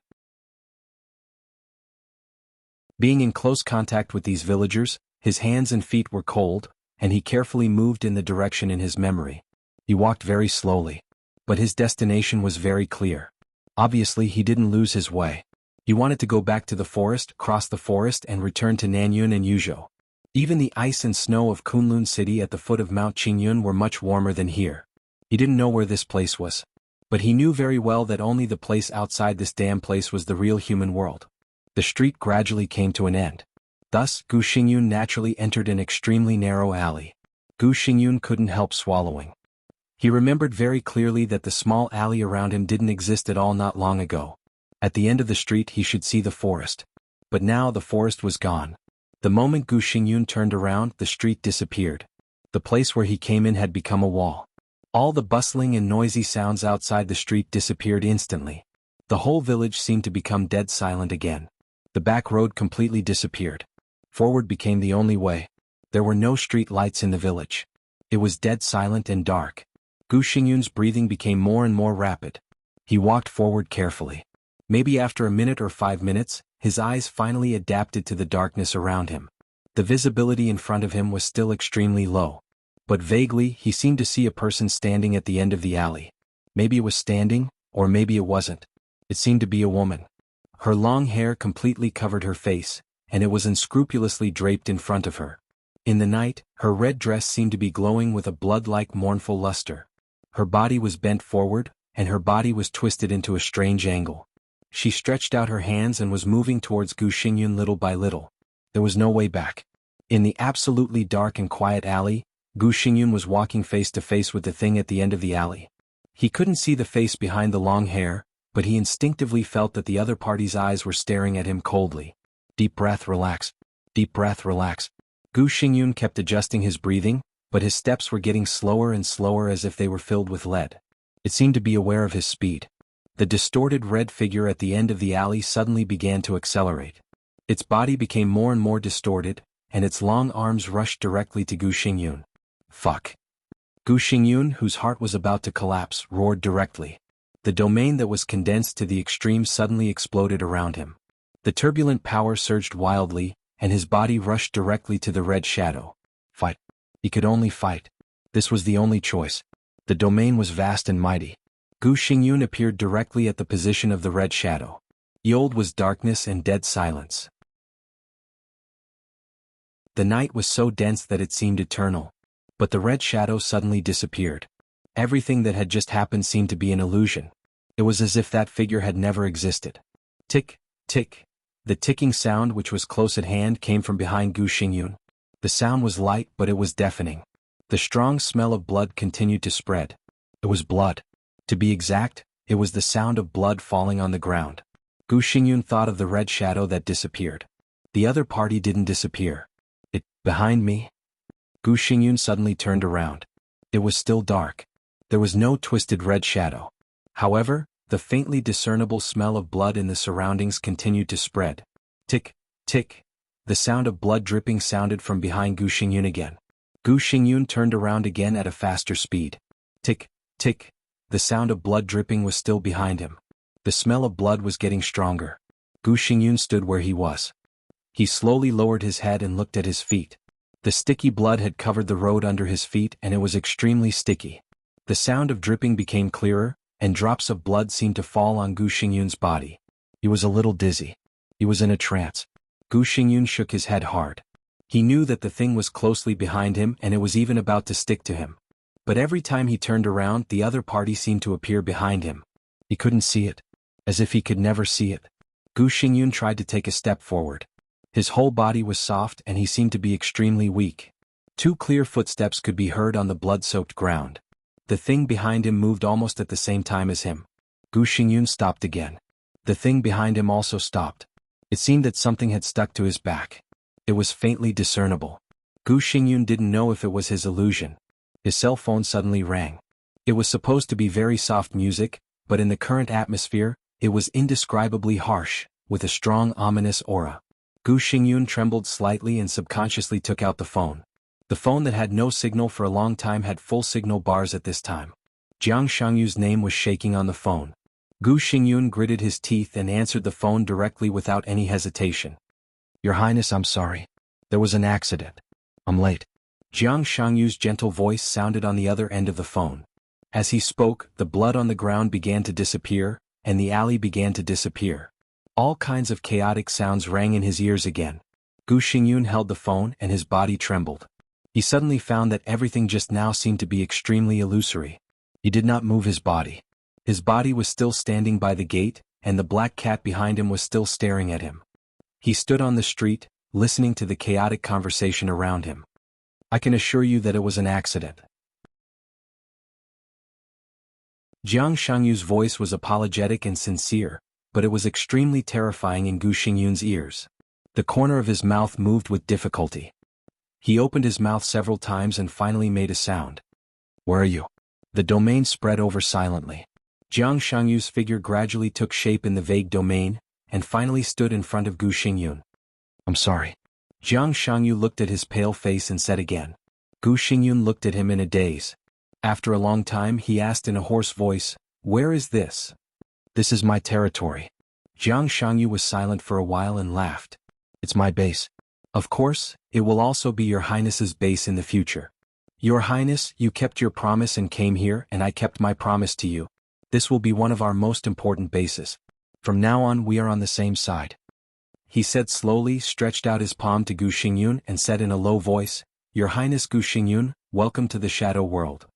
Being in close contact with these villagers, his hands and feet were cold, and he carefully moved in the direction in his memory. He walked very slowly. But his destination was very clear. Obviously he didn't lose his way. He wanted to go back to the forest, cross the forest and return to Nanyun and Yuzhou. Even the ice and snow of Kunlun City at the foot of Mount Qingyun were much warmer than here. He didn't know where this place was. But he knew very well that only the place outside this damn place was the real human world. The street gradually came to an end. Thus, Gu Xingyun naturally entered an extremely narrow alley. Gu Xingyun couldn't help swallowing. He remembered very clearly that the small alley around him didn't exist at all not long ago. At the end of the street he should see the forest. But now the forest was gone. The moment Gu Xingyun turned around, the street disappeared. The place where he came in had become a wall. All the bustling and noisy sounds outside the street disappeared instantly. The whole village seemed to become dead silent again. The back road completely disappeared. Forward became the only way. There were no street lights in the village. It was dead silent and dark. Gu Xingyun's breathing became more and more rapid. He walked forward carefully. Maybe after a minute or 5 minutes, his eyes finally adapted to the darkness around him. The visibility in front of him was still extremely low. But vaguely, he seemed to see a person standing at the end of the alley. Maybe it was standing, or maybe it wasn't. It seemed to be a woman. Her long hair completely covered her face, and it was unscrupulously draped in front of her. In the night, her red dress seemed to be glowing with a blood-like mournful luster. Her body was bent forward, and her body was twisted into a strange angle. She stretched out her hands and was moving towards Gu Xingyun little by little. There was no way back. In the absolutely dark and quiet alley, Gu Xingyun was walking face to face with the thing at the end of the alley. He couldn't see the face behind the long hair, but he instinctively felt that the other party's eyes were staring at him coldly. Deep breath, relax. Deep breath, relax. Gu Xingyun kept adjusting his breathing, but his steps were getting slower and slower as if they were filled with lead. It seemed to be aware of his speed. The distorted red figure at the end of the alley suddenly began to accelerate. Its body became more and more distorted, and its long arms rushed directly to Gu Xingyun. Fuck. Gu Xingyun, whose heart was about to collapse, roared directly. The domain that was condensed to the extreme suddenly exploded around him. The turbulent power surged wildly, and his body rushed directly to the red shadow. Fight. He could only fight. This was the only choice. The domain was vast and mighty. Gu Xingyun appeared directly at the position of the red shadow. Beyond was darkness and dead silence. The night was so dense that it seemed eternal. But the red shadow suddenly disappeared. Everything that had just happened seemed to be an illusion. It was as if that figure had never existed. Tick, tick. The ticking sound, which was close at hand, came from behind Gu Xingyun. The sound was light, but it was deafening. The strong smell of blood continued to spread. It was blood. To be exact, it was the sound of blood falling on the ground. Gu Xingyun thought of the red shadow that disappeared. The other party didn't disappear. Behind me? Gu Xingyun suddenly turned around. It was still dark. There was no twisted red shadow. However, the faintly discernible smell of blood in the surroundings continued to spread. Tick, tick. The sound of blood dripping sounded from behind Gu Xingyun again. Gu Xingyun turned around again at a faster speed. Tick, tick. The sound of blood dripping was still behind him. The smell of blood was getting stronger. Gu Xingyun stood where he was. He slowly lowered his head and looked at his feet. The sticky blood had covered the road under his feet and it was extremely sticky. The sound of dripping became clearer, and drops of blood seemed to fall on Gu Xingyun's body. He was a little dizzy. He was in a trance. Gu Xingyun shook his head hard. He knew that the thing was closely behind him and it was even about to stick to him. But every time he turned around, the other party seemed to appear behind him. He couldn't see it. As if he could never see it. Gu Xingyun tried to take a step forward. His whole body was soft and he seemed to be extremely weak. 2 clear footsteps could be heard on the blood-soaked ground. The thing behind him moved almost at the same time as him. Gu Xingyun stopped again. The thing behind him also stopped. It seemed that something had stuck to his back. It was faintly discernible. Gu Xingyun didn't know if it was his illusion. His cell phone suddenly rang. It was supposed to be very soft music, but in the current atmosphere, it was indescribably harsh, with a strong ominous aura. Gu Xingyun trembled slightly and subconsciously took out the phone. The phone that had no signal for a long time had full signal bars at this time. Jiang Shangyu's name was shaking on the phone. Gu Xingyun gritted his teeth and answered the phone directly without any hesitation. Your Highness, I'm sorry. There was an accident. I'm late. Jiang Shangyu's gentle voice sounded on the other end of the phone. As he spoke, the blood on the ground began to disappear, and the alley began to disappear. All kinds of chaotic sounds rang in his ears again. Gu Xingyun held the phone and his body trembled. He suddenly found that everything just now seemed to be extremely illusory. He did not move his body. His body was still standing by the gate, and the black cat behind him was still staring at him. He stood on the street, listening to the chaotic conversation around him. I can assure you that it was an accident. Jiang Shangyu's voice was apologetic and sincere, but it was extremely terrifying in Gu Xingyun's ears. The corner of his mouth moved with difficulty. He opened his mouth several times and finally made a sound. Where are you? The domain spread over silently. Jiang Shangyu's figure gradually took shape in the vague domain, and finally stood in front of Gu Xingyun. I'm sorry. Jiang Shangyu looked at his pale face and said again. Gu Xingyun looked at him in a daze. After a long time he asked in a hoarse voice, Where is this? This is my territory. Jiang Shangyu was silent for a while and laughed. It's my base. Of course, it will also be your highness's base in the future. Your highness, you kept your promise and came here, and I kept my promise to you. This will be one of our most important bases. From now on we are on the same side. He said slowly, stretched out his palm to Gu Xingyun and said in a low voice, Your Highness Gu Xingyun, welcome to the Shadow World.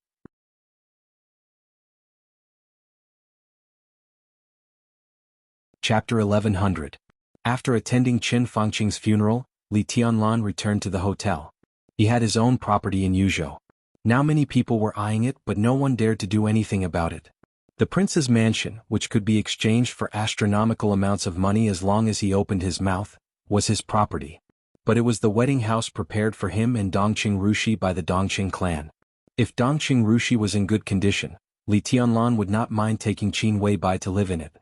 Chapter 1100. After attending Qin Fangqing's funeral, Li Tianlan returned to the hotel. He had his own property in Yuzhou. Now many people were eyeing it, but no one dared to do anything about it. The prince's mansion, which could be exchanged for astronomical amounts of money as long as he opened his mouth, was his property. But it was the wedding house prepared for him and Dongqing Rushi by the Dongqing clan. If Dongqing Rushi was in good condition, Li Tianlan would not mind taking Qin Weibai to live in it.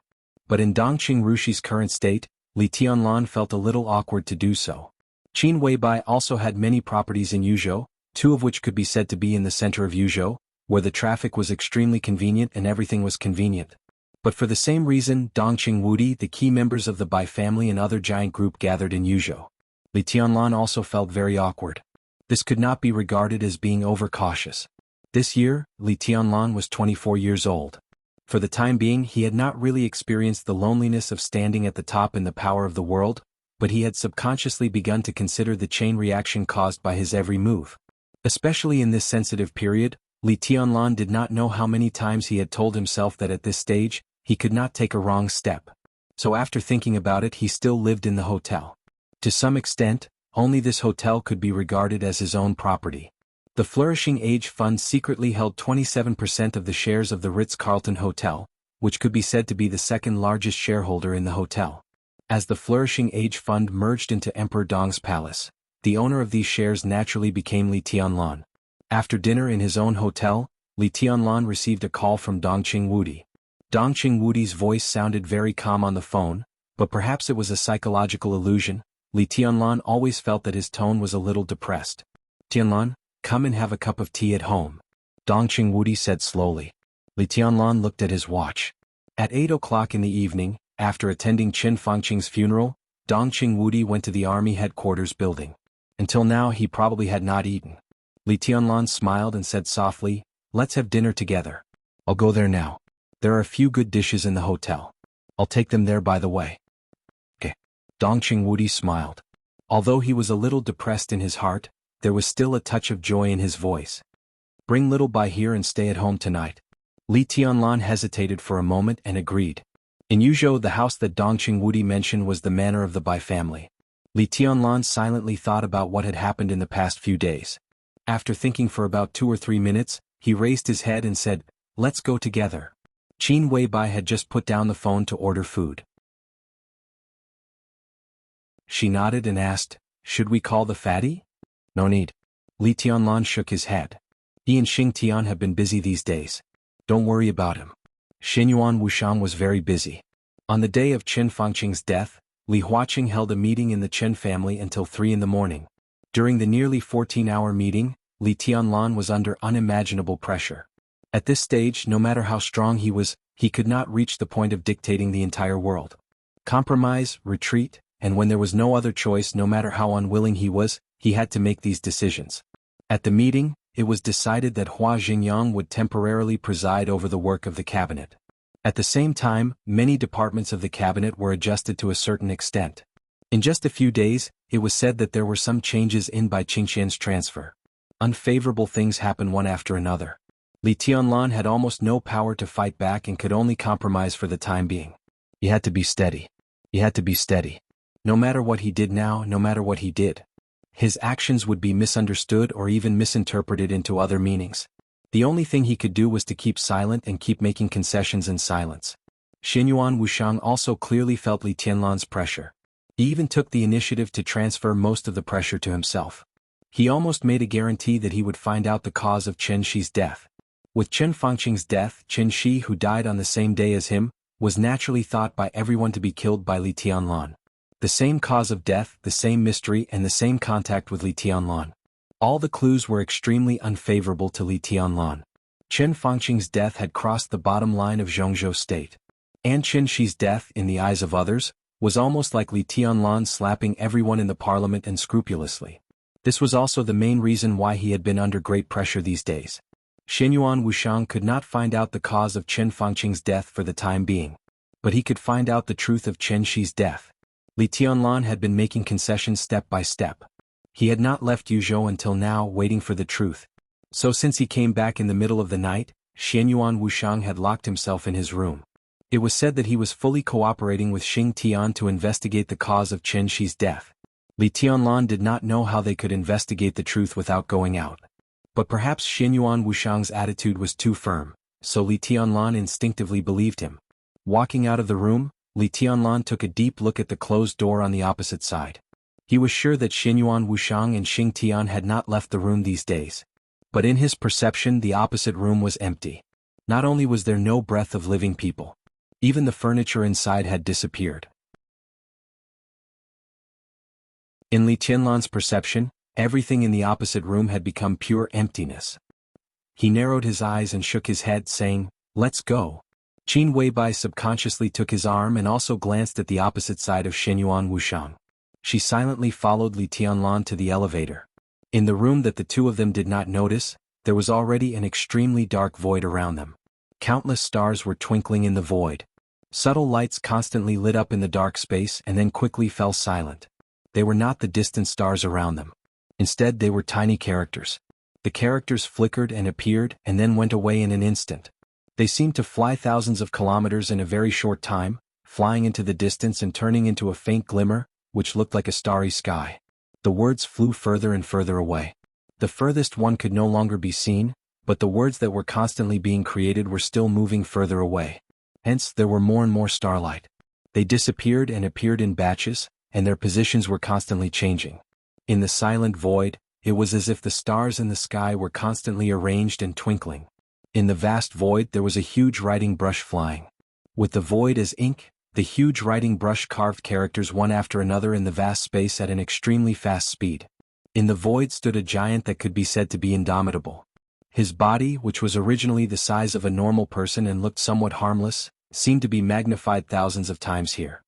But in Dongqing Rushi's current state, Li Tianlan felt a little awkward to do so. Qin Weibai also had many properties in Yuzhou, two of which could be said to be in the center of Yuzhou, where the traffic was extremely convenient and everything was convenient. But for the same reason, Dongqing Wudi, the key members of the Bai family and other giant group gathered in Yuzhou. Li Tianlan also felt very awkward. This could not be regarded as being overcautious. This year, Li Tianlan was 24 years old. For the time being he had not really experienced the loneliness of standing at the top in the power of the world, but he had subconsciously begun to consider the chain reaction caused by his every move. Especially in this sensitive period, Li Tianlan did not know how many times he had told himself that at this stage, he could not take a wrong step. So after thinking about it he still lived in the hotel. To some extent, only this hotel could be regarded as his own property. The Flourishing Age Fund secretly held 27% of the shares of the Ritz-Carlton Hotel, which could be said to be the second largest shareholder in the hotel. As the Flourishing Age Fund merged into Emperor Dong's palace, the owner of these shares naturally became Li Tianlan. After dinner in his own hotel, Li Tianlan received a call from Dongqing Wudi. Dongqing Wudi's voice sounded very calm on the phone, but perhaps it was a psychological illusion. Li Tianlan always felt that his tone was a little depressed. Tianlan, come and have a cup of tea at home. Dongqing Wudi said slowly. Li Tianlan looked at his watch. At 8 o'clock in the evening, after attending Qin Fangqing's funeral, Dongqing Wudi went to the army headquarters building. Until now he probably had not eaten. Li Tianlan smiled and said softly, Let's have dinner together. I'll go there now. There are a few good dishes in the hotel. I'll take them there by the way. Okay. Dongqing Wudi smiled. Although he was a little depressed in his heart, there was still a touch of joy in his voice. Bring Little Bai here and stay at home tonight. Li Tianlan hesitated for a moment and agreed. In Yuzhou the house that Dongqing Wudi mentioned was the manor of the Bai family. Li Tianlan silently thought about what had happened in the past few days. After thinking for about 2 or 3 minutes, he raised his head and said, Let's go together. Qin Weibai had just put down the phone to order food. She nodded and asked, Should we call the fatty? No need. Li Tianlan shook his head. He and Xing Tian have been busy these days. Don't worry about him. Xinyuan Wushang was very busy. On the day of Qin Fangqing's death, Li Huaqing held a meeting in the Chen family until 3 in the morning. During the nearly 14-hour meeting, Li Tianlan was under unimaginable pressure. At this stage, no matter how strong he was, he could not reach the point of dictating the entire world. Compromise, retreat, and when there was no other choice, no matter how unwilling he was, he had to make these decisions. At the meeting, it was decided that Hua Jingyang would temporarily preside over the work of the cabinet. At the same time, many departments of the cabinet were adjusted to a certain extent. In just a few days, it was said that there were some changes in by Qingxian's transfer. Unfavorable things happened one after another. Li Tianlan had almost no power to fight back and could only compromise for the time being. He had to be steady. He had to be steady. No matter what he did now, no matter what he did, his actions would be misunderstood or even misinterpreted into other meanings. The only thing he could do was to keep silent and keep making concessions in silence. Xinyuan Wushang also clearly felt Li Tianlan's pressure. He even took the initiative to transfer most of the pressure to himself. He almost made a guarantee that he would find out the cause of Chen Shi's death. With Chen Fangqing's death, Chen Shi, who died on the same day as him, was naturally thought by everyone to be killed by Li Tianlan. The same cause of death, the same mystery, and the same contact with Li Tianlan. All the clues were extremely unfavorable to Li Tianlan. Chen Fangqing's death had crossed the bottom line of Zhongzhou state. And Chen Shi's death, in the eyes of others, was almost like Li Tianlan slapping everyone in the parliament unscrupulously. This was also the main reason why he had been under great pressure these days. Xinyuan Wushang could not find out the cause of Chen Fangqing's death for the time being. But he could find out the truth of Chen Shi's death. Li Tianlan had been making concessions step by step. He had not left Yuzhou until now, waiting for the truth. So since he came back in the middle of the night, Xinyuan Wushang had locked himself in his room. It was said that he was fully cooperating with Xing Tian to investigate the cause of Chen Shi's death. Li Tianlan did not know how they could investigate the truth without going out. But perhaps Xinyuan Wushang's attitude was too firm, so Li Tianlan instinctively believed him. Walking out of the room, Li Tianlan took a deep look at the closed door on the opposite side. He was sure that Xinyuan Wushang and Xing Tian had not left the room these days. But in his perception, the opposite room was empty. Not only was there no breath of living people, even the furniture inside had disappeared. In Li Tianlan's perception, everything in the opposite room had become pure emptiness. He narrowed his eyes and shook his head, saying, "Let's go." Qin Weibai subconsciously took his arm and also glanced at the opposite side of Xinyuan Wushang. She silently followed Li Tianlan to the elevator. In the room that the two of them did not notice, there was already an extremely dark void around them. Countless stars were twinkling in the void. Subtle lights constantly lit up in the dark space and then quickly fell silent. They were not the distant stars around them. Instead, they were tiny characters. The characters flickered and appeared and then went away in an instant. They seemed to fly thousands of kilometers in a very short time, flying into the distance and turning into a faint glimmer, which looked like a starry sky. The words flew further and further away. The furthest one could no longer be seen, but the words that were constantly being created were still moving further away. Hence, there were more and more starlight. They disappeared and appeared in batches, and their positions were constantly changing. In the silent void, it was as if the stars in the sky were constantly arranged and twinkling. In the vast void there was a huge writing brush flying. With the void as ink, the huge writing brush carved characters one after another in the vast space at an extremely fast speed. In the void stood a giant that could be said to be indomitable. His body, which was originally the size of a normal person and looked somewhat harmless, seemed to be magnified thousands of times here.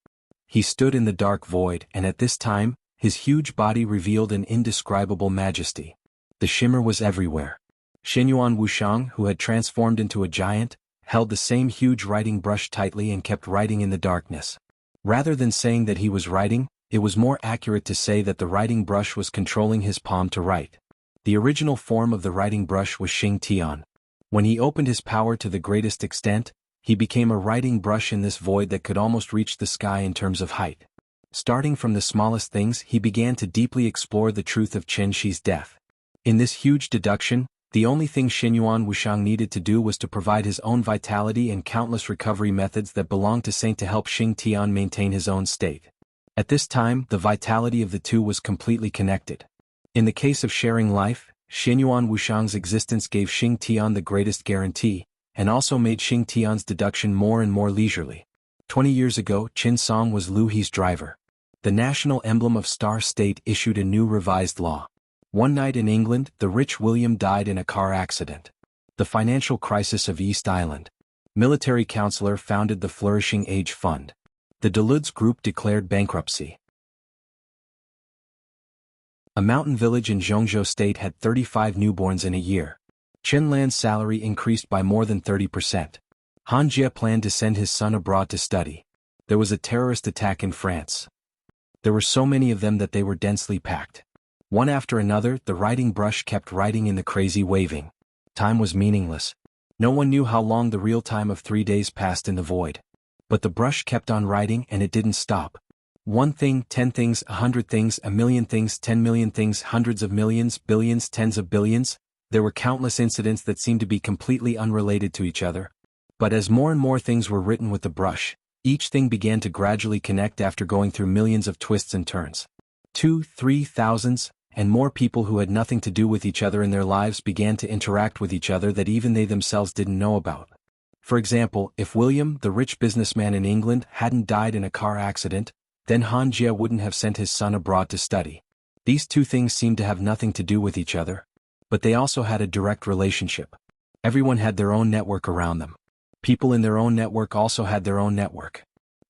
He stood in the dark void, and at this time, his huge body revealed an indescribable majesty. The shimmer was everywhere. Xinyuan Wushang, who had transformed into a giant, held the same huge writing brush tightly and kept writing in the darkness. Rather than saying that he was writing, it was more accurate to say that the writing brush was controlling his palm to write. The original form of the writing brush was Xing Tian. When he opened his power to the greatest extent, he became a writing brush in this void that could almost reach the sky in terms of height. Starting from the smallest things, he began to deeply explore the truth of Chen Shi's death. In this huge deduction, the only thing Xinyuan Wushang needed to do was to provide his own vitality and countless recovery methods that belonged to Saint to help Xing Tian maintain his own state. At this time, the vitality of the two was completely connected. In the case of sharing life, Xinyuan Wushang's existence gave Xing Tian the greatest guarantee, and also made Xing Tian's deduction more and more leisurely. 20 years ago, Qin Song was Lu He's driver. The national emblem of Star State issued a new revised law. One night in England, the rich William died in a car accident. The financial crisis of East Island. Military counselor founded the Flourishing Age Fund. The Duluths Group declared bankruptcy. A mountain village in Zhongzhou State had 35 newborns in a year. Chen Lan's salary increased by more than 30%. Han Jie planned to send his son abroad to study. There was a terrorist attack in France. There were so many of them that they were densely packed. One after another, the writing brush kept writing in the crazy waving. Time was meaningless. No one knew how long the real time of 3 days passed in the void. But the brush kept on writing and it didn't stop. 1 thing, 10 things, 100 things, 1,000,000 things, 10,000,000 things, hundreds of millions, billions, tens of billions. There were countless incidents that seemed to be completely unrelated to each other. But as more and more things were written with the brush, each thing began to gradually connect after going through millions of twists and turns. 2, 3 thousands, and more people who had nothing to do with each other in their lives began to interact with each other that even they themselves didn't know about. For example, if William, the rich businessman in England, hadn't died in a car accident, then Han Jie wouldn't have sent his son abroad to study. These two things seemed to have nothing to do with each other, but they also had a direct relationship. Everyone had their own network around them. People in their own network also had their own network.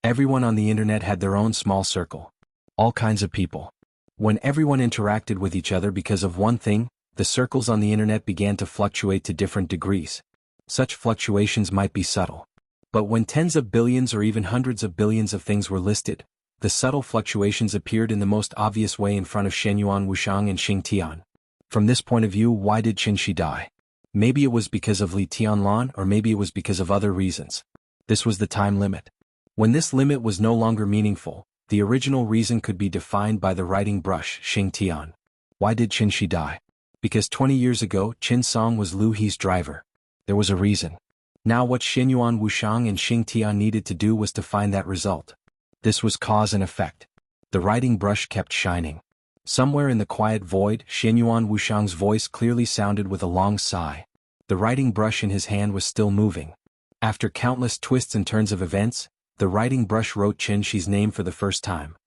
Everyone on the internet had their own small circle. All kinds of people. When everyone interacted with each other because of one thing, the circles on the internet began to fluctuate to different degrees. Such fluctuations might be subtle. But when tens of billions or even hundreds of billions of things were listed, the subtle fluctuations appeared in the most obvious way in front of Shenyuan Wuxiang and Xing Tian. From this point of view, why did Qin Shi die? Maybe it was because of Li Tianlan, or maybe it was because of other reasons. This was the time limit. When this limit was no longer meaningful, the original reason could be defined by the writing brush, Xing Tian. Why did Qin Shi die? Because 20 years ago, Qin Song was Lu He's driver. There was a reason. Now what Shenyuan Wuxiang and Xing Tian needed to do was to find that result. This was cause and effect. The writing brush kept shining. Somewhere in the quiet void, Shenyuan Wuxiang's voice clearly sounded with a long sigh. The writing brush in his hand was still moving. After countless twists and turns of events, the writing brush wrote Qin Shi's name for the first time.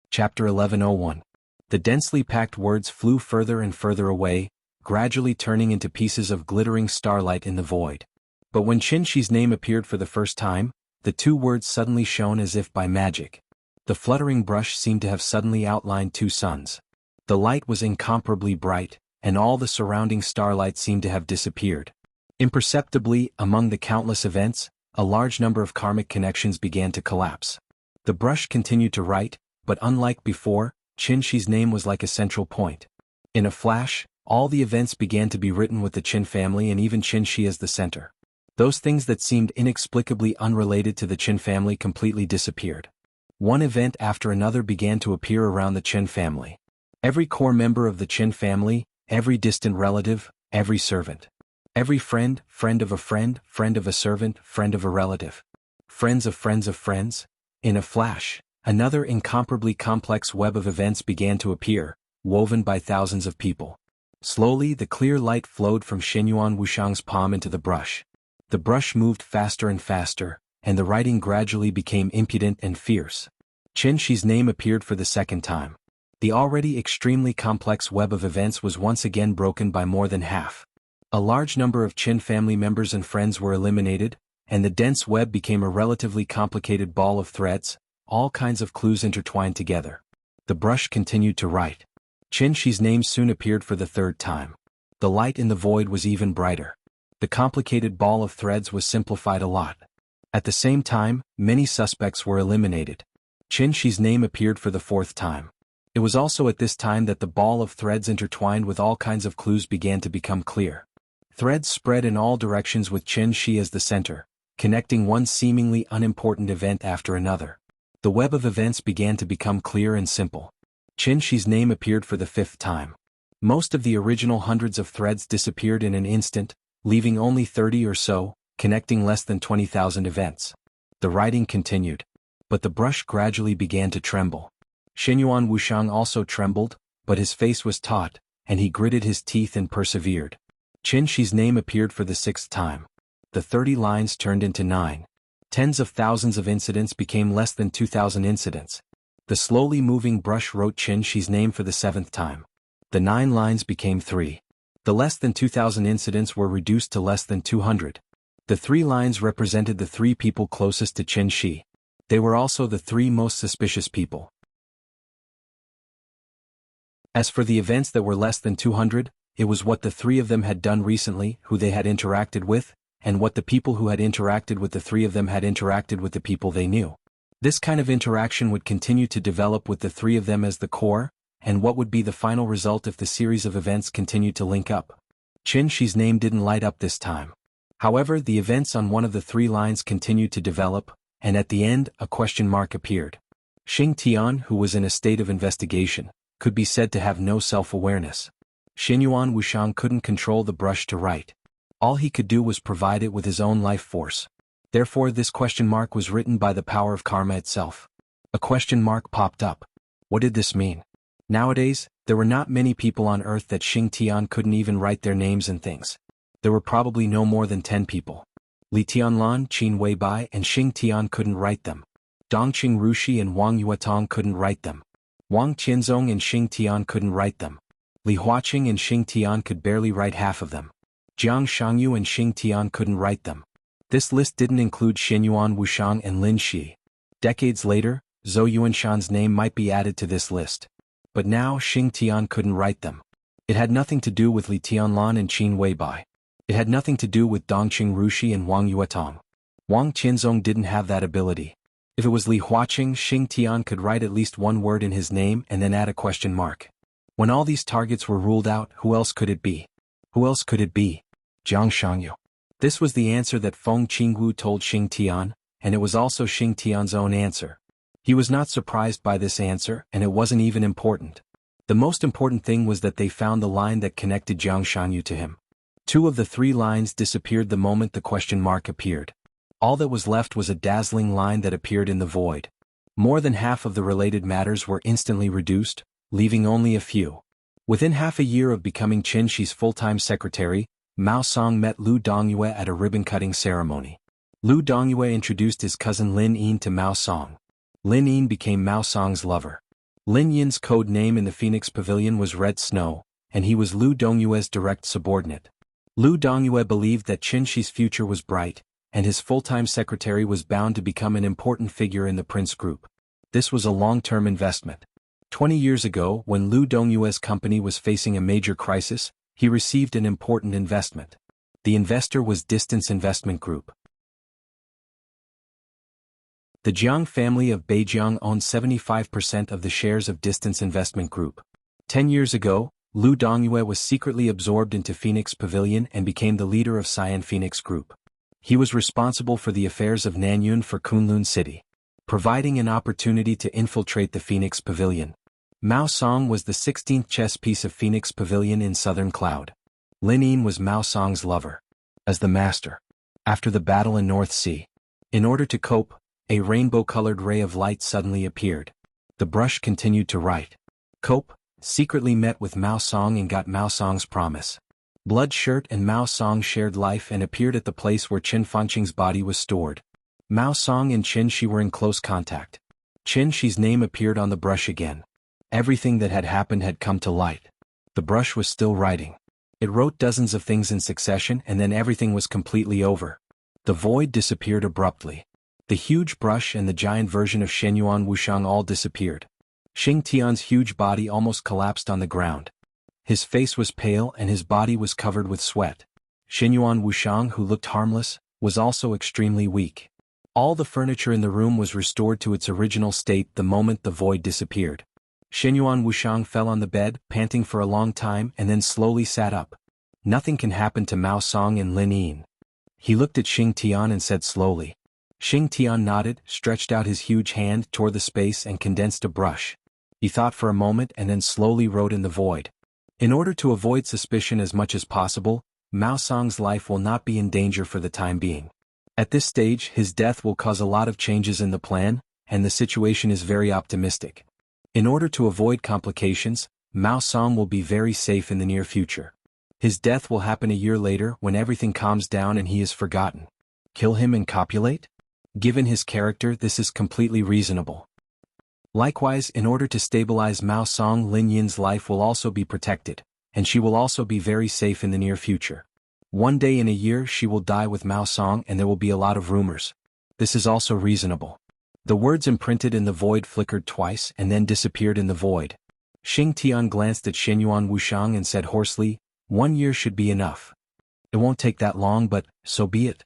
Chapter 11:01. The densely packed words flew further and further away, gradually turning into pieces of glittering starlight in the void. But when Qin Shi's name appeared for the first time, the two words suddenly shone as if by magic. The fluttering brush seemed to have suddenly outlined two suns. The light was incomparably bright, and all the surrounding starlight seemed to have disappeared. Imperceptibly, among the countless events, a large number of karmic connections began to collapse. The brush continued to write, but unlike before, Qin Shi's name was like a central point. In a flash, all the events began to be written with the Qin family and even Qin Shi as the center. Those things that seemed inexplicably unrelated to the Qin family completely disappeared. One event after another began to appear around the Qin family. Every core member of the Qin family, every distant relative, every servant. Every friend, friend of a friend, friend of a servant, friend of a relative. Friends of friends of friends. In a flash, another incomparably complex web of events began to appear, woven by thousands of people. Slowly the clear light flowed from Shenyuan Wuxiang's palm into the brush. The brush moved faster and faster, and the writing gradually became impudent and fierce. Qin Shi's name appeared for the second time. The already extremely complex web of events was once again broken by more than half. A large number of Qin family members and friends were eliminated, and the dense web became a relatively complicated ball of threads, all kinds of clues intertwined together. The brush continued to write. Qin Shi's name soon appeared for the third time. The light in the void was even brighter. The complicated ball of threads was simplified a lot. At the same time, many suspects were eliminated. Qin Shi's name appeared for the fourth time. It was also at this time that the ball of threads intertwined with all kinds of clues began to become clear. Threads spread in all directions with Qin Shi as the center, connecting one seemingly unimportant event after another. The web of events began to become clear and simple. Qin Shi's name appeared for the fifth time. Most of the original hundreds of threads disappeared in an instant, leaving only 30 or so, connecting less than 20,000 events. The writing continued. But the brush gradually began to tremble. Shenyuan Wuxiang also trembled, but his face was taut, and he gritted his teeth and persevered. Qin Shi's name appeared for the sixth time. The 30 lines turned into 9. Tens of thousands of incidents became less than 2,000 incidents. The slowly moving brush wrote Qin Shi's name for the seventh time. The 9 lines became 3. The less than 2,000 incidents were reduced to less than 200. The 3 lines represented the 3 people closest to Qin Shi. They were also the three most suspicious people. As for the events that were less than 200, it was what the three of them had done recently, who they had interacted with, and what the people who had interacted with the three of them had interacted with the people they knew. This kind of interaction would continue to develop with the three of them as the core, and what would be the final result if the series of events continued to link up. Qin Shi's name didn't light up this time. However, the events on one of the three lines continued to develop, and at the end, a question mark appeared. Xing Tian, who was in a state of investigation, could be said to have no self-awareness. Xinyuan Wuxiang couldn't control the brush to write. All he could do was provide it with his own life force. Therefore, this question mark was written by the power of karma itself. A question mark popped up. What did this mean? Nowadays, there were not many people on Earth that Xing Tian couldn't even write their names and things. There were probably no more than 10 people. Li Tianlan, Qin Weibai, and Xing Tian couldn't write them. Dongqing Rushi and Wang Yuetong couldn't write them. Wang Qianzong and Xing Tian couldn't write them. Li Huaqing and Xing Tian could barely write half of them. Jiang Shangyu and Xing Tian couldn't write them. This list didn't include Xinyuan Wuxiang and Lin Shi. Decades later, Zhou Yuanshan's name might be added to this list. But now Xing Tian couldn't write them. It had nothing to do with Li Tianlan and Qin Weibai. It had nothing to do with Dongqing Rushi and Wang Yuetong. Wang Qianzong didn't have that ability. If it was Li Huaqing, Xing Tian could write at least one word in his name and then add a question mark. When all these targets were ruled out, who else could it be? Who else could it be? Jiang Shangyu. This was the answer that Feng Qingwu told Xing Tian, and it was also Xing Tian's own answer. He was not surprised by this answer, and it wasn't even important. The most important thing was that they found the line that connected Jiang Shangyu to him. Two of the three lines disappeared the moment the question mark appeared. All that was left was a dazzling line that appeared in the void. More than half of the related matters were instantly reduced, leaving only a few. Within half a year of becoming Qin Shi's full-time secretary, Mao Song met Lu Dongyue at a ribbon-cutting ceremony. Lu Dongyue introduced his cousin Lin Yin to Mao Song. Lin Yin became Mao Song's lover. Lin Yin's code name in the Phoenix Pavilion was Red Snow, and he was Lu Dongyue's direct subordinate. Lu Dongyue believed that Qin Shi's future was bright, and his full-time secretary was bound to become an important figure in the Prince Group. This was a long-term investment. 20 years ago, when Lu Dongyue's company was facing a major crisis, he received an important investment. The investor was Distance Investment Group. The Jiang family of Beijiang owned 75% of the shares of Distance Investment Group. 10 years ago, Lu Dongyue was secretly absorbed into Phoenix Pavilion and became the leader of Cyan Phoenix Group. He was responsible for the affairs of Nanyun for Kunlun City, providing an opportunity to infiltrate the Phoenix Pavilion. Mao Song was the 16th chess piece of Phoenix Pavilion in Southern Cloud. Lin Yin was Mao Song's lover. As the master. After the battle in North Sea. In order to cope, a rainbow-colored ray of light suddenly appeared. The brush continued to write. Cope secretly met with Mao Song and got Mao Song's promise. Blood Shirt and Mao Song shared life and appeared at the place where Qin Fangqing's body was stored. Mao Song and Qin Shi were in close contact. Qin Shi's name appeared on the brush again. Everything that had happened had come to light. The brush was still writing. It wrote dozens of things in succession and then everything was completely over. The void disappeared abruptly. The huge brush and the giant version of Xinyuan Wuxiang all disappeared. Xing Tian's huge body almost collapsed on the ground. His face was pale and his body was covered with sweat. Xinyuan Wuxiang, who looked harmless, was also extremely weak. All the furniture in the room was restored to its original state the moment the void disappeared. Xinyuan Wuxiang fell on the bed, panting for a long time and then slowly sat up. Nothing can happen to Mao Song and Lin Yin. He looked at Xing Tian and said slowly. Xing Tian nodded, stretched out his huge hand toward the space and condensed a brush. He thought for a moment and then slowly wrote in the void. In order to avoid suspicion as much as possible, Mao Song's life will not be in danger for the time being. At this stage, his death will cause a lot of changes in the plan, and the situation is very optimistic. In order to avoid complications, Mao Song will be very safe in the near future. His death will happen a year later when everything calms down and he is forgotten. Kill him and copulate? Given his character, this is completely reasonable. Likewise, in order to stabilize Mao Song, Lin Yin's life will also be protected, and she will also be very safe in the near future. One day in a year she will die with Mao Song and there will be a lot of rumors. This is also reasonable. The words imprinted in the void flickered twice and then disappeared in the void. Xing Tian glanced at Xianyuan Wushang and said hoarsely, 1 year should be enough. It won't take that long, but so be it.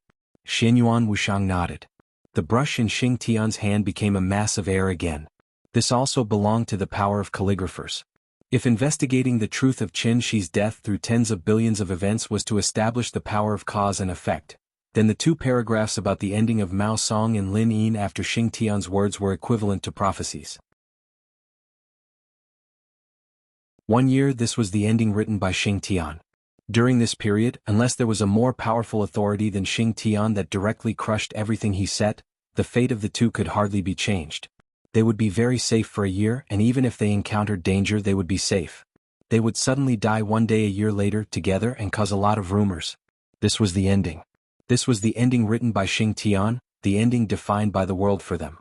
Xianyuan Wushang nodded. The brush in Xing Tian's hand became a mass of air again. This also belonged to the power of calligraphers. If investigating the truth of Qin Shi's death through tens of billions of events was to establish the power of cause and effect, then the 2 paragraphs about the ending of Mao Song and Lin Yin after Xing Tian's words were equivalent to prophecies. 1 year. This was the ending written by Xing Tian. During this period, unless there was a more powerful authority than Xing Tian that directly crushed everything he set, the fate of the 2 could hardly be changed. They would be very safe for a year, and even if they encountered danger they would be safe. They would suddenly die one day a year later together and cause a lot of rumors. This was the ending. This was the ending written by Xing Tian, the ending defined by the world for them.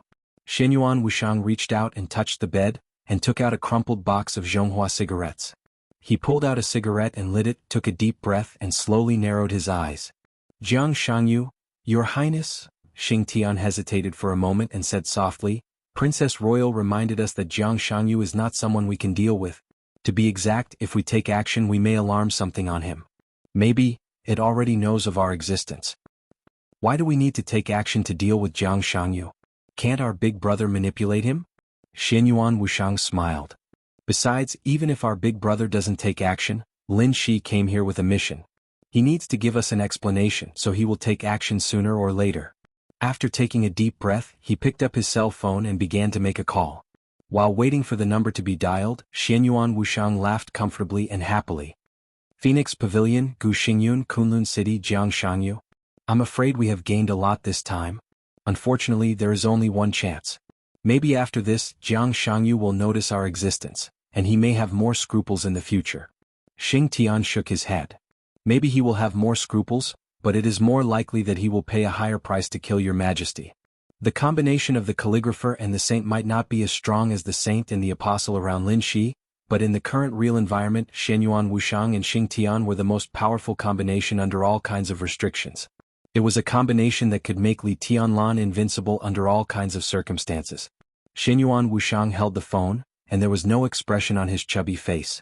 Xianyuan Wushang reached out and touched the bed, and took out a crumpled box of Zhonghua cigarettes. He pulled out a cigarette and lit it, took a deep breath and slowly narrowed his eyes. Jiang Shangyu, Your Highness? Xing Tian hesitated for a moment and said softly, Princess Royal reminded us that Jiang Shangyu is not someone we can deal with. To be exact, if we take action we may alarm something on him. Maybe it already knows of our existence. Why do we need to take action to deal with Jiang Shangyu? Can't our big brother manipulate him? Xianyuan Wushang smiled. Besides, even if our big brother doesn't take action, Lin Shi came here with a mission. He needs to give us an explanation, so he will take action sooner or later. After taking a deep breath, he picked up his cell phone and began to make a call. While waiting for the number to be dialed, Xianyuan Wushang laughed comfortably and happily. Phoenix Pavilion, Gu Xingyun, Kunlun City, Jiang Shangyu. I'm afraid we have gained a lot this time. Unfortunately, there is only one chance. Maybe after this, Jiang Shangyu will notice our existence, and he may have more scruples in the future. Xing Tian shook his head. Maybe he will have more scruples, but it is more likely that he will pay a higher price to kill your majesty. The combination of the calligrapher and the saint might not be as strong as the saint and the apostle around Lin Shi, but in the current real environment, Xianyuan Wushang and Xing Tian were the most powerful combination under all kinds of restrictions. It was a combination that could make Li Tianlan invincible under all kinds of circumstances. Xianyuan Wushang held the phone, and there was no expression on his chubby face.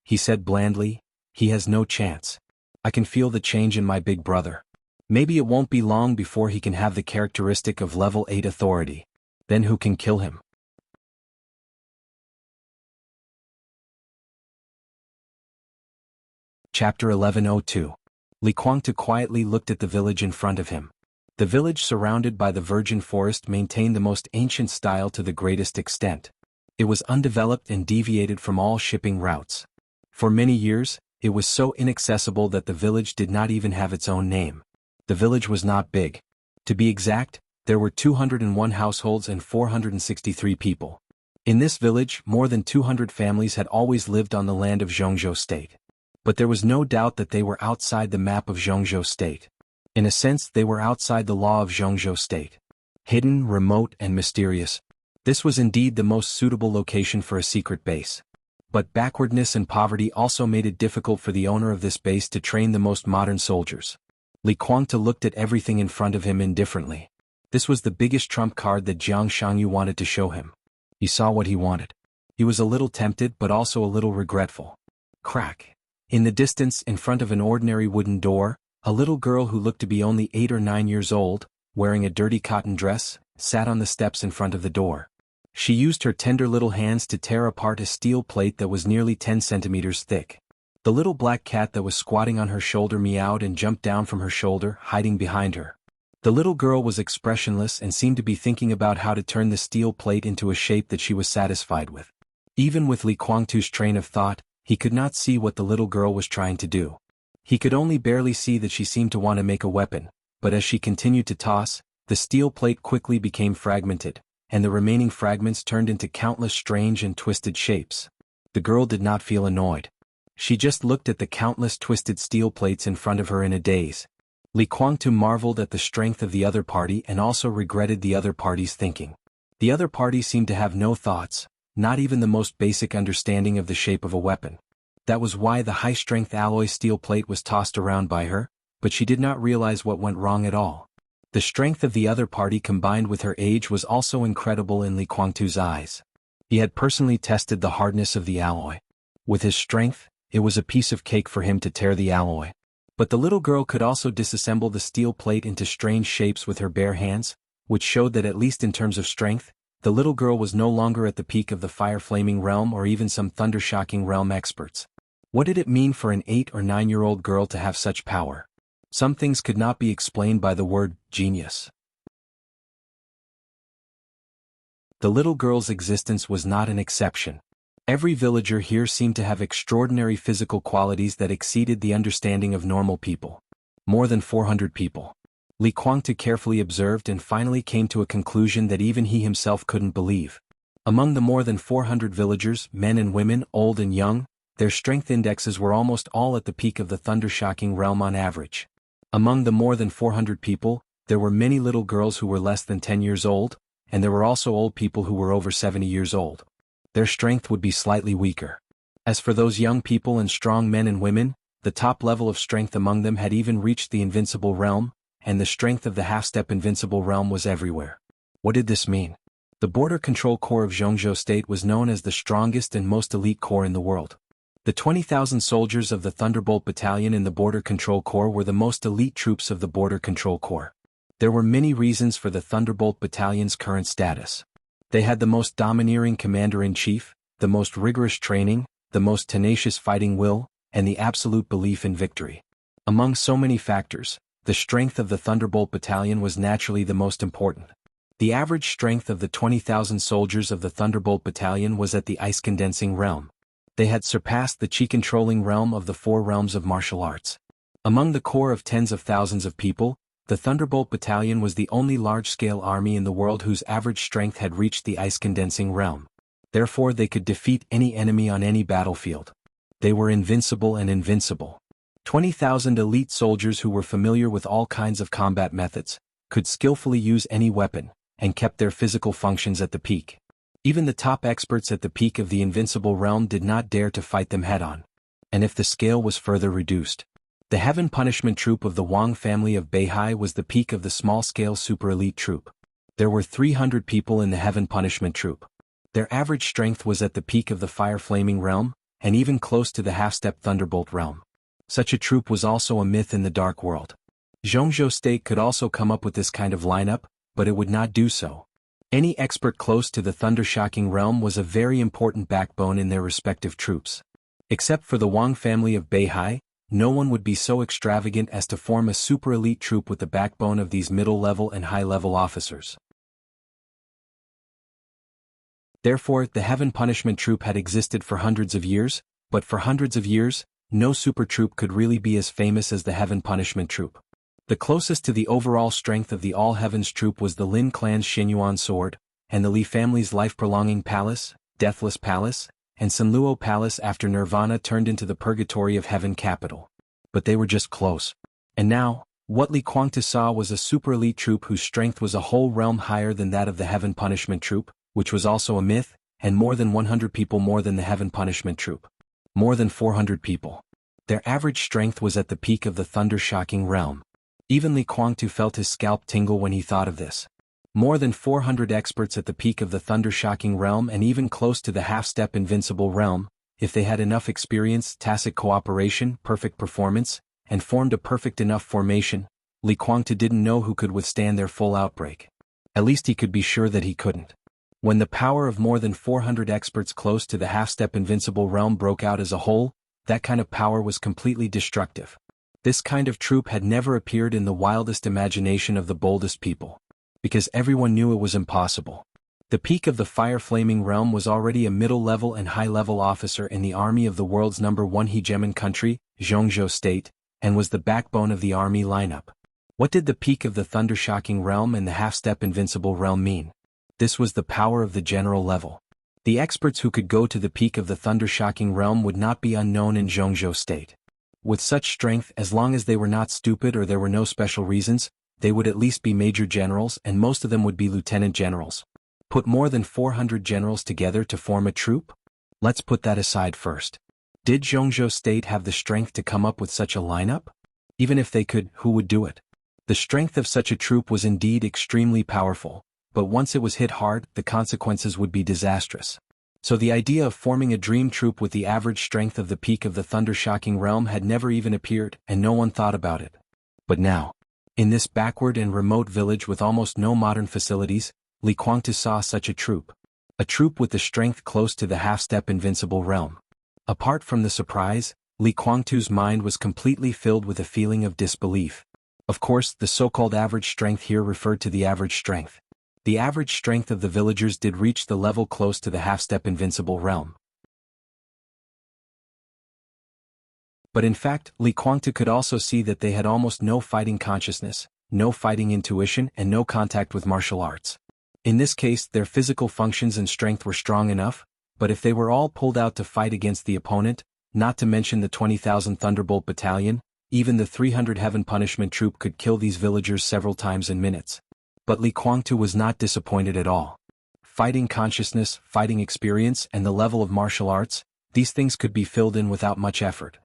He said blandly, He has no chance. I can feel the change in my big brother. Maybe it won't be long before he can have the characteristic of level 8 authority. Then who can kill him? Chapter 1102. Li Kuangtu quietly looked at the village in front of him. The village surrounded by the virgin forest maintained the most ancient style to the greatest extent. It was undeveloped and deviated from all shipping routes. For many years, it was so inaccessible that the village did not even have its own name. The village was not big. To be exact, there were 201 households and 463 people. In this village, more than 200 families had always lived on the land of Zhongzhou State. But there was no doubt that they were outside the map of Zhongzhou State. In a sense, they were outside the law of Zhongzhou State. Hidden, remote, and mysterious. This was indeed the most suitable location for a secret base. But backwardness and poverty also made it difficult for the owner of this base to train the most modern soldiers. Li Kuangtu looked at everything in front of him indifferently. This was the biggest trump card that Jiang Shangyu wanted to show him. He saw what he wanted. He was a little tempted but also a little regretful. Crack. In the distance, in front of an ordinary wooden door, a little girl who looked to be only 8 or 9 years old, wearing a dirty cotton dress, sat on the steps in front of the door. She used her tender little hands to tear apart a steel plate that was nearly 10 centimeters thick. The little black cat that was squatting on her shoulder meowed and jumped down from her shoulder, hiding behind her. The little girl was expressionless and seemed to be thinking about how to turn the steel plate into a shape that she was satisfied with. Even with Li Kuangtu's train of thought, he could not see what the little girl was trying to do. He could only barely see that she seemed to want to make a weapon, but as she continued to toss, the steel plate quickly became fragmented, and the remaining fragments turned into countless strange and twisted shapes. The girl did not feel annoyed. She just looked at the countless twisted steel plates in front of her in a daze. Li Kuangtu marveled at the strength of the other party and also regretted the other party's thinking. The other party seemed to have no thoughts, not even the most basic understanding of the shape of a weapon. That was why the high-strength alloy steel plate was tossed around by her, but she did not realize what went wrong at all. The strength of the other party combined with her age was also incredible in Li Guangtu's eyes. He had personally tested the hardness of the alloy. With his strength, it was a piece of cake for him to tear the alloy. But the little girl could also disassemble the steel plate into strange shapes with her bare hands, which showed that at least in terms of strength, the little girl was no longer at the peak of the fire-flaming realm or even some thunder-shocking realm experts. What did it mean for an 8 or 9-year-old girl to have such power? Some things could not be explained by the word genius. The little girl's existence was not an exception. Every villager here seemed to have extraordinary physical qualities that exceeded the understanding of normal people. More than 400 people. Li Guangtu carefully observed and finally came to a conclusion that even he himself couldn't believe. Among the more than 400 villagers, men and women, old and young, their strength indexes were almost all at the peak of the thunder-shocking realm on average. Among the more than 400 people, there were many little girls who were less than 10 years old, and there were also old people who were over 70 years old. Their strength would be slightly weaker. As for those young people and strong men and women, the top level of strength among them had even reached the invincible realm, and the strength of the half-step invincible realm was everywhere. What did this mean? The Border Control Corps of Zhongzhou State was known as the strongest and most elite corps in the world. The 20,000 soldiers of the Thunderbolt Battalion in the Border Control Corps were the most elite troops of the Border Control Corps. There were many reasons for the Thunderbolt Battalion's current status. They had the most domineering commander-in-chief, the most rigorous training, the most tenacious fighting will, and the absolute belief in victory. Among so many factors, the strength of the Thunderbolt Battalion was naturally the most important. The average strength of the 20,000 soldiers of the Thunderbolt Battalion was at the ice-condensing realm. They had surpassed the chi-controlling realm of the 4 realms of martial arts. Among the corps of tens of thousands of people, the Thunderbolt Battalion was the only large-scale army in the world whose average strength had reached the ice-condensing realm. Therefore they could defeat any enemy on any battlefield. They were invincible and invincible. 20,000 elite soldiers who were familiar with all kinds of combat methods, could skillfully use any weapon, and kept their physical functions at the peak. Even the top experts at the peak of the invincible realm did not dare to fight them head-on. And if the scale was further reduced, the Heaven Punishment Troop of the Wang family of Beihai was the peak of the small-scale super-elite troop. There were 300 people in the Heaven Punishment Troop. Their average strength was at the peak of the fire-flaming realm, and even close to the half-step Thunderbolt realm. Such a troop was also a myth in the dark world. Zhongzhou State could also come up with this kind of lineup, but it would not do so. Any expert close to the thunder-shocking realm was a very important backbone in their respective troops. Except for the Wang family of Beihai, no one would be so extravagant as to form a super-elite troop with the backbone of these middle-level and high-level officers. Therefore, the Heaven Punishment Troop had existed for hundreds of years, but for hundreds of years, no super troop could really be as famous as the Heaven Punishment Troop. The closest to the overall strength of the All Heavens Troop was the Lin clan's Xinyuan Sword, and the Li family's life-prolonging palace, Deathless Palace, and Sanluo Palace after Nirvana turned into the Purgatory of Heaven capital. But they were just close. And now, what Li Guangtu saw was a super-elite troop whose strength was a whole realm higher than that of the Heaven Punishment Troop, which was also a myth, and more than 100 people more than the Heaven Punishment Troop. More than 400 people. Their average strength was at the peak of the thunder-shocking realm. Even Li Guangtu felt his scalp tingle when he thought of this. More than 400 experts at the peak of the thunder-shocking realm and even close to the half-step invincible realm, if they had enough experience, tacit cooperation, perfect performance, and formed a perfect enough formation, Li Guangtu didn't know who could withstand their full outbreak. At least he could be sure that he couldn't. When the power of more than 400 experts close to the half-step invincible realm broke out as a whole, that kind of power was completely destructive. This kind of troop had never appeared in the wildest imagination of the boldest people. Because everyone knew it was impossible. The peak of the fire-flaming realm was already a middle-level and high-level officer in the army of the world's #1 hegemon country, Zhongzhou State, and was the backbone of the army lineup. What did the peak of the thunder-shocking realm and the half-step invincible realm mean? This was the power of the general level. The experts who could go to the peak of the thunder-shocking realm would not be unknown in Zhongzhou State. With such strength, as long as they were not stupid or there were no special reasons, they would at least be major generals and most of them would be lieutenant generals. Put more than 400 generals together to form a troop? Let's put that aside first. Did Zhongzhou State have the strength to come up with such a lineup? Even if they could, who would do it? The strength of such a troop was indeed extremely powerful, but once it was hit hard, the consequences would be disastrous. So the idea of forming a dream troop with the average strength of the peak of the thunder-shocking realm had never even appeared, and no one thought about it. But now, in this backward and remote village with almost no modern facilities, Li Kuangtu saw such a troop. A troop with the strength close to the half-step invincible realm. Apart from the surprise, Li Kuangtu's mind was completely filled with a feeling of disbelief. Of course, the so-called average strength here referred to the average strength. The average strength of the villagers did reach the level close to the half-step invincible realm. But in fact, Li Kuangtu could also see that they had almost no fighting consciousness, no fighting intuition, and no contact with martial arts. In this case, their physical functions and strength were strong enough, but if they were all pulled out to fight against the opponent, not to mention the 20,000 Thunderbolt Battalion, even the 300 Heaven Punishment Troop could kill these villagers several times in minutes. But Li Kuangtu was not disappointed at all. Fighting consciousness, fighting experience, and the level of martial arts, these things could be filled in without much effort.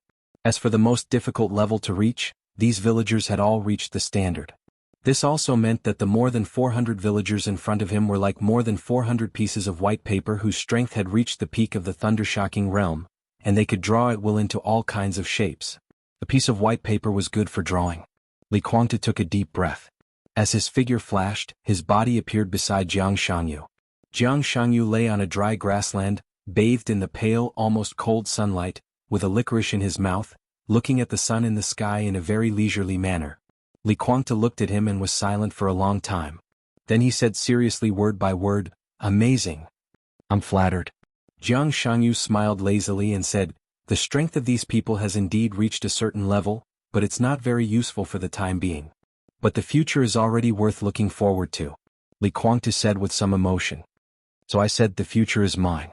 As for the most difficult level to reach, these villagers had all reached the standard. This also meant that the more than 400 villagers in front of him were like more than 400 pieces of white paper whose strength had reached the peak of the thunder-shocking realm, and they could draw at will into all kinds of shapes. A piece of white paper was good for drawing. Li Kuangtu took a deep breath. As his figure flashed, his body appeared beside Jiang Shangyu. Jiang Shangyu lay on a dry grassland, bathed in the pale, almost cold sunlight, with a licorice in his mouth, looking at the sun in the sky in a very leisurely manner. Li Kuangtu looked at him and was silent for a long time. Then he said seriously word by word, "Amazing. I'm flattered." Jiang Shangyu smiled lazily and said, "The strength of these people has indeed reached a certain level, but it's not very useful for the time being. But the future is already worth looking forward to," Li Kuangtu said with some emotion. "So I said the future is mine."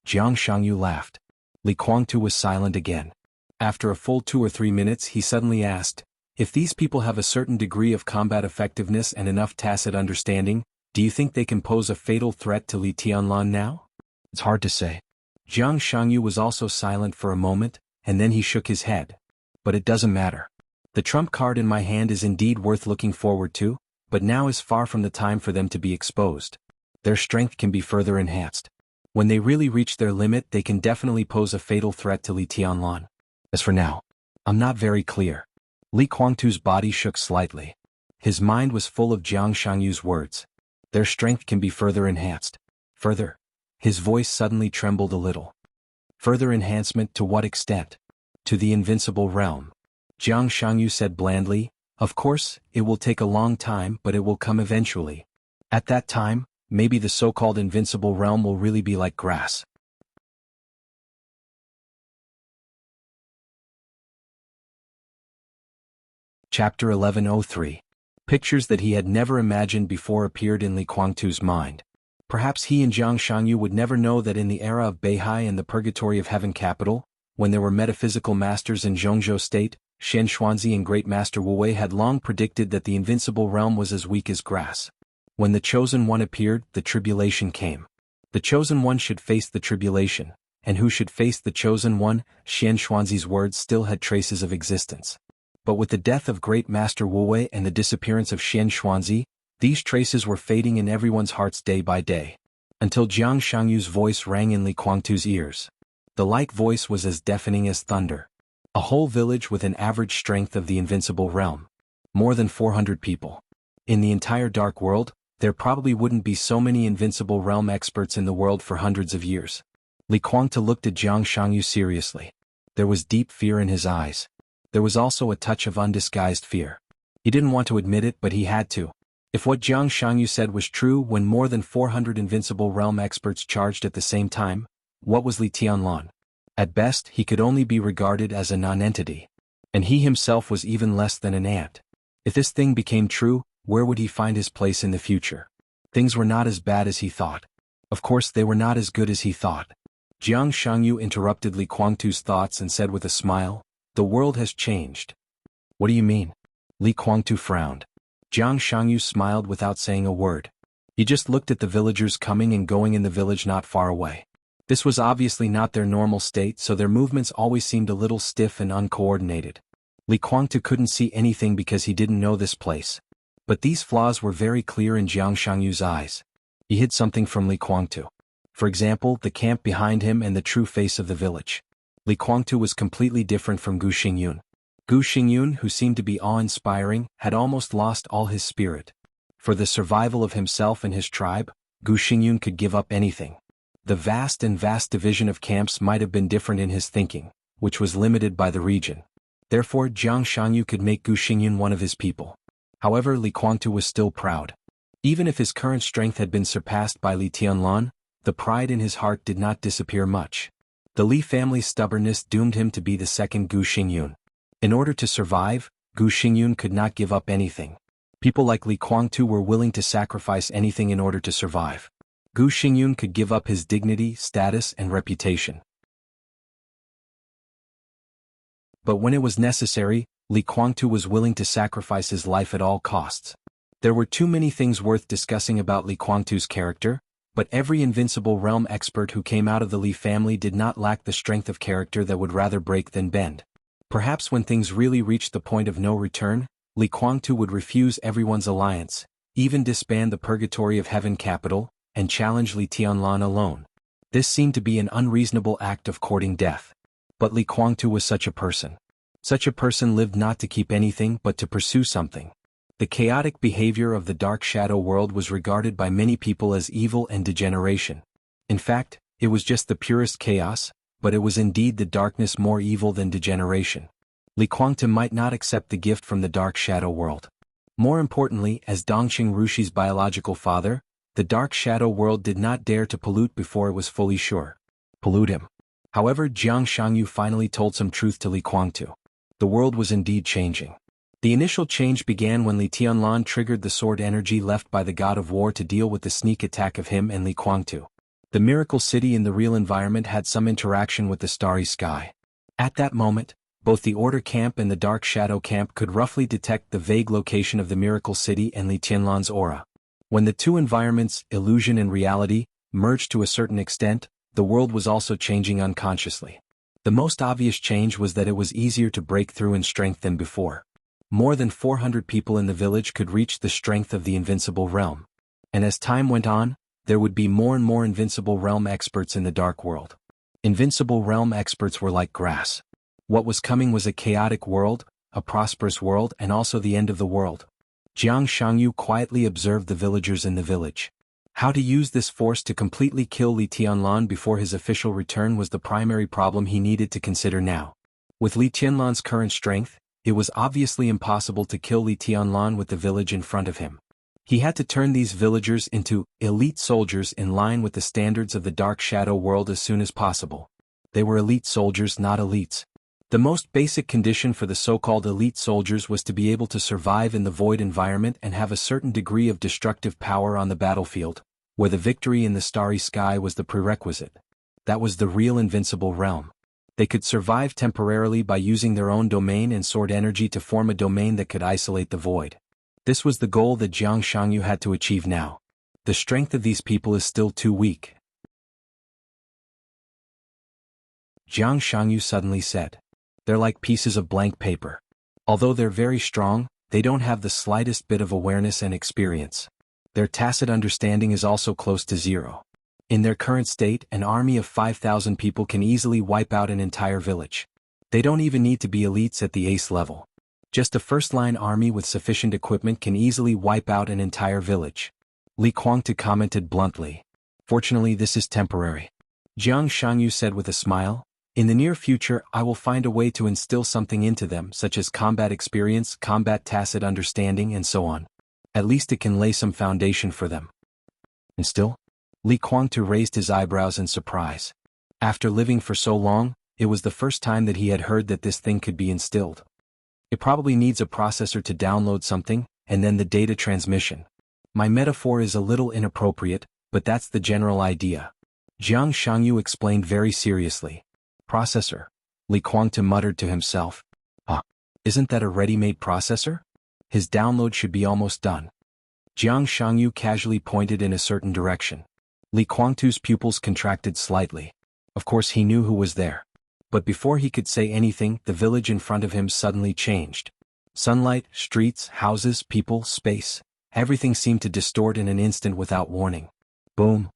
Jiang Shangyu laughed. Li Kuangtu was silent again. After a full 2 or 3 minutes he suddenly asked, "If these people have a certain degree of combat effectiveness and enough tacit understanding, do you think they can pose a fatal threat to Li Tianlan now?" "It's hard to say." Jiang Shangyu was also silent for a moment, and then he shook his head. "But it doesn't matter. The trump card in my hand is indeed worth looking forward to, but now is far from the time for them to be exposed. Their strength can be further enhanced. When they really reach their limit they can definitely pose a fatal threat to Li Tianlan. As for now, I'm not very clear." Li Kuangtu's body shook slightly. His mind was full of Jiang Shangyu's words. Their strength can be further enhanced. Further? His voice suddenly trembled a little. Further enhancement to what extent? To the invincible realm. Jiang Shangyu said blandly, "Of course, it will take a long time but it will come eventually. At that time, maybe the so-called invincible realm will really be like grass." Chapter 1103. Pictures that he had never imagined before appeared in Li Kuangtu's mind. Perhaps he and Jiang Shangyu would never know that in the era of Beihai and the Purgatory of Heaven capital, when there were metaphysical masters in Zhongzhou state, Shen Xuanzi and Great Master Wu Wei had long predicted that the invincible realm was as weak as grass. When the Chosen One appeared, the tribulation came. The Chosen One should face the tribulation, and who should face the Chosen One? Shen Xuanzi's words still had traces of existence. But with the death of Great Master Wu Wei and the disappearance of Shen Xuanzi, these traces were fading in everyone's hearts day by day. Until Jiang Shangyu's voice rang in Li Kuangtu's ears. The light voice was as deafening as thunder. A whole village with an average strength of the invincible realm. More than 400 people. In the entire dark world, there probably wouldn't be so many invincible realm experts in the world for hundreds of years. Li Kuangtu looked at Jiang Shangyu seriously. There was deep fear in his eyes. There was also a touch of undisguised fear. He didn't want to admit it but he had to. If what Jiang Shangyu said was true when more than 400 invincible realm experts charged at the same time, what was Li Tianlan? At best he could only be regarded as a non-entity. And he himself was even less than an ant. If this thing became true, where would he find his place in the future? Things were not as bad as he thought. Of course they were not as good as he thought. Jiang Shangyu interrupted Li Kuangtu's thoughts and said with a smile, "The world has changed." "What do you mean?" Li Kuangtu frowned. Jiang Shangyu smiled without saying a word. He just looked at the villagers coming and going in the village not far away. This was obviously not their normal state, so their movements always seemed a little stiff and uncoordinated. Li Kuangtu couldn't see anything because he didn't know this place. But these flaws were very clear in Jiang Shangyu's eyes. He hid something from Li Kuangtu. For example, the camp behind him and the true face of the village. Li Kuangtu was completely different from Gu Xingyun. Gu Xingyun, who seemed to be awe-inspiring, had almost lost all his spirit. For the survival of himself and his tribe, Gu Xingyun could give up anything. The vast division of camps might have been different in his thinking, which was limited by the region. Therefore Jiang Shangyu could make Gu Xingyun one of his people. However, Li Kuangtu was still proud. Even if his current strength had been surpassed by Li Tianlan, the pride in his heart did not disappear much. The Li family's stubbornness doomed him to be the second Gu Xingyun. In order to survive, Gu Xingyun could not give up anything. People like Li Kuangtu were willing to sacrifice anything in order to survive. Gu Xingyun could give up his dignity, status, and reputation. But when it was necessary, Li Kuangtu was willing to sacrifice his life at all costs. There were too many things worth discussing about Li Kuangtu's character, but every invincible realm expert who came out of the Li family did not lack the strength of character that would rather break than bend. Perhaps when things really reached the point of no return, Li Kuangtu would refuse everyone's alliance, even disband the Purgatory of Heaven capital, and challenge Li Tianlan alone. This seemed to be an unreasonable act of courting death. But Li Kuangtu was such a person. Such a person lived not to keep anything but to pursue something. The chaotic behavior of the dark shadow world was regarded by many people as evil and degeneration. In fact, it was just the purest chaos, but it was indeed the darkness more evil than degeneration. Li Kuangtu might not accept the gift from the dark shadow world. More importantly, as Dongqing Rushi's biological father, the dark shadow world did not dare to pollute before it was fully sure. Pollute him. However, Jiang Shangyu finally told some truth to Li Kuangtu. The world was indeed changing. The initial change began when Li Tianlan triggered the sword energy left by the god of war to deal with the sneak attack of him and Li Kuangtu. The miracle city in the real environment had some interaction with the starry sky. At that moment, both the Order Camp and the Dark Shadow Camp could roughly detect the vague location of the miracle city and Li Tianlan's aura. When the two environments, illusion and reality, merged to a certain extent, the world was also changing unconsciously. The most obvious change was that it was easier to break through in strength than before. More than 400 people in the village could reach the strength of the invincible realm. And as time went on, there would be more and more invincible realm experts in the dark world. Invincible realm experts were like grass. What was coming was a chaotic world, a prosperous world, and also the end of the world. Jiang Shangyu quietly observed the villagers in the village. How to use this force to completely kill Li Tianlan before his official return was the primary problem he needed to consider now. With Li Tianlan's current strength, it was obviously impossible to kill Li Tianlan with the village in front of him. He had to turn these villagers into elite soldiers in line with the standards of the dark shadow world as soon as possible. They were elite soldiers, not elites. The most basic condition for the so-called elite soldiers was to be able to survive in the void environment and have a certain degree of destructive power on the battlefield, where the victory in the starry sky was the prerequisite. That was the real invincible realm. They could survive temporarily by using their own domain and sword energy to form a domain that could isolate the void. This was the goal that Jiang Shangyu had to achieve now. The strength of these people is still too weak. Jiang Shangyu suddenly said. They're like pieces of blank paper. Although they're very strong, they don't have the slightest bit of awareness and experience. Their tacit understanding is also close to zero. In their current state, an army of 5,000 people can easily wipe out an entire village. They don't even need to be elites at the ace level. Just a first-line army with sufficient equipment can easily wipe out an entire village. Li Kuangtu commented bluntly. Fortunately, this is temporary. Jiang Shangyu said with a smile. In the near future, I will find a way to instill something into them, such as combat experience, combat tacit understanding, and so on. At least it can lay some foundation for them. And still? Li Kuangtu raised his eyebrows in surprise. After living for so long, it was the first time that he had heard that this thing could be instilled. It probably needs a processor to download something, and then the data transmission. My metaphor is a little inappropriate, but that's the general idea. Jiang Shangyu explained very seriously. Processor. Li Kuangtu muttered to himself. Isn't that a ready-made processor? His download should be almost done. Jiang Shangyu casually pointed in a certain direction. Li Kuangtu's pupils contracted slightly. Of course he knew who was there. But before he could say anything, the village in front of him suddenly changed. Sunlight, streets, houses, people, space. Everything seemed to distort in an instant without warning. Boom.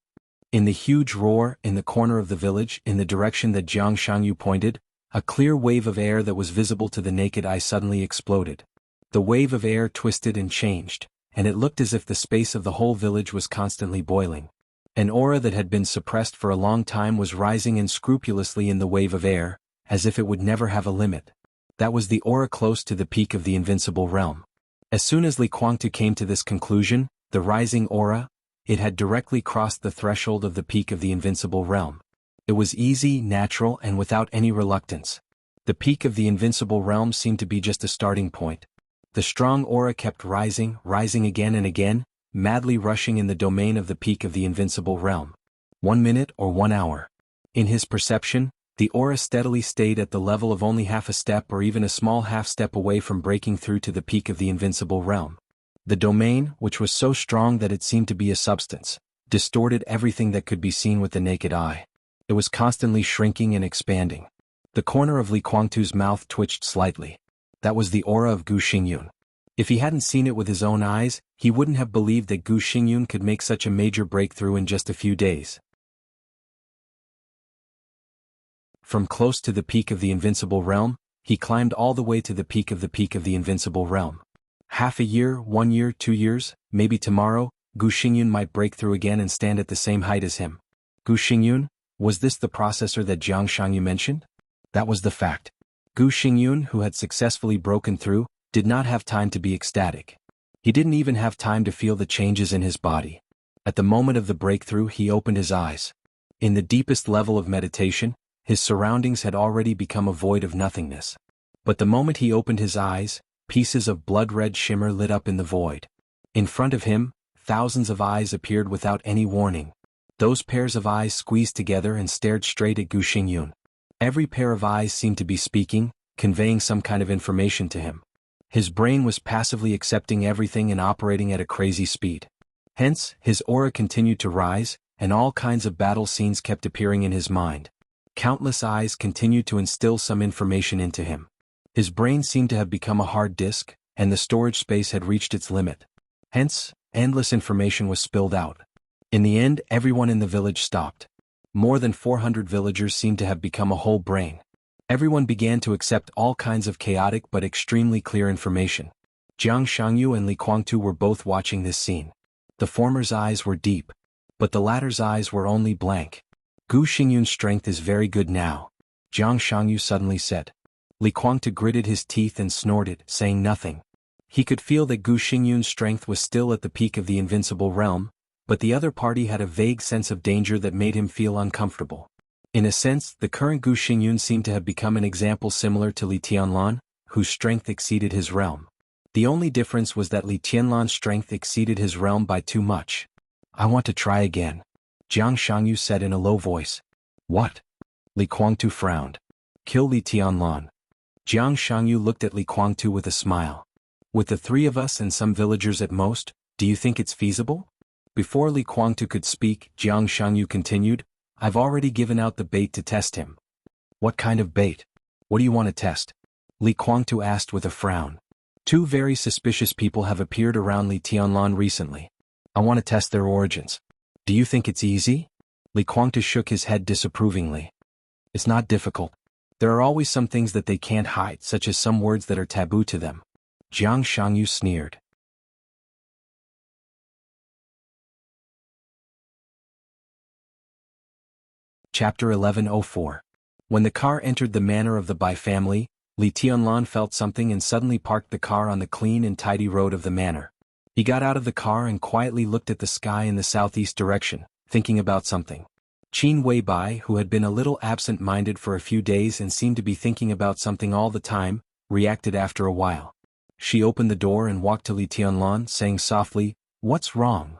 In the huge roar, in the corner of the village, in the direction that Jiang Shangyu pointed, a clear wave of air that was visible to the naked eye suddenly exploded. The wave of air twisted and changed, and it looked as if the space of the whole village was constantly boiling. An aura that had been suppressed for a long time was rising unscrupulously in the wave of air, as if it would never have a limit. That was the aura close to the peak of the invincible realm. As soon as Li Guangtu came to this conclusion, the rising aura, it had directly crossed the threshold of the peak of the invincible realm. It was easy, natural, and without any reluctance. The peak of the invincible realm seemed to be just a starting point. The strong aura kept rising, rising again and again, madly rushing in the domain of the peak of the invincible realm. 1 minute or 1 hour. In his perception, the aura steadily stayed at the level of only half a step or even a small half step away from breaking through to the peak of the invincible realm. The domain, which was so strong that it seemed to be a substance, distorted everything that could be seen with the naked eye. It was constantly shrinking and expanding. The corner of Li Guangtu's mouth twitched slightly. That was the aura of Gu Xingyun. If he hadn't seen it with his own eyes, he wouldn't have believed that Gu Xingyun could make such a major breakthrough in just a few days. From close to the peak of the invincible realm, he climbed all the way to the peak of the invincible realm. Half a year, 1 year, 2 years, maybe tomorrow, Gu Xingyun might break through again and stand at the same height as him. Gu Xingyun? Was this the processor that Jiang Shangyu mentioned? That was the fact. Gu Xingyun, who had successfully broken through, did not have time to be ecstatic. He didn't even have time to feel the changes in his body. At the moment of the breakthrough, he opened his eyes. In the deepest level of meditation, his surroundings had already become a void of nothingness. But the moment he opened his eyes, pieces of blood-red shimmer lit up in the void. In front of him, thousands of eyes appeared without any warning. Those pairs of eyes squeezed together and stared straight at Gu Xingyun. Every pair of eyes seemed to be speaking, conveying some kind of information to him. His brain was passively accepting everything and operating at a crazy speed. Hence, his aura continued to rise, and all kinds of battle scenes kept appearing in his mind. Countless eyes continued to instill some information into him. His brain seemed to have become a hard disk, and the storage space had reached its limit. Hence, endless information was spilled out. In the end, everyone in the village stopped. More than 400 villagers seemed to have become a whole brain. Everyone began to accept all kinds of chaotic but extremely clear information. Jiang Shangyu and Li Guangtu were both watching this scene. The former's eyes were deep, but the latter's eyes were only blank. Gu Xingyun's strength is very good now, Jiang Shangyu suddenly said. Li Guangtu gritted his teeth and snorted, saying nothing. He could feel that Gu Xingyun's strength was still at the peak of the invincible realm, but the other party had a vague sense of danger that made him feel uncomfortable. In a sense, the current Gu Xingyun seemed to have become an example similar to Li Tianlan, whose strength exceeded his realm. The only difference was that Li Tianlan's strength exceeded his realm by too much. I want to try again, Jiang Shangyu said in a low voice. What? Li Guangtu frowned. Kill Li Tianlan. Jiang Shangyu looked at Li Guangtu with a smile. With the 3 of us and some villagers at most, do you think it's feasible? Before Li Guangtu could speak, Jiang Shangyu continued, I've already given out the bait to test him. What kind of bait? What do you want to test? Li Guangtu asked with a frown. 2 very suspicious people have appeared around Li Tianlan recently. I want to test their origins. Do you think it's easy? Li Guangtu shook his head disapprovingly. It's not difficult. There are always some things that they can't hide, such as some words that are taboo to them. Jiang Shangyu sneered. Chapter 1104. When the car entered the manor of the Bai family, Li Tianlan felt something and suddenly parked the car on the clean and tidy road of the manor. He got out of the car and quietly looked at the sky in the southeast direction, thinking about something. Qin Weibai, who had been a little absent-minded for a few days and seemed to be thinking about something all the time, reacted after a while. She opened the door and walked to Li Tianlan, saying softly, What's wrong?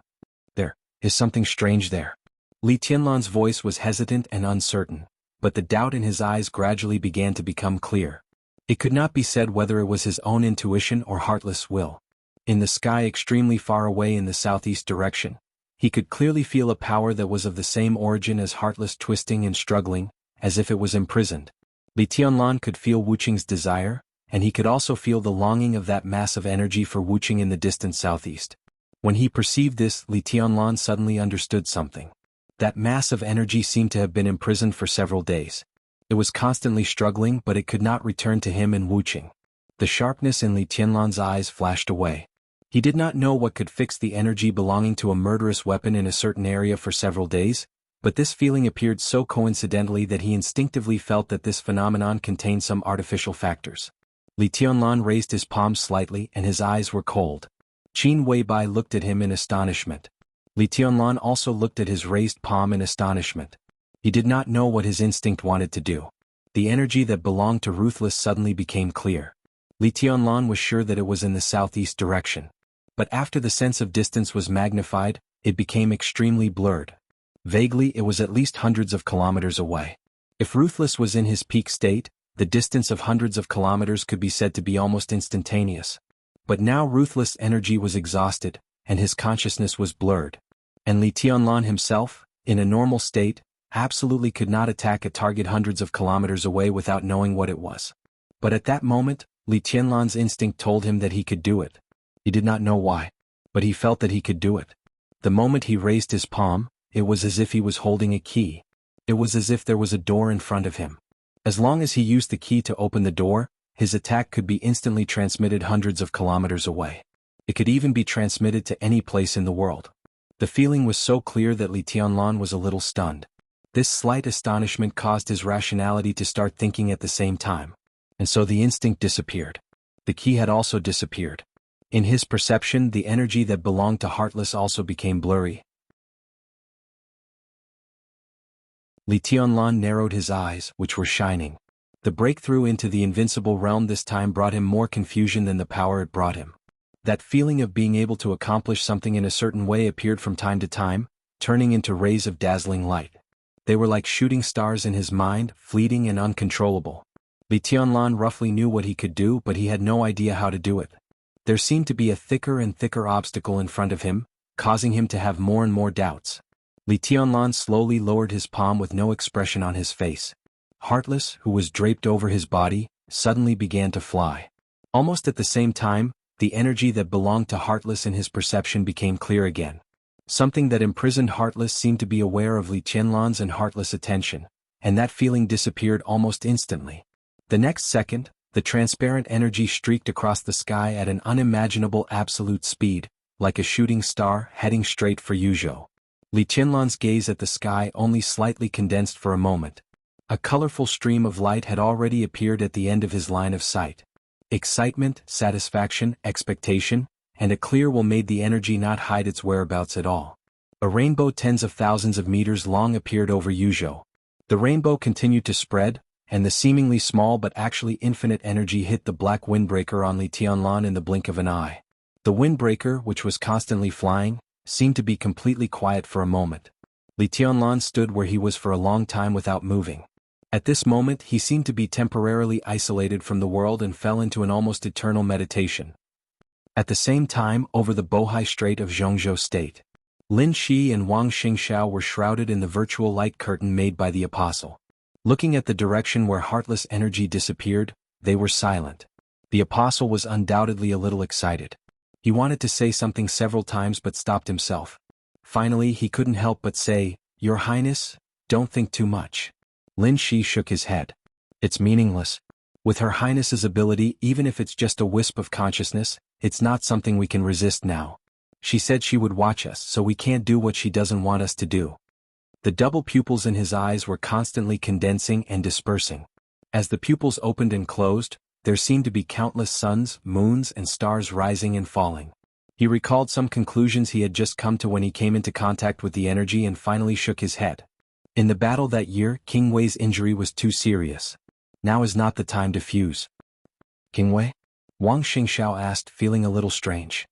There is something strange there. Li Tianlan's voice was hesitant and uncertain, but the doubt in his eyes gradually began to become clear. It could not be said whether it was his own intuition or heartless will. In the sky extremely far away in the southeast direction, he could clearly feel a power that was of the same origin as heartless twisting and struggling, as if it was imprisoned. Li Tianlan could feel Wuqing's desire, and he could also feel the longing of that mass of energy for Wuqing in the distant southeast. When he perceived this, Li Tianlan suddenly understood something. That mass of energy seemed to have been imprisoned for several days. It was constantly struggling, but it could not return to him and Wuqing. The sharpness in Li Tianlan's eyes flashed away. He did not know what could fix the energy belonging to a murderous weapon in a certain area for several days, but this feeling appeared so coincidentally that he instinctively felt that this phenomenon contained some artificial factors. Li Tianlan raised his palms slightly and his eyes were cold. Qin Weibai looked at him in astonishment. Li Tianlan also looked at his raised palm in astonishment. He did not know what his instinct wanted to do. The energy that belonged to Ruthless suddenly became clear. Li Tianlan was sure that it was in the southeast direction. But after the sense of distance was magnified, it became extremely blurred. Vaguely, it was at least hundreds of kilometers away. If Ruthless was in his peak state, the distance of hundreds of kilometers could be said to be almost instantaneous. But now Ruthless' energy was exhausted, and his consciousness was blurred. And Li Tianlan himself, in a normal state, absolutely could not attack a target hundreds of kilometers away without knowing what it was. But at that moment, Li Tianlan's instinct told him that he could do it. He did not know why, but he felt that he could do it. The moment he raised his palm, it was as if he was holding a key. It was as if there was a door in front of him. As long as he used the key to open the door, his attack could be instantly transmitted hundreds of kilometers away. It could even be transmitted to any place in the world. The feeling was so clear that Li Tianlan was a little stunned. This slight astonishment caused his rationality to start thinking at the same time. And so the instinct disappeared. The key had also disappeared. In his perception, the energy that belonged to Heartless also became blurry. Li Tianlan narrowed his eyes, which were shining. The breakthrough into the invincible realm this time brought him more confusion than the power it brought him. That feeling of being able to accomplish something in a certain way appeared from time to time, turning into rays of dazzling light. They were like shooting stars in his mind, fleeting and uncontrollable. Li Tianlan roughly knew what he could do, but he had no idea how to do it. There seemed to be a thicker and thicker obstacle in front of him, causing him to have more and more doubts. Li Tianlan slowly lowered his palm with no expression on his face. Heartless, who was draped over his body, suddenly began to fly. Almost at the same time, the energy that belonged to Heartless in his perception became clear again. Something that imprisoned Heartless seemed to be aware of Li Tianlan's and Heartless' attention, and that feeling disappeared almost instantly. The next second, the transparent energy streaked across the sky at an unimaginable absolute speed, like a shooting star heading straight for Yuzhou. Li Tianlan's gaze at the sky only slightly condensed for a moment. A colorful stream of light had already appeared at the end of his line of sight. Excitement, satisfaction, expectation, and a clear will made the energy not hide its whereabouts at all. A rainbow tens of thousands of meters long appeared over Yuzhou. The rainbow continued to spread, and the seemingly small but actually infinite energy hit the black windbreaker on Li Tianlan in the blink of an eye. The windbreaker, which was constantly flying, seemed to be completely quiet for a moment. Li Tianlan stood where he was for a long time without moving. At this moment he seemed to be temporarily isolated from the world and fell into an almost eternal meditation. At the same time, over the Bohai Strait of Zhongzhou State, Lin Shi and Wang Xingxiao were shrouded in the virtual light curtain made by the apostle. Looking at the direction where Heartless energy disappeared, they were silent. The apostle was undoubtedly a little excited. He wanted to say something several times but stopped himself. Finally he couldn't help but say, "Your Highness, don't think too much." Lin Shi shook his head. "It's meaningless. With Her Highness's ability, even if it's just a wisp of consciousness, it's not something we can resist now. She said she would watch us, so we can't do what she doesn't want us to do." The double pupils in his eyes were constantly condensing and dispersing. As the pupils opened and closed, there seemed to be countless suns, moons, and stars rising and falling. He recalled some conclusions he had just come to when he came into contact with the energy and finally shook his head. In the battle that year, King Wei's injury was too serious. Now is not the time to fuse. "King Wei?" Wang Xingxiao asked, feeling a little strange.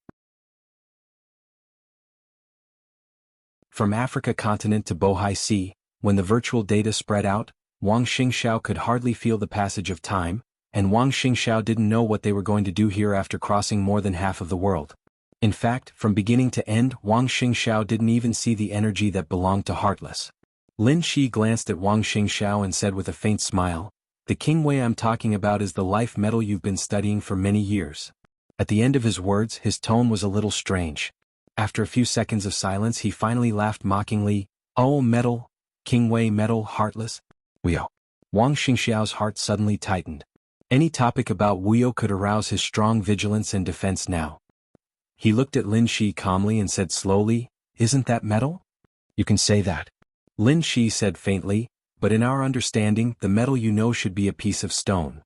From Africa continent to Bohai Sea, when the virtual data spread out, Wang Xingxiao could hardly feel the passage of time, and Wang Xingxiao didn't know what they were going to do here after crossing more than half of the world. In fact, from beginning to end, Wang Xingxiao didn't even see the energy that belonged to Heartless. Lin Shi glanced at Wang Xingxiao and said with a faint smile, The Qingwei I'm talking about is the life metal you've been studying for many years. At the end of his words, his tone was a little strange. After a few seconds of silence, he finally laughed mockingly. Oh, metal, Qingwei metal, heartless. Wuyo. Wang Xingxiao's heart suddenly tightened. Any topic about Wuyo could arouse his strong vigilance and defense now. He looked at Lin Shi calmly and said slowly, "Isn't that metal?" "You can say that," Lin Shi said faintly, "but in our understanding, the metal you know should be a piece of stone."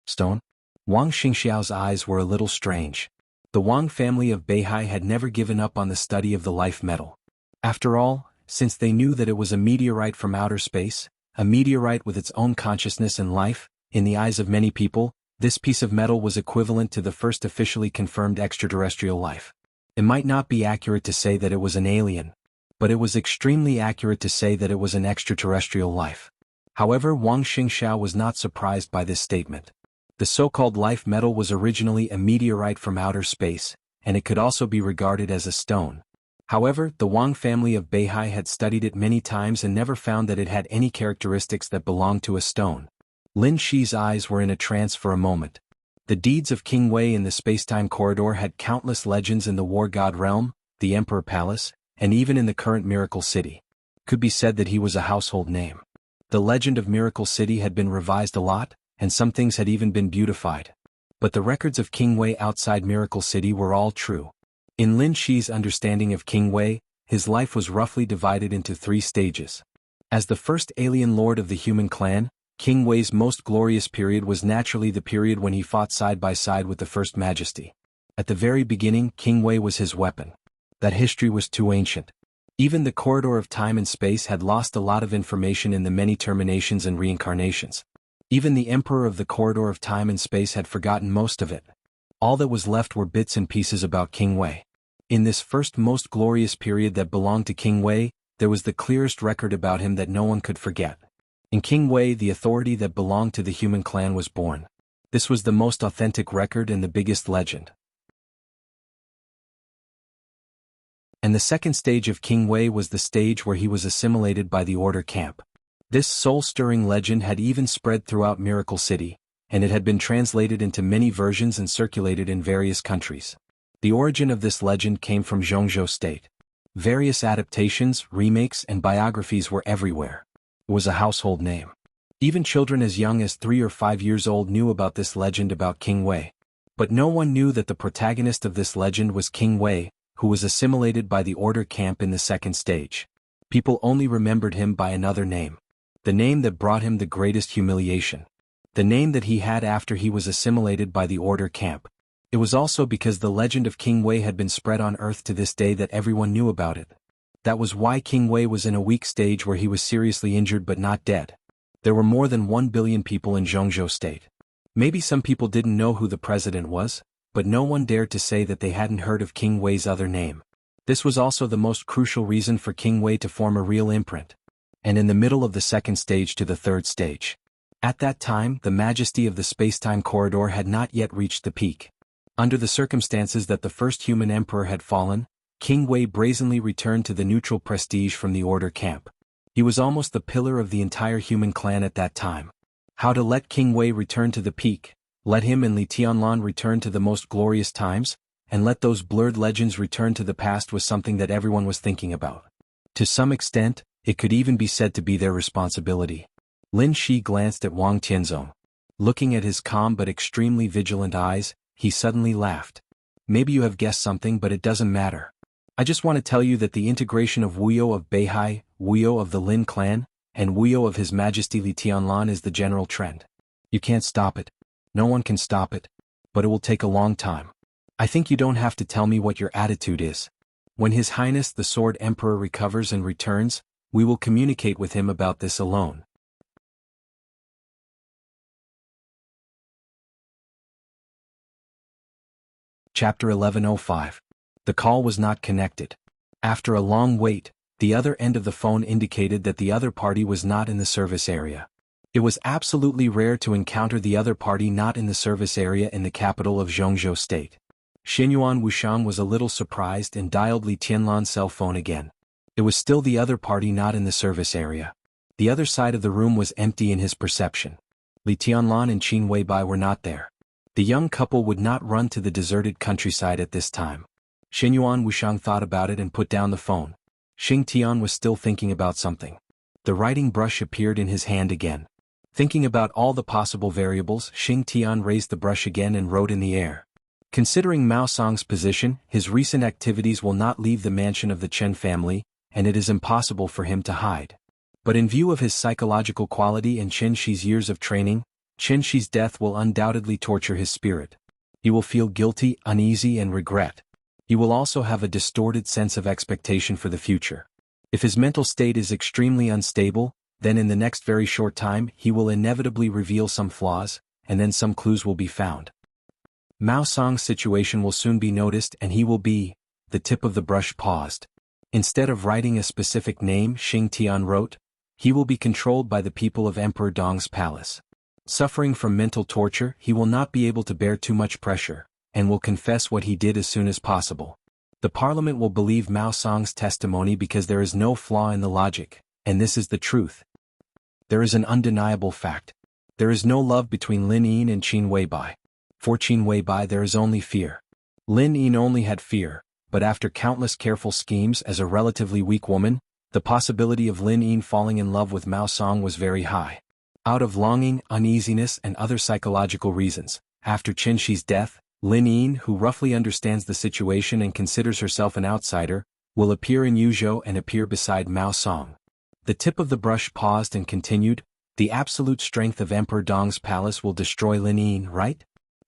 Stone? Wang Xingxiao's eyes were a little strange. The Wang family of Beihai had never given up on the study of the life metal. After all, since they knew that it was a meteorite from outer space, a meteorite with its own consciousness and life, in the eyes of many people, this piece of metal was equivalent to the first officially confirmed extraterrestrial life. It might not be accurate to say that it was an alien, but it was extremely accurate to say that it was an extraterrestrial life. However, Wang Xingxiao was not surprised by this statement. The so-called life metal was originally a meteorite from outer space, and it could also be regarded as a stone. However, the Wang family of Beihai had studied it many times and never found that it had any characteristics that belonged to a stone. Lin Shi's eyes were in a trance for a moment. The deeds of King Wei in the space-time corridor had countless legends in the War God realm, the Emperor Palace, and even in the current Miracle City. Could be said that he was a household name. The legend of Miracle City had been revised a lot, and some things had even been beautified. But the records of King Wei outside Miracle City were all true. In Lin Shi's understanding of King Wei, his life was roughly divided into 3 stages. As the first alien lord of the human clan, King Wei's most glorious period was naturally the period when he fought side by side with the First Majesty. At the very beginning, King Wei was his weapon. That history was too ancient. Even the corridor of time and space had lost a lot of information in the many terminations and reincarnations. Even the Emperor of the corridor of time and space had forgotten most of it. All that was left were bits and pieces about King Wei. In this first most glorious period that belonged to King Wei, there was the clearest record about him that no one could forget. In King Wei, the authority that belonged to the human clan was born. This was the most authentic record and the biggest legend. And the second stage of King Wei was the stage where he was assimilated by the Order camp. This soul-stirring legend had even spread throughout Miracle City, and it had been translated into many versions and circulated in various countries. The origin of this legend came from Zhongzhou State. Various adaptations, remakes, and biographies were everywhere. It was a household name. Even children as young as 3 or 5 years old knew about this legend about King Wei. But no one knew that the protagonist of this legend was King Wei, who was assimilated by the Order camp in the second stage. People only remembered him by another name. The name that brought him the greatest humiliation. The name that he had after he was assimilated by the Order camp. It was also because the legend of King Wei had been spread on Earth to this day that everyone knew about it. That was why King Wei was in a weak stage where he was seriously injured but not dead. There were more than 1 billion people in Zhongzhou State. Maybe some people didn't know who the president was, but no one dared to say that they hadn't heard of King Wei's other name. This was also the most crucial reason for King Wei to form a real imprint. And in the middle of the second stage to the third stage. At that time, the majesty of the space-time corridor had not yet reached the peak. Under the circumstances that the first human emperor had fallen, King Wei brazenly returned to the neutral prestige from the Order camp. He was almost the pillar of the entire human clan at that time. How to let King Wei return to the peak, let him and Li Tianlan return to the most glorious times, and let those blurred legends return to the past was something that everyone was thinking about. To some extent, it could even be said to be their responsibility. Lin Shi glanced at Wang Tianzong. Looking at his calm but extremely vigilant eyes, he suddenly laughed. Maybe you have guessed something, but it doesn't matter. I just want to tell you that the integration of Wuyo of Beihai, Wuyo of the Lin clan, and Wuyo of His Majesty Li Tianlan is the general trend. You can't stop it. No one can stop it. But it will take a long time. I think you don't have to tell me what your attitude is. When His Highness the Sword Emperor recovers and returns, we will communicate with him about this alone. Chapter 1105. The call was not connected. After a long wait, the other end of the phone indicated that the other party was not in the service area. It was absolutely rare to encounter the other party not in the service area in the capital of Zhongzhou State. Xinyuan Wushang was a little surprised and dialed Li Tianlan's cell phone again. It was still the other party not in the service area. The other side of the room was empty in his perception. Li Tianlan and Qin Weibai were not there. The young couple would not run to the deserted countryside at this time. Xinyuan Wuxiang thought about it and put down the phone. Xing Tian was still thinking about something. The writing brush appeared in his hand again. Thinking about all the possible variables, Xing Tian raised the brush again and wrote in the air. Considering Mao Song's position, his recent activities will not leave the mansion of the Chen family, and it is impossible for him to hide. But in view of his psychological quality and Chen Shi's years of training, Chen Shi's death will undoubtedly torture his spirit. He will feel guilty, uneasy, and regret. He will also have a distorted sense of expectation for the future. If his mental state is extremely unstable, then in the next very short time he will inevitably reveal some flaws, and then some clues will be found. Mao Song's situation will soon be noticed and he will be. The tip of the brush paused. Instead of writing a specific name, Xing Tian wrote, he will be controlled by the people of Emperor Dong's palace. Suffering from mental torture, he will not be able to bear too much pressure, and will confess what he did as soon as possible. The parliament will believe Mao Song's testimony because there is no flaw in the logic, and this is the truth. There is an undeniable fact. There is no love between Lin Yin and Qin Weibai. For Qin Weibai there is only fear. Lin Yin only had fear, but after countless careful schemes as a relatively weak woman, the possibility of Lin Yin falling in love with Mao Song was very high. Out of longing, uneasiness and other psychological reasons, after Chen Shi's death, Lin Yin, who roughly understands the situation and considers herself an outsider, will appear in Yuzhou and appear beside Mao Song. The tip of the brush paused and continued, the absolute strength of Emperor Dong's palace will destroy Lin Yin, right?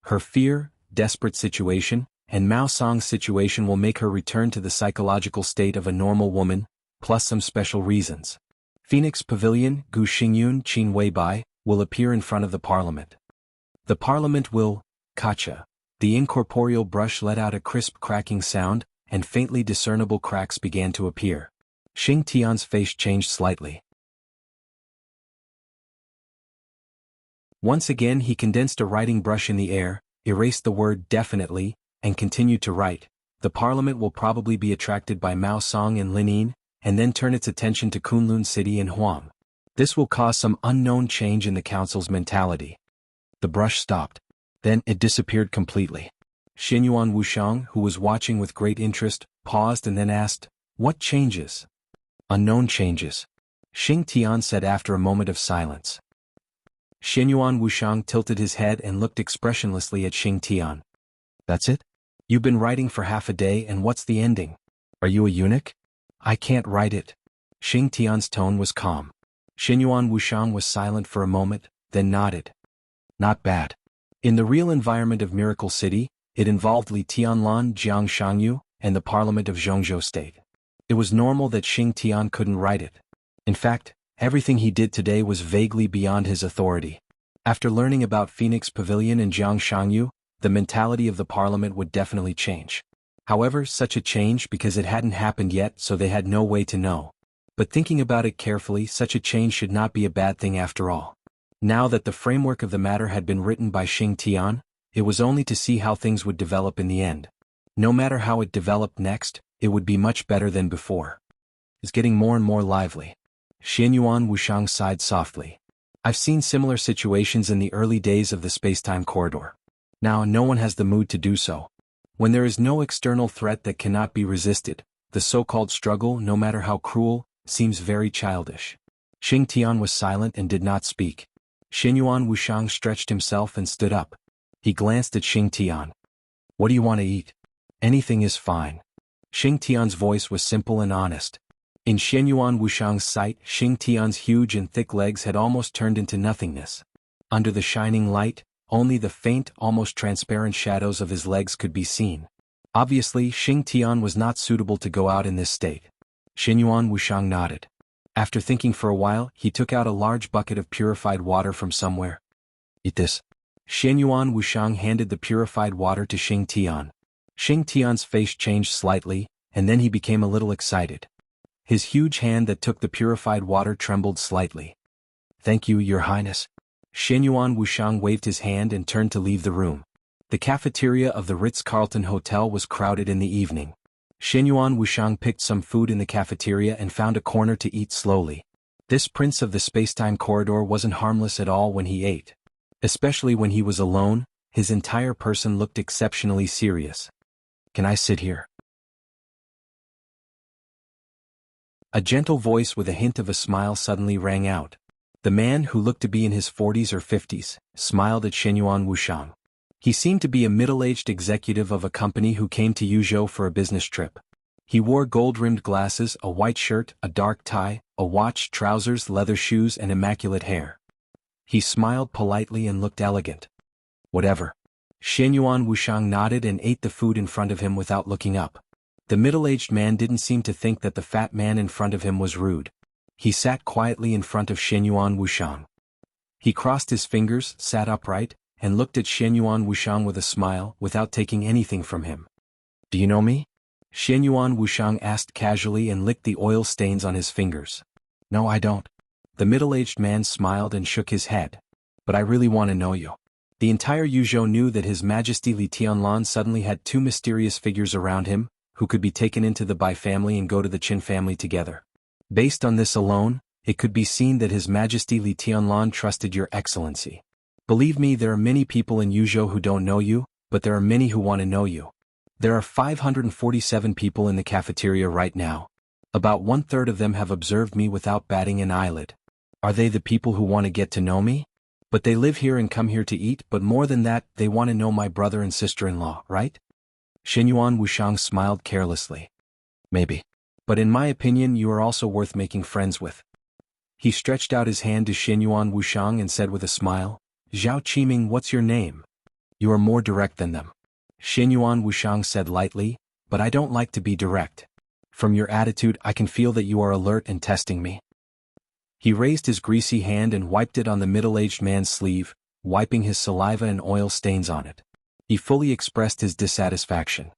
Her fear, desperate situation, and Mao Song's situation will make her return to the psychological state of a normal woman, plus some special reasons. Phoenix Pavilion, Gu Xingyun Qin Weibai, will appear in front of the parliament. The parliament will, Kacha. The incorporeal brush let out a crisp cracking sound, and faintly discernible cracks began to appear. Xing Tian's face changed slightly. Once again he condensed a writing brush in the air, erased the word definitely, and continued to write. The parliament will probably be attracted by Mao Song and Lin Yin, and then turn its attention to Kunlun City and Huang. This will cause some unknown change in the council's mentality. The brush stopped. Then it disappeared completely. Xinyuan Wuxiang, who was watching with great interest, paused and then asked, "What changes?" "Unknown changes," Xing Tian said after a moment of silence. Xinyuan Wuxiang tilted his head and looked expressionlessly at Xing Tian. "That's it? You've been writing for half a day and what's the ending? Are you a eunuch?" "I can't write it." Xing Tian's tone was calm. Xinyuan Wuxiang was silent for a moment, then nodded. "Not bad." In the real environment of Miracle City, it involved Li Tianlan, Jiang Shangyu, and the parliament of Zhongzhou State. It was normal that Xing Tian couldn't write it. In fact, everything he did today was vaguely beyond his authority. After learning about Phoenix Pavilion and Jiang Shangyu, the mentality of the parliament would definitely change. However, such a change because it hadn't happened yet, so they had no way to know. But thinking about it carefully, such a change should not be a bad thing after all. Now that the framework of the matter had been written by Xing Tian, it was only to see how things would develop in the end. No matter how it developed next, it would be much better than before. It's getting more and more lively. Xinyuan Wuxiang sighed softly. I've seen similar situations in the early days of the space-time corridor. Now no one has the mood to do so. When there is no external threat that cannot be resisted, the so-called struggle, no matter how cruel, seems very childish. Xing Tian was silent and did not speak. Xinyuan Wuxiang stretched himself and stood up. He glanced at Xing Tian. "What do you want to eat?" "Anything is fine." Xing Tian's voice was simple and honest. In Xinyuan Wuxiang's sight, Xing Tian's huge and thick legs had almost turned into nothingness. Under the shining light, only the faint, almost transparent shadows of his legs could be seen. Obviously, Xing Tian was not suitable to go out in this state. Xinyuan Wuxiang nodded. After thinking for a while, he took out a large bucket of purified water from somewhere. "Eat this." Xinyuan Wuxiang handed the purified water to Xing Tian. Xing Tian's face changed slightly, and then he became a little excited. His huge hand that took the purified water trembled slightly. "Thank you, Your Highness." Xinyuan Wuxiang waved his hand and turned to leave the room. The cafeteria of the Ritz-Carlton Hotel was crowded in the evening. Xinyuan Wuxiang picked some food in the cafeteria and found a corner to eat slowly. This prince of the space-time corridor wasn't harmless at all when he ate. Especially when he was alone, his entire person looked exceptionally serious. "Can I sit here?" A gentle voice with a hint of a smile suddenly rang out. The man, who looked to be in his 40s or 50s, smiled at Shenyuan Wuxiang. He seemed to be a middle-aged executive of a company who came to Yuzhou for a business trip. He wore gold-rimmed glasses, a white shirt, a dark tie, a watch, trousers, leather shoes, and immaculate hair. He smiled politely and looked elegant. "Whatever." Shenyuan Wuxiang nodded and ate the food in front of him without looking up. The middle-aged man didn't seem to think that the fat man in front of him was rude. He sat quietly in front of Shenyuan Wuxiang. He crossed his fingers, sat upright, and looked at Shenyuan Wuxiang with a smile, without taking anything from him. "Do you know me?" Shenyuan Wuxiang asked casually and licked the oil stains on his fingers. "No, I don't." The middle-aged man smiled and shook his head. "But I really want to know you." The entire Yuzhou knew that His Majesty Li Tianlan suddenly had two mysterious figures around him, who could be taken into the Bai family and go to the Qin family together. Based on this alone, it could be seen that His Majesty Li Tianlan trusted Your Excellency. Believe me, there are many people in Yuzhou who don't know you, but there are many who want to know you. There are 547 people in the cafeteria right now. About 1/3 of them have observed me without batting an eyelid. Are they the people who want to get to know me? But they live here and come here to eat, but more than that, they want to know my brother and sister-in-law, right? Shenyuan Wuxiang smiled carelessly. "Maybe. But in my opinion, you are also worth making friends with." He stretched out his hand to Shenyuan Wuxiang and said with a smile, "Zhao Qiming, what's your name?" "You are more direct than them." Shenyuan Wuxiang said lightly, "But I don't like to be direct. From your attitude, I can feel that you are alert and testing me." He raised his greasy hand and wiped it on the middle-aged man's sleeve, wiping his saliva and oil stains on it. He fully expressed his dissatisfaction.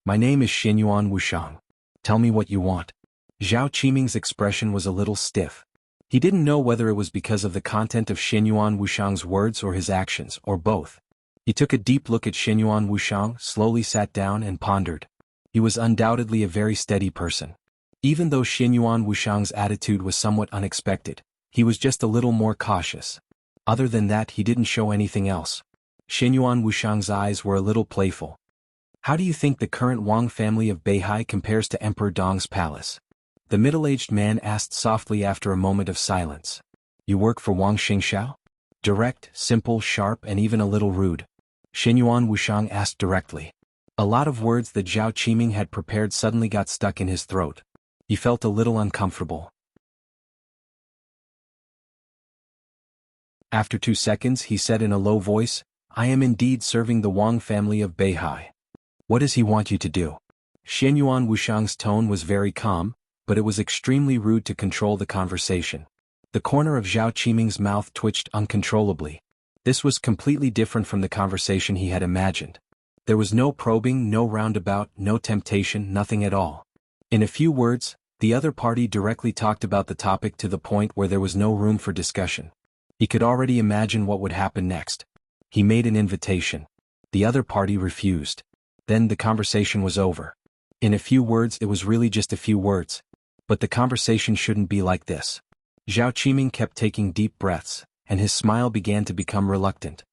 "My name is Shenyuan Wuxiang. Tell me what you want." Zhao Qiming's expression was a little stiff. He didn't know whether it was because of the content of Shenyuan Wuxiang's words or his actions, or both. He took a deep look at Shenyuan Wuxiang, slowly sat down and pondered. He was undoubtedly a very steady person. Even though Shenyuan Wuxiang's attitude was somewhat unexpected, he was just a little more cautious. Other than that, he didn't show anything else. Shenyuan Wuxiang's eyes were a little playful. "How do you think the current Wang family of Beihai compares to Emperor Dong's palace?" The middle-aged man asked softly after a moment of silence. "You work for Wang Xingxiao?" Direct, simple, sharp, and even a little rude. Shenyuan Wuxiang asked directly. A lot of words that Zhao Qiming had prepared suddenly got stuck in his throat. He felt a little uncomfortable. After 2 seconds, he said in a low voice, "I am indeed serving the Wang family of Beihai." "What does he want you to do?" Shenyuan Wuxiang's tone was very calm, but it was extremely rude to control the conversation. The corner of Zhao Qiming's mouth twitched uncontrollably. This was completely different from the conversation he had imagined. There was no probing, no roundabout, no temptation, nothing at all. In a few words, the other party directly talked about the topic to the point where there was no room for discussion. He could already imagine what would happen next. He made an invitation. The other party refused. Then the conversation was over. In a few words, it was really just a few words. But the conversation shouldn't be like this. Zhao Qiming kept taking deep breaths, and his smile began to become reluctant.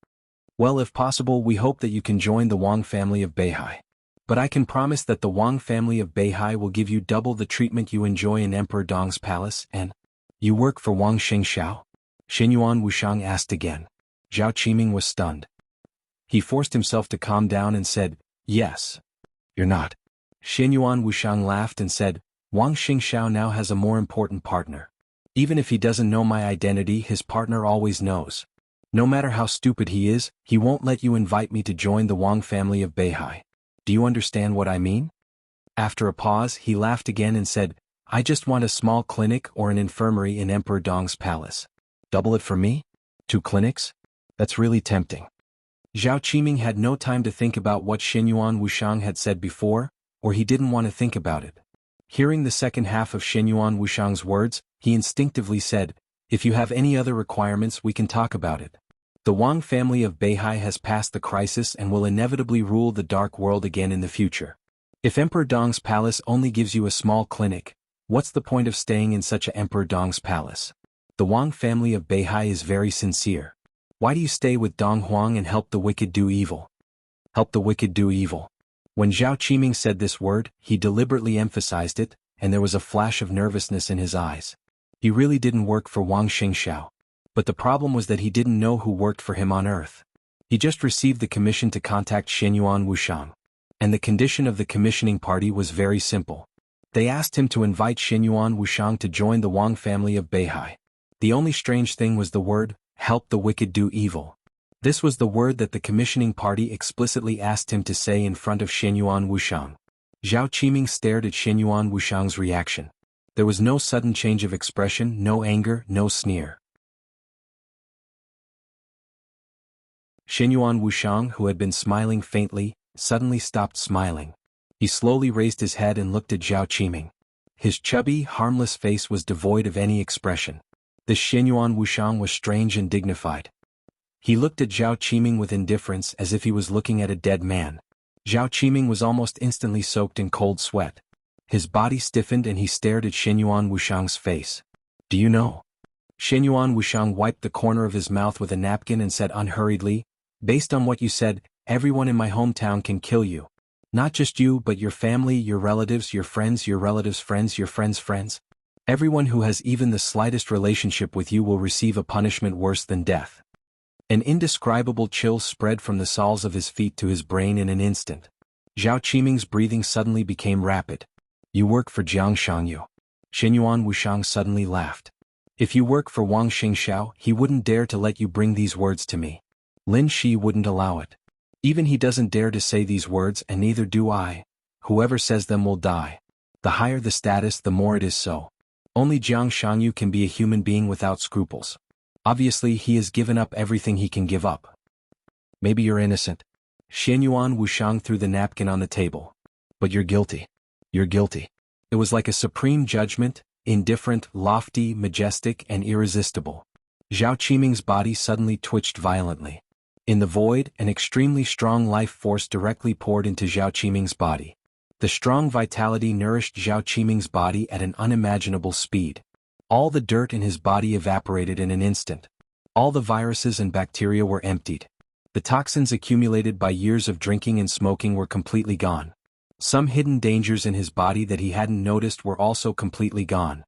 "Well, if possible, we hope that you can join the Wang family of Beihai. But I can promise that the Wang family of Beihai will give you double the treatment you enjoy in Emperor Dong's palace, and—" "You work for Wang Xingxiao?" Shenyuan Wuxiang asked again. Zhao Qiming was stunned. He forced himself to calm down and said, "Yes." "You're not." Shenyuan Wuxiang laughed and said, "Wang Xingxiao now has a more important partner. Even if he doesn't know my identity, his partner always knows. No matter how stupid he is, he won't let you invite me to join the Wang family of Beihai. Do you understand what I mean?" After a pause, he laughed again and said, "I just want a small clinic or an infirmary in Emperor Dong's palace. Double it for me? 2 clinics? That's really tempting." Zhao Qiming had no time to think about what Shenyuan Wuxiang had said before, or he didn't want to think about it. Hearing the second half of Shenyuan Wuxiang's words, he instinctively said, "If you have any other requirements, we can talk about it. The Wang family of Beihai has passed the crisis and will inevitably rule the dark world again in the future. If Emperor Dong's palace only gives you a small clinic, what's the point of staying in such a Emperor Dong's palace? The Wang family of Beihai is very sincere. Why do you stay with Dong Huang and help the wicked do evil? Help the wicked do evil. When Zhao Qiming said this word, he deliberately emphasized it, and there was a flash of nervousness in his eyes. He really didn't work for Wang Xingxiao. But the problem was that he didn't know who worked for him on Earth. He just received the commission to contact Xianyuan Wushang. And the condition of the commissioning party was very simple. They asked him to invite Xianyuan Wushang to join the Wang family of Beihai. The only strange thing was the word, help the wicked do evil. This was the word that the commissioning party explicitly asked him to say in front of Xianyuan Wushang. Zhao Qiming stared at Xianyuan Wushang's reaction. There was no sudden change of expression, no anger, no sneer. Xianyuan Wushang, who had been smiling faintly, suddenly stopped smiling. He slowly raised his head and looked at Zhao Qiming. His chubby, harmless face was devoid of any expression. This Xianyuan Wushang was strange and dignified. He looked at Zhao Qiming with indifference as if he was looking at a dead man. Zhao Qiming was almost instantly soaked in cold sweat. His body stiffened and he stared at Xianyuan Wushang's face. Do you know? Xianyuan Wushang wiped the corner of his mouth with a napkin and said unhurriedly, based on what you said, everyone in my hometown can kill you. Not just you but your family, your relatives, your friends, your relatives' friends, your friends' friends. Everyone who has even the slightest relationship with you will receive a punishment worse than death. An indescribable chill spread from the soles of his feet to his brain in an instant. Zhao Qiming's breathing suddenly became rapid. You work for Jiang Shangyu. Xianyuan Wushang suddenly laughed. If you work for Wang Xingxiao, he wouldn't dare to let you bring these words to me. Lin Shi wouldn't allow it. Even he doesn't dare to say these words and neither do I. Whoever says them will die. The higher the status, the more it is so. Only Jiang Shangyu can be a human being without scruples. Obviously he has given up everything he can give up. Maybe you're innocent. Xianyuan Wushang threw the napkin on the table. But you're guilty. You're guilty. It was like a supreme judgment, indifferent, lofty, majestic, and irresistible. Zhao Qiming's body suddenly twitched violently. In the void, an extremely strong life force directly poured into Zhao Qiming's body. The strong vitality nourished Zhao Qiming's body at an unimaginable speed. All the dirt in his body evaporated in an instant. All the viruses and bacteria were emptied. The toxins accumulated by years of drinking and smoking were completely gone. Some hidden dangers in his body that he hadn't noticed were also completely gone.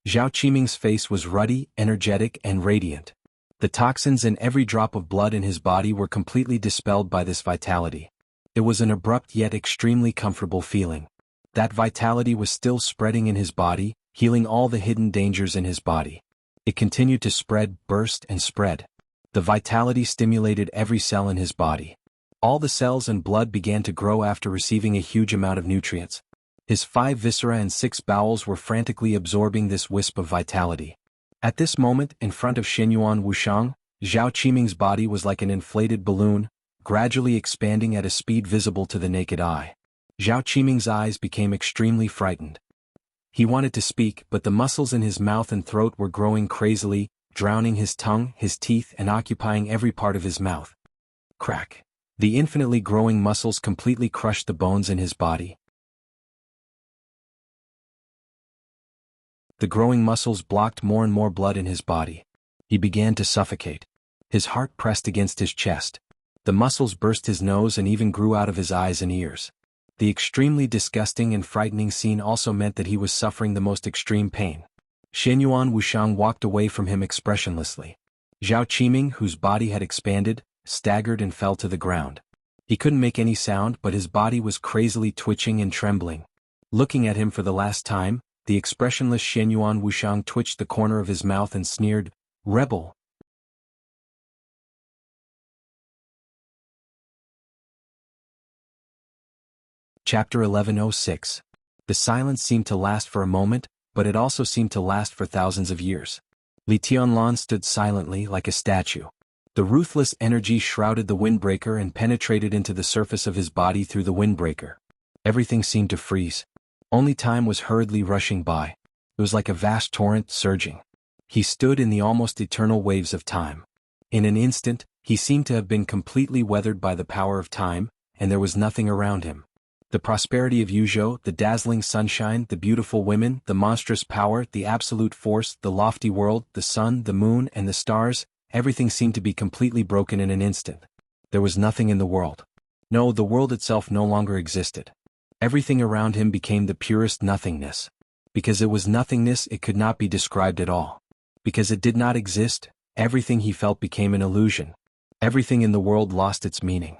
Zhao Qiming's face was ruddy, energetic, and radiant. The toxins and every drop of blood in his body were completely dispelled by this vitality. It was an abrupt yet extremely comfortable feeling. That vitality was still spreading in his body, healing all the hidden dangers in his body. It continued to spread, burst, and spread. The vitality stimulated every cell in his body. All the cells and blood began to grow after receiving a huge amount of nutrients. His 5 viscera and 6 bowels were frantically absorbing this wisp of vitality. At this moment, in front of Xianyuan Wushang, Zhao Qiming's body was like an inflated balloon, gradually expanding at a speed visible to the naked eye. Zhao Qiming's eyes became extremely frightened. He wanted to speak, but the muscles in his mouth and throat were growing crazily, drowning his tongue, his teeth, and occupying every part of his mouth. Crack. The infinitely growing muscles completely crushed the bones in his body. The growing muscles blocked more and more blood in his body. He began to suffocate. His heart pressed against his chest. The muscles burst his nose and even grew out of his eyes and ears. The extremely disgusting and frightening scene also meant that he was suffering the most extreme pain. Xianyuan Wushang walked away from him expressionlessly. Zhao Qiming, whose body had expanded, staggered and fell to the ground. He couldn't make any sound, but his body was crazily twitching and trembling. Looking at him for the last time, the expressionless Xianyuan Wushang twitched the corner of his mouth and sneered, "Rebel." Chapter 1106. The silence seemed to last for a moment, but it also seemed to last for thousands of years. Li Tianlan stood silently like a statue. The ruthless energy shrouded the windbreaker and penetrated into the surface of his body through the windbreaker. Everything seemed to freeze. Only time was hurriedly rushing by. It was like a vast torrent surging. He stood in the almost eternal waves of time. In an instant, he seemed to have been completely weathered by the power of time, and there was nothing around him. The prosperity of Yuzhou, the dazzling sunshine, the beautiful women, the monstrous power, the absolute force, the lofty world, the sun, the moon, and the stars, everything seemed to be completely broken in an instant. There was nothing in the world. No, the world itself no longer existed. Everything around him became the purest nothingness. Because it was nothingness, it could not be described at all. Because it did not exist, everything he felt became an illusion. Everything in the world lost its meaning.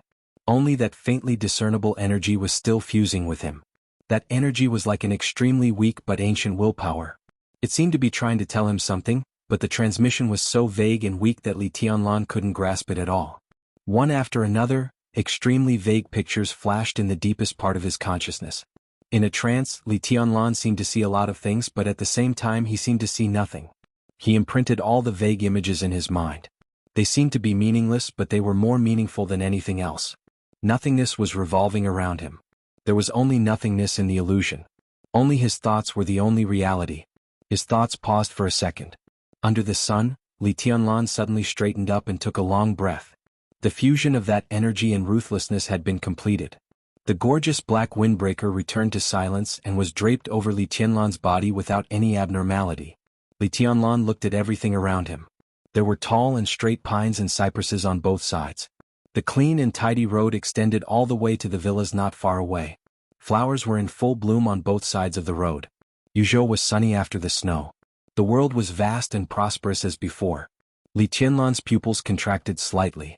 Only that faintly discernible energy was still fusing with him. That energy was like an extremely weak but ancient willpower. It seemed to be trying to tell him something, but the transmission was so vague and weak that Li Tianlan couldn't grasp it at all. One after another, extremely vague pictures flashed in the deepest part of his consciousness. In a trance, Li Tianlan seemed to see a lot of things, but at the same time he seemed to see nothing. He imprinted all the vague images in his mind. They seemed to be meaningless, but they were more meaningful than anything else. Nothingness was revolving around him. There was only nothingness in the illusion. Only his thoughts were the only reality. His thoughts paused for a second. Under the sun, Li Tianlan suddenly straightened up and took a long breath. The fusion of that energy and ruthlessness had been completed. The gorgeous black windbreaker returned to silence and was draped over Li Tianlan's body without any abnormality. Li Tianlan looked at everything around him. There were tall and straight pines and cypresses on both sides. The clean and tidy road extended all the way to the villas not far away. Flowers were in full bloom on both sides of the road. Yuzhou was sunny after the snow. The world was vast and prosperous as before. Li Tianlan's pupils contracted slightly.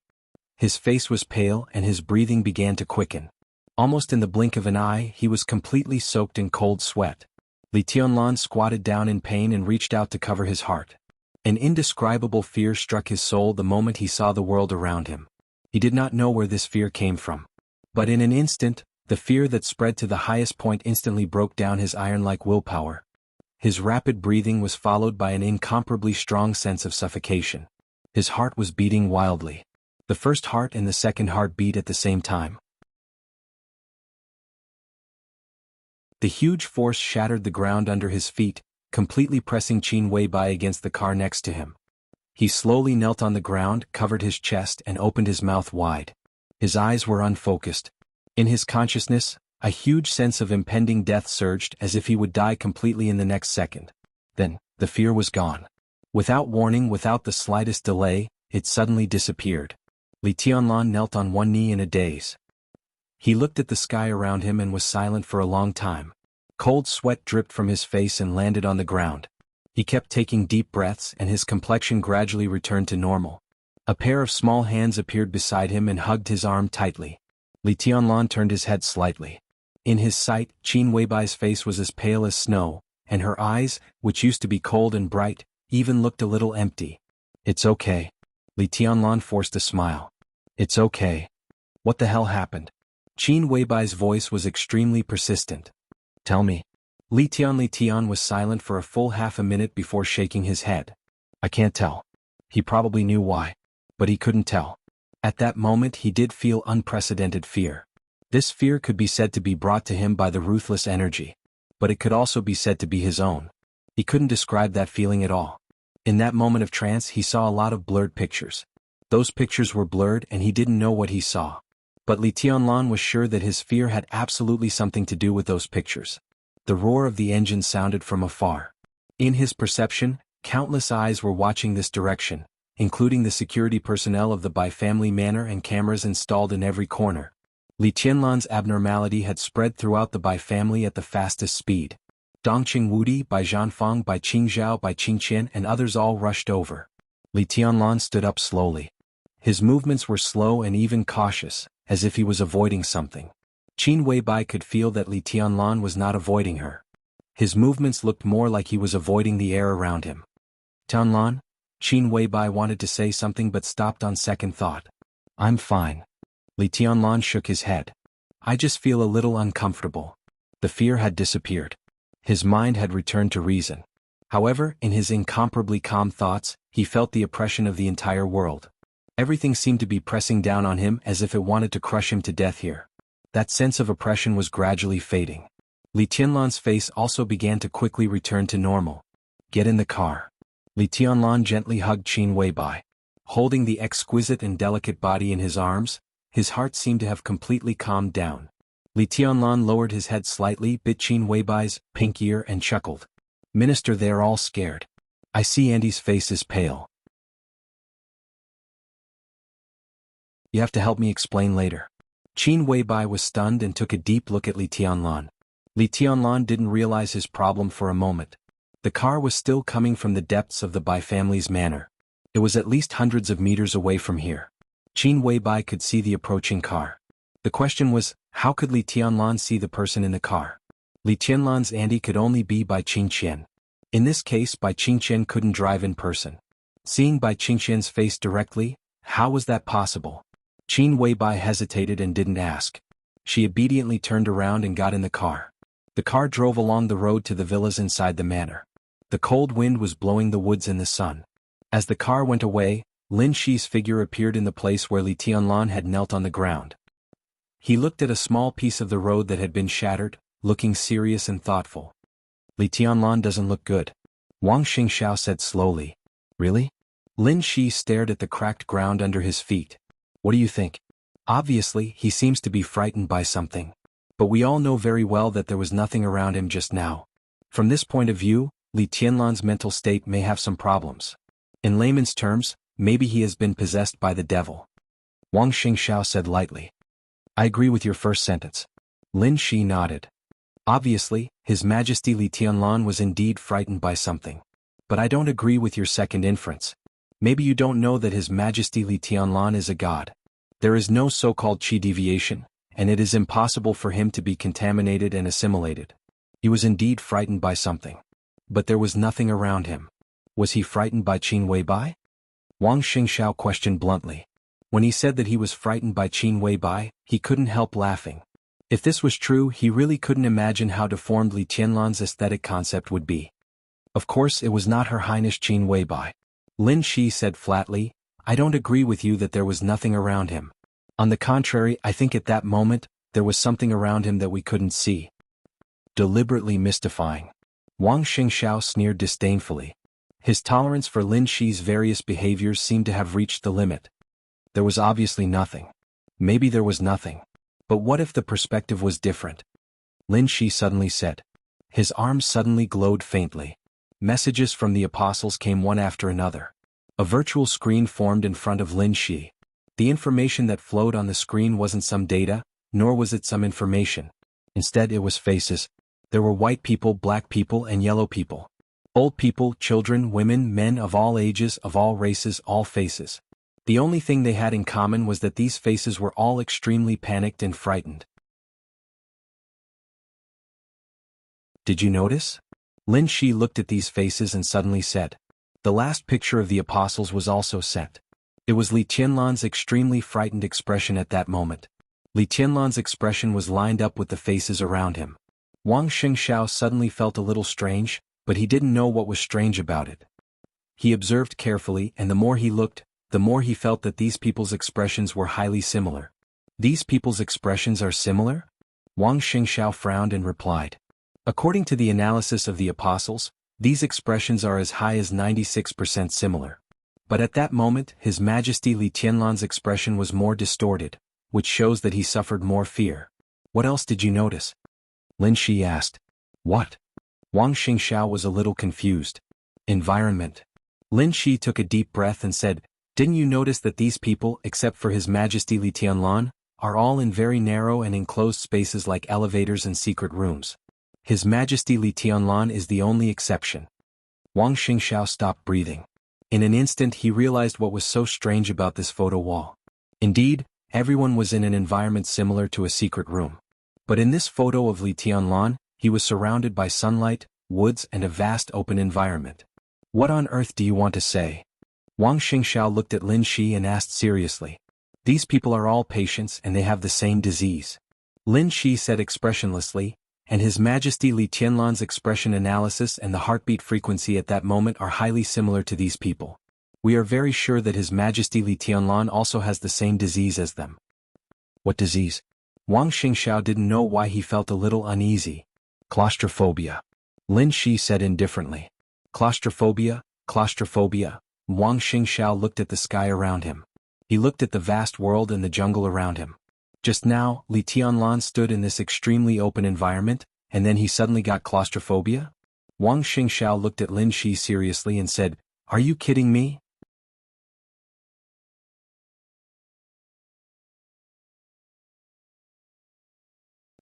His face was pale and his breathing began to quicken. Almost in the blink of an eye, he was completely soaked in cold sweat. Li Tianlan squatted down in pain and reached out to cover his heart. An indescribable fear struck his soul the moment he saw the world around him. He did not know where this fear came from. But in an instant, the fear that spread to the highest point instantly broke down his iron-like willpower. His rapid breathing was followed by an incomparably strong sense of suffocation. His heart was beating wildly. The first heart and the second heart beat at the same time. The huge force shattered the ground under his feet, completely pressing Qin Weibai against the car next to him. He slowly knelt on the ground, covered his chest, and opened his mouth wide. His eyes were unfocused. In his consciousness, a huge sense of impending death surged as if he would die completely in the next second. Then, the fear was gone. Without warning, without the slightest delay, it suddenly disappeared. Li Tianlan knelt on one knee in a daze. He looked at the sky around him and was silent for a long time. Cold sweat dripped from his face and landed on the ground. He kept taking deep breaths and his complexion gradually returned to normal. A pair of small hands appeared beside him and hugged his arm tightly. Li Tianlan turned his head slightly. In his sight, Qin Weibai's face was as pale as snow, and her eyes, which used to be cold and bright, even looked a little empty. "It's okay." Li Tianlan forced a smile. "It's okay." "What the hell happened?" Qin Weibai's voice was extremely persistent. "Tell me." Li Tian was silent for a full half a minute before shaking his head. "I can't tell." He probably knew why. But he couldn't tell. At that moment he did feel unprecedented fear. This fear could be said to be brought to him by the ruthless energy. But it could also be said to be his own. He couldn't describe that feeling at all. In that moment of trance he saw a lot of blurred pictures. Those pictures were blurred and he didn't know what he saw. But Li Tianlan was sure that his fear had absolutely something to do with those pictures. The roar of the engine sounded from afar. In his perception, countless eyes were watching this direction, including the security personnel of the Bai family manor and cameras installed in every corner. Li Tianlan's abnormality had spread throughout the Bai family at the fastest speed. Dongqing Wudi, Bai Zhanfang, Bai Qingzhao, Bai Qingqian and others all rushed over. Li Tianlan stood up slowly. His movements were slow and even cautious, as if he was avoiding something. Qin Weibai could feel that Li Tianlan was not avoiding her. His movements looked more like he was avoiding the air around him. "Tianlan?" Qin Weibai wanted to say something but stopped on second thought. "I'm fine." Li Tianlan shook his head. "I just feel a little uncomfortable." The fear had disappeared. His mind had returned to reason. However, in his incomparably calm thoughts, he felt the oppression of the entire world. Everything seemed to be pressing down on him as if it wanted to crush him to death here. That sense of oppression was gradually fading. Li Tianlan's face also began to quickly return to normal. "Get in the car." Li Tianlan gently hugged Qin Weibai. Holding the exquisite and delicate body in his arms, his heart seemed to have completely calmed down. Li Tianlan lowered his head slightly, bit Qin Weibai's pink ear and chuckled. "Minister, they're all scared. I see Andy's face is pale." You have to help me explain later. Qin Weibai was stunned and took a deep look at Li Tianlan. Li Tianlan didn't realize his problem for a moment. The car was still coming from the depths of the Bai family's manor. It was at least hundreds of meters away from here. Qin Weibai could see the approaching car. The question was, how could Li Tianlan see the person in the car? Li Tianlan's auntie could only be Bai Qingqian. In this case, Bai Qingqian couldn't drive in person. Seeing Bai Qingqian's face directly, how was that possible? Qin Weibai hesitated and didn't ask. She obediently turned around and got in the car. The car drove along the road to the villas inside the manor. The cold wind was blowing the woods in the sun. As the car went away, Lin Shi's figure appeared in the place where Li Tianlan had knelt on the ground. He looked at a small piece of the road that had been shattered, looking serious and thoughtful. Li Tianlan doesn't look good, Wang Xingxiao said slowly. Really? Lin Shi stared at the cracked ground under his feet. What do you think? Obviously, he seems to be frightened by something. But we all know very well that there was nothing around him just now. From this point of view, Li Tianlan's mental state may have some problems. In layman's terms, maybe he has been possessed by the devil. Wang Xingxiao said lightly. I agree with your first sentence. Lin Shi nodded. Obviously, His Majesty Li Tianlan was indeed frightened by something. But I don't agree with your second inference. Maybe you don't know that His Majesty Li Tianlan is a god. There is no so-called qi deviation, and it is impossible for him to be contaminated and assimilated. He was indeed frightened by something. But there was nothing around him. Was he frightened by Qin Weibai? Wang Xingxiao questioned bluntly. When he said that he was frightened by Qin Weibai, he couldn't help laughing. If this was true, he really couldn't imagine how deformed Li Tianlan's aesthetic concept would be. Of course, it was not Her Highness Qin Weibai. Lin Shi said flatly, I don't agree with you that there was nothing around him. On the contrary, I think at that moment, there was something around him that we couldn't see. Deliberately mystifying. Wang Xingxiao sneered disdainfully. His tolerance for Lin Shi's various behaviors seemed to have reached the limit. There was obviously nothing. Maybe there was nothing. But what if the perspective was different? Lin Shi suddenly said. His arms suddenly glowed faintly. Messages from the apostles came one after another. A virtual screen formed in front of Lin Shi. The information that flowed on the screen wasn't some data, nor was it some information. Instead, it was faces. There were white people, black people, and yellow people. Old people, children, women, men of all ages, of all races, all faces. The only thing they had in common was that these faces were all extremely panicked and frightened. Did you notice? Lin Shi looked at these faces and suddenly said. The last picture of the apostles was also sent. It was Li Tianlan's extremely frightened expression at that moment. Li Tianlan's expression was lined up with the faces around him. Wang Xingxiao suddenly felt a little strange, but he didn't know what was strange about it. He observed carefully, and the more he looked, the more he felt that these people's expressions were highly similar. These people's expressions are similar? Wang Xingxiao frowned and replied. According to the analysis of the apostles, these expressions are as high as 96% similar. But at that moment, His Majesty Li Tianlan's expression was more distorted, which shows that he suffered more fear. What else did you notice? Lin Shi asked. What? Wang Xingxiao was a little confused. Environment. Lin Shi took a deep breath and said, Didn't you notice that these people, except for His Majesty Li Tianlan, are all in very narrow and enclosed spaces like elevators and secret rooms? His Majesty Li Tianlan is the only exception. Wang Xingxiao stopped breathing. In an instant he realized what was so strange about this photo wall. Indeed, everyone was in an environment similar to a secret room. But in this photo of Li Tianlan, he was surrounded by sunlight, woods, and a vast open environment. What on earth do you want to say? Wang Xingxiao looked at Lin Shi and asked seriously. These people are all patients and they have the same disease. Lin Shi said expressionlessly, and His Majesty Li Tianlan's expression analysis and the heartbeat frequency at that moment are highly similar to these people. We are very sure that His Majesty Li Tianlan also has the same disease as them. What disease? Wang Xingxiao didn't know why he felt a little uneasy. Claustrophobia. Lin Shi said indifferently. Claustrophobia, claustrophobia. Wang Xingxiao looked at the sky around him. He looked at the vast world and the jungle around him. Just now, Li Tianlan stood in this extremely open environment, and then he suddenly got claustrophobia? Wang Xingxiao looked at Lin Shi seriously and said, Are you kidding me?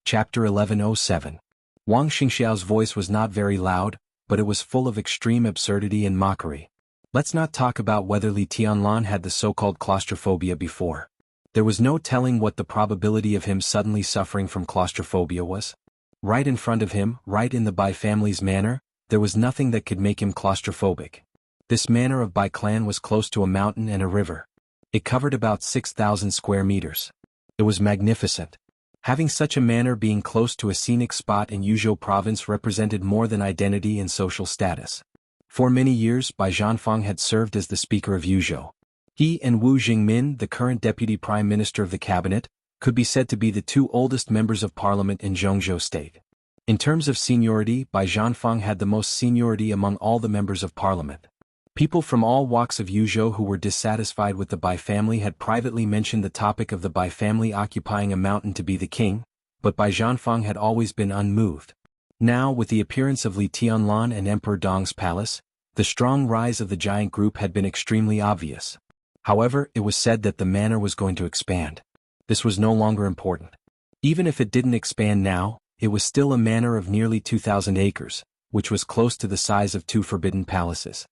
Chapter 1107. Wang Xingxiao's voice was not very loud, but it was full of extreme absurdity and mockery. Let's not talk about whether Li Tianlan had the so-called claustrophobia before. There was no telling what the probability of him suddenly suffering from claustrophobia was. Right in front of him, right in the Bai family's manor, there was nothing that could make him claustrophobic. This manor of Bai clan was close to a mountain and a river. It covered about 6,000 square meters. It was magnificent. Having such a manor being close to a scenic spot in Yuzhou province represented more than identity and social status. For many years, Bai Zhanfang had served as the speaker of Yuzhou. He and Wu Jingmin, the current deputy prime minister of the cabinet, could be said to be the two oldest members of parliament in Zhongzhou state. In terms of seniority, Bai Zhanfang had the most seniority among all the members of parliament. People from all walks of Yuzhou who were dissatisfied with the Bai family had privately mentioned the topic of the Bai family occupying a mountain to be the king, but Bai Zhanfang had always been unmoved. Now, with the appearance of Li Tianlan and Emperor Dong's palace, the strong rise of the giant group had been extremely obvious. However, it was said that the manor was going to expand. This was no longer important. Even if it didn't expand now, it was still a manor of nearly 2,000 acres, which was close to the size of two forbidden palaces.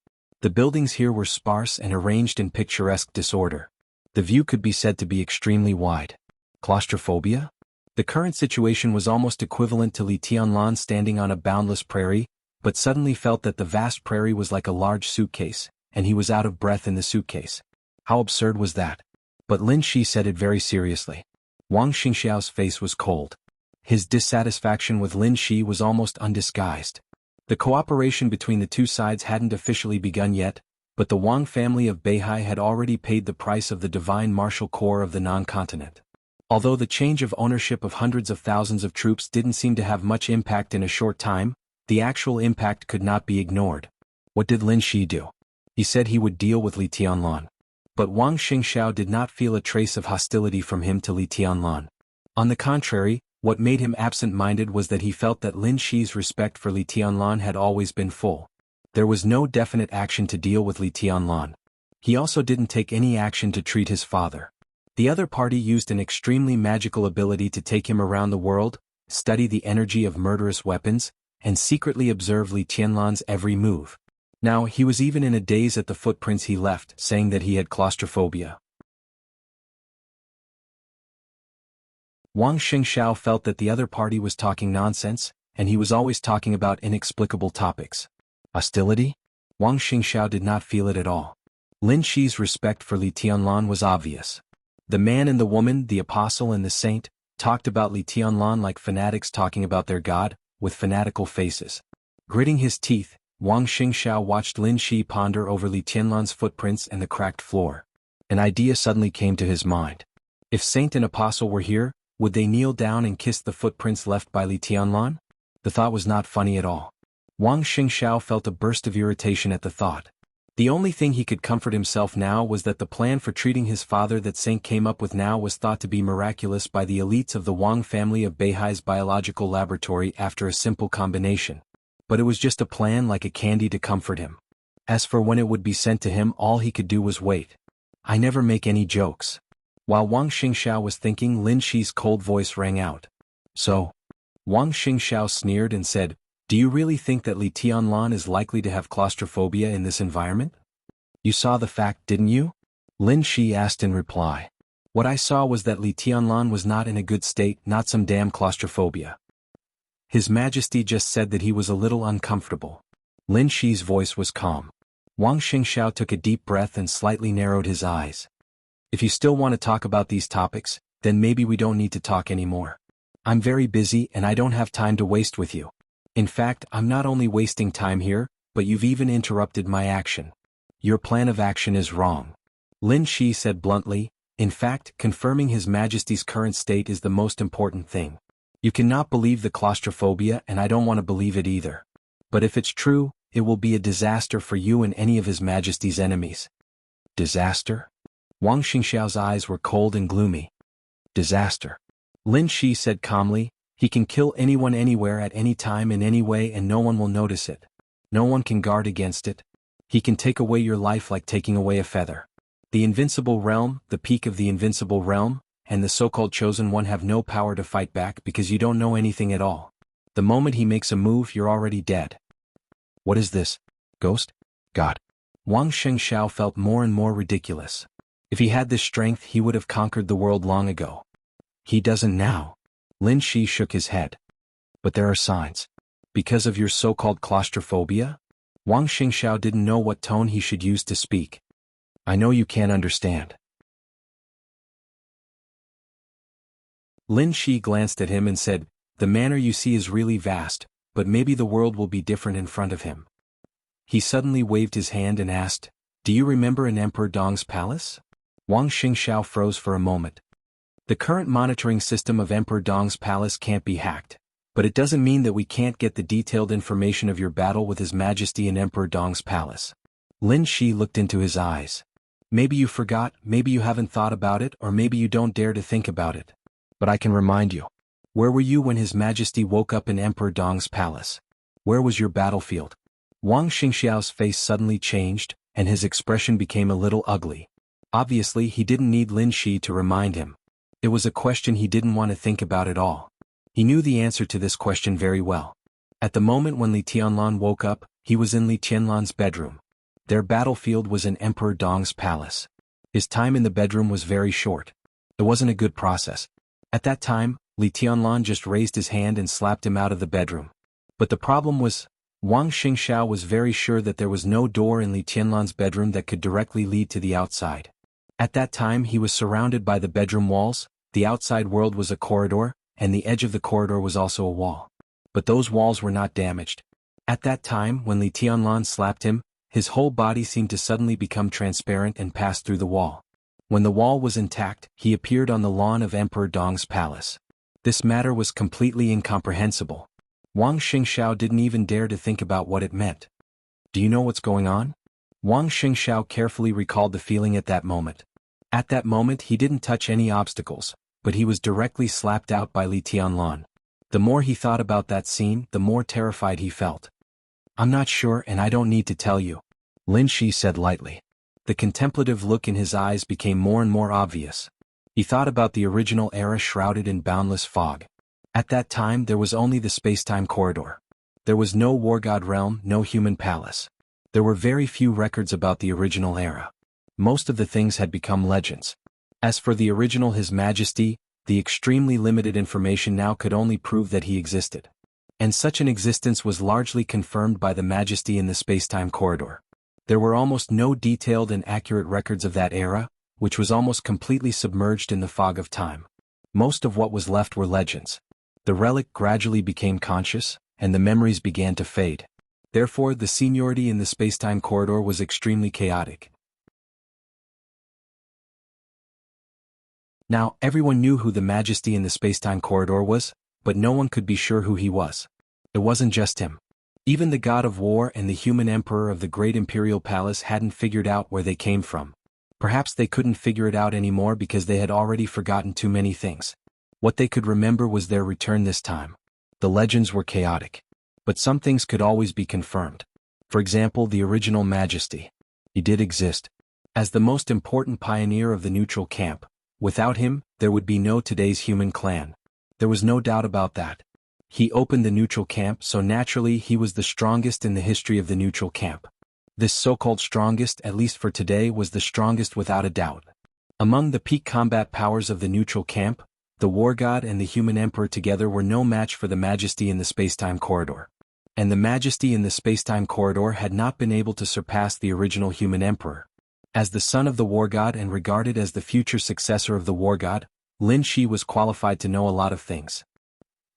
The buildings here were sparse and arranged in picturesque disorder. The view could be said to be extremely wide. Claustrophobia? The current situation was almost equivalent to Li Tianlan standing on a boundless prairie, but suddenly felt that the vast prairie was like a large suitcase, and he was out of breath in the suitcase. How absurd was that? But Lin Shi said it very seriously. Wang Xingxiao's face was cold. His dissatisfaction with Lin Shi was almost undisguised. The cooperation between the two sides hadn't officially begun yet, but the Wang family of Beihai had already paid the price of the divine martial corps of the non-continent. Although the change of ownership of hundreds of thousands of troops didn't seem to have much impact in a short time, the actual impact could not be ignored. What did Lin Shi do? He said he would deal with Li Tianlan. But Wang Xingxiao did not feel a trace of hostility from him to Li Tianlan. On the contrary, what made him absent-minded was that he felt that Lin Shi's respect for Li Tianlan had always been full. There was no definite action to deal with Li Tianlan. He also didn't take any action to treat his father. The other party used an extremely magical ability to take him around the world, study the energy of murderous weapons, and secretly observe Li Tianlan's every move. Now, he was even in a daze at the footprints he left, saying that he had claustrophobia. Wang Xingxiao felt that the other party was talking nonsense, and he was always talking about inexplicable topics. Hostility? Wang Xingxiao did not feel it at all. Lin Shi's respect for Li Tianlan was obvious. The man and the woman, the apostle and the saint, talked about Li Tianlan like fanatics talking about their god, with fanatical faces. Gritting his teeth, Wang Xingxiao watched Lin Shi ponder over Li Tianlan's footprints and the cracked floor. An idea suddenly came to his mind. If saint and apostle were here, would they kneel down and kiss the footprints left by Li Tianlan? The thought was not funny at all. Wang Xingxiao felt a burst of irritation at the thought. The only thing he could comfort himself now was that the plan for treating his father that Saint came up with now was thought to be miraculous by the elites of the Wang family of Beihai's biological laboratory after a simple combination. But it was just a plan like a candy to comfort him. As for when it would be sent to him, all he could do was wait. I never make any jokes. While Wang Xingxiao was thinking, Lin Shi's cold voice rang out. So? Wang Xingxiao sneered and said, do you really think that Li Tianlan is likely to have claustrophobia in this environment? You saw the fact, didn't you? Lin Shi asked in reply. What I saw was that Li Tianlan was not in a good state, not some damn claustrophobia. His Majesty just said that he was a little uncomfortable. Lin Shi's voice was calm. Wang Xingxiao took a deep breath and slightly narrowed his eyes. If you still want to talk about these topics, then maybe we don't need to talk anymore. I'm very busy and I don't have time to waste with you. In fact, I'm not only wasting time here, but you've even interrupted my action. Your plan of action is wrong. Lin Shi said bluntly. In fact, confirming His Majesty's current state is the most important thing. You cannot believe the claustrophobia and I don't want to believe it either. But if it's true, it will be a disaster for you and any of His Majesty's enemies. Disaster? Wang Xingxiao's eyes were cold and gloomy. Disaster. Lin Shi said calmly, he can kill anyone anywhere at any time in any way and no one will notice it. No one can guard against it. He can take away your life like taking away a feather. The invincible realm, the peak of the invincible realm, and the so-called chosen one have no power to fight back because you don't know anything at all. The moment he makes a move, you're already dead. What is this? Ghost? God. Wang Shengxiao felt more and more ridiculous. If he had this strength, he would have conquered the world long ago. He doesn't now. Lin Shi shook his head. But there are signs. Because of your so-called claustrophobia? Wang Shengxiao didn't know what tone he should use to speak. I know you can't understand. Lin Shi glanced at him and said, the manner you see is really vast, but maybe the world will be different in front of him. He suddenly waved his hand and asked, do you remember in Emperor Dong's palace? Wang Xingxiao froze for a moment. The current monitoring system of Emperor Dong's palace can't be hacked, but it doesn't mean that we can't get the detailed information of your battle with His Majesty in Emperor Dong's palace. Lin Shi looked into his eyes. Maybe you forgot, maybe you haven't thought about it, or maybe you don't dare to think about it. But I can remind you. Where were you when His Majesty woke up in Emperor Dong's palace? Where was your battlefield? Wang Xingxiao's face suddenly changed, and his expression became a little ugly. Obviously, he didn't need Lin Shi to remind him. It was a question he didn't want to think about at all. He knew the answer to this question very well. At the moment when Li Tianlan woke up, he was in Li Tianlan's bedroom. Their battlefield was in Emperor Dong's palace. His time in the bedroom was very short. It wasn't a good process. At that time, Li Tianlan just raised his hand and slapped him out of the bedroom. But the problem was, Wang Xingxiao was very sure that there was no door in Li Tianlan's bedroom that could directly lead to the outside. At that time he was surrounded by the bedroom walls, the outside world was a corridor, and the edge of the corridor was also a wall. But those walls were not damaged. At that time when Li Tianlan slapped him, his whole body seemed to suddenly become transparent and pass through the wall. When the wall was intact, he appeared on the lawn of Emperor Dong's palace. This matter was completely incomprehensible. Wang Xingxiao didn't even dare to think about what it meant. Do you know what's going on? Wang Xingxiao carefully recalled the feeling at that moment. At that moment he didn't touch any obstacles, but he was directly slapped out by Li Tianlan. The more he thought about that scene, the more terrified he felt. I'm not sure and I don't need to tell you, Lin Shi said lightly. The contemplative look in his eyes became more and more obvious. He thought about the original era shrouded in boundless fog. At that time there was only the space-time corridor. There was no war god realm, no human palace. There were very few records about the original era. Most of the things had become legends. As for the original His Majesty, the extremely limited information now could only prove that he existed. And such an existence was largely confirmed by the Majesty in the space-time corridor. There were almost no detailed and accurate records of that era, which was almost completely submerged in the fog of time. Most of what was left were legends. The relic gradually became conscious, and the memories began to fade. Therefore, the seniority in the space-time corridor was extremely chaotic. Now, everyone knew who the Majesty in the space-time corridor was, but no one could be sure who he was. It wasn't just him. Even the god of war and the human emperor of the great imperial palace hadn't figured out where they came from. Perhaps they couldn't figure it out anymore because they had already forgotten too many things. What they could remember was their return this time. The legends were chaotic. But some things could always be confirmed. For example, the original Majesty. He did exist. As the most important pioneer of the neutral camp, without him, there would be no today's human clan. There was no doubt about that. He opened the neutral camp, so naturally he was the strongest in the history of the neutral camp. This so-called strongest, at least for today, was the strongest without a doubt. Among the peak combat powers of the neutral camp, the war god and the human emperor together were no match for the Majesty in the space-time corridor. And the Majesty in the space-time corridor had not been able to surpass the original human emperor. As the son of the war god and regarded as the future successor of the war god, Lin Shi was qualified to know a lot of things.